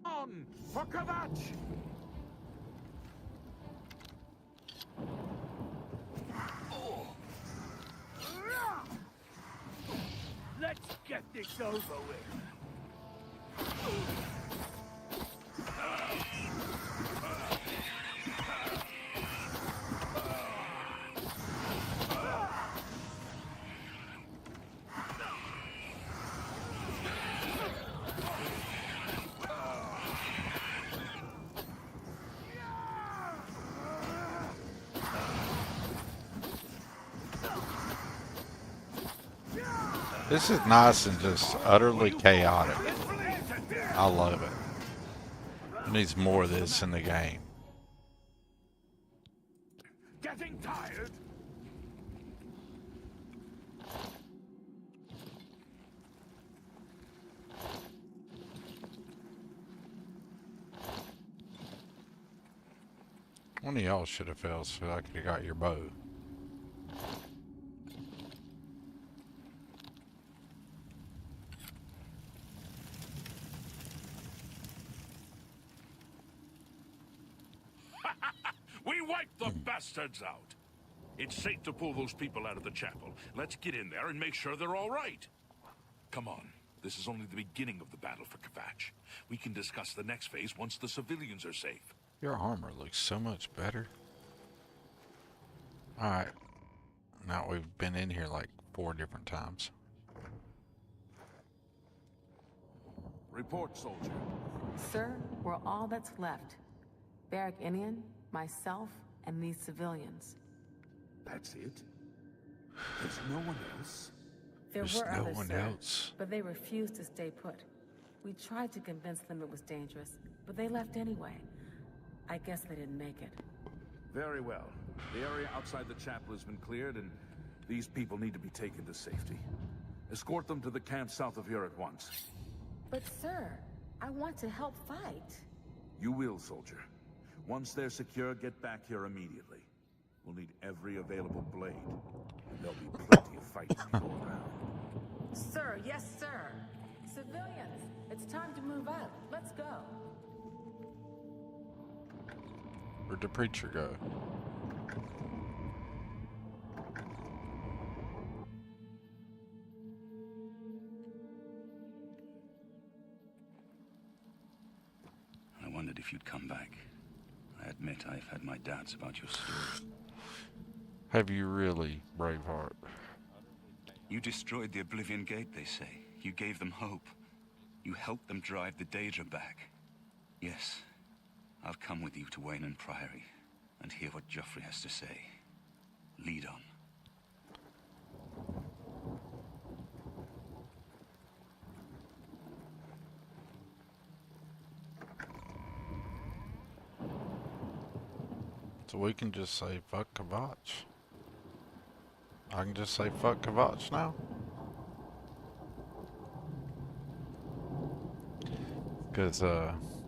On for Kvatch! Let's get this over with. This is nice and just utterly chaotic. I love it. It needs more of this in the game. Getting tired? One of y'all should have fell so I could have got your bow. We wiped the bastards out. It's safe to pull those people out of the chapel. Let's get in there and make sure they're all right. Come on. This is only the beginning of the battle for Kvatch. We can discuss the next phase once the civilians are safe. Your armor looks so much better. Alright. Now we've been in here like 4 different times. Report, soldier. Sir, we're all that's left. Barrack Indian, myself, and these civilians. That's it? There's no one else? There There's were no others, one sir, else. but they refused to stay put. We tried to convince them it was dangerous, but they left anyway. I guess they didn't make it. Very well. The area outside the chapel has been cleared, and these people need to be taken to safety. Escort them to the camp south of here at once. But sir, I want to help fight. You will, soldier. Once they're secure, get back here immediately. We'll need every available blade. And there'll be plenty of fighting to go around. Sir, yes, sir. Civilians, it's time to move out. Let's go. Where'd the preacher go? I wondered if you'd come back. I admit I've had my doubts about your story. Have you really, Braveheart? You destroyed the Oblivion Gate, they say. You gave them hope. You helped them drive the Daedra back. Yes, I'll come with you to Wayne and Priory and hear what Joffrey has to say. Lead on. So we can just say fuck Kvatch. I can just say fuck Kvatch now. Because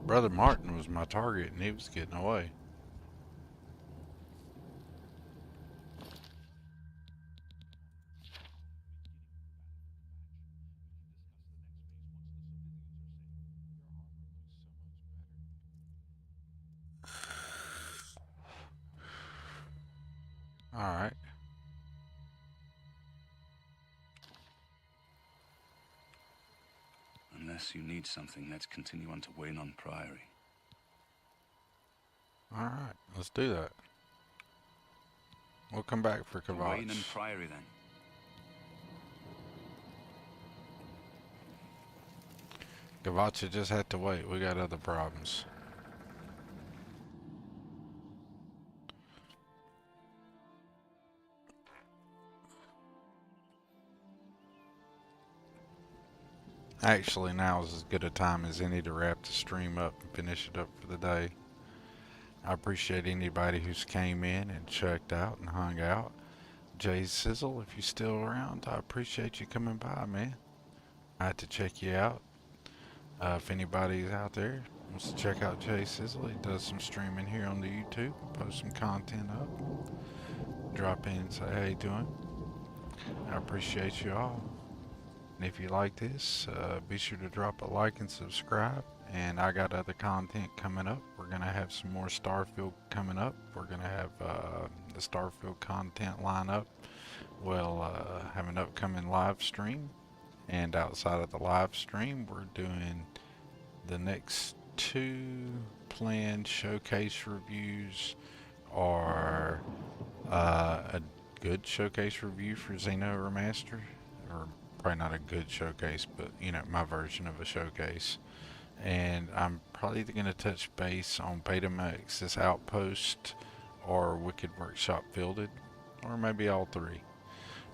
Brother Martin was my target and he was getting away. Alright. Unless you need something, let's continue on to Wayne on Priory. Alright, let's do that. We'll come back for Kvatch. Wayne and Priory then. Kvatch just had to wait. We got other problems. Actually, now is as good a time as any to wrap the stream up and finish it up for the day. I appreciate anybody who's came in and checked out and hung out. Jay Sizzle, if you're still around, I appreciate you coming by, man. I had to check you out. If anybody's out there wants to check out Jay Sizzle, he does some streaming here on the YouTube, post some content up. Drop in and say, how you doing? I appreciate you all. And if you like this, be sure to drop a like and subscribe. And I got other content coming up. We're going to have some more Starfield coming up. We're going to have the Starfield content lineup. We'll have an upcoming live stream. And outside of the live stream, we're doing the next 2 planned showcase reviews are a good showcase review for Xeno Remastered, or probably not a good showcase, but you know, my version of a showcase. And I'm probably going to touch base on Betamax's Outpost or Wicked Workshop Fielded, or maybe all 3.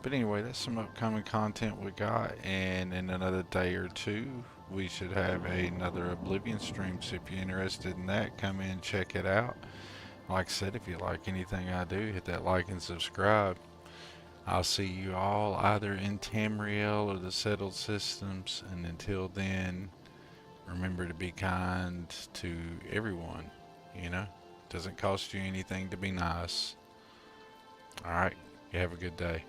But anyway, that's some upcoming content we got, and in another day or 2 we should have another Oblivion stream. So if you're interested in that, come in, check it out. Like I said, if you like anything I do, hit that like and subscribe. I'll see you all either in Tamriel or the Settled Systems, and until then, remember to be kind to everyone. You know, it doesn't cost you anything to be nice. Alright, you have a good day.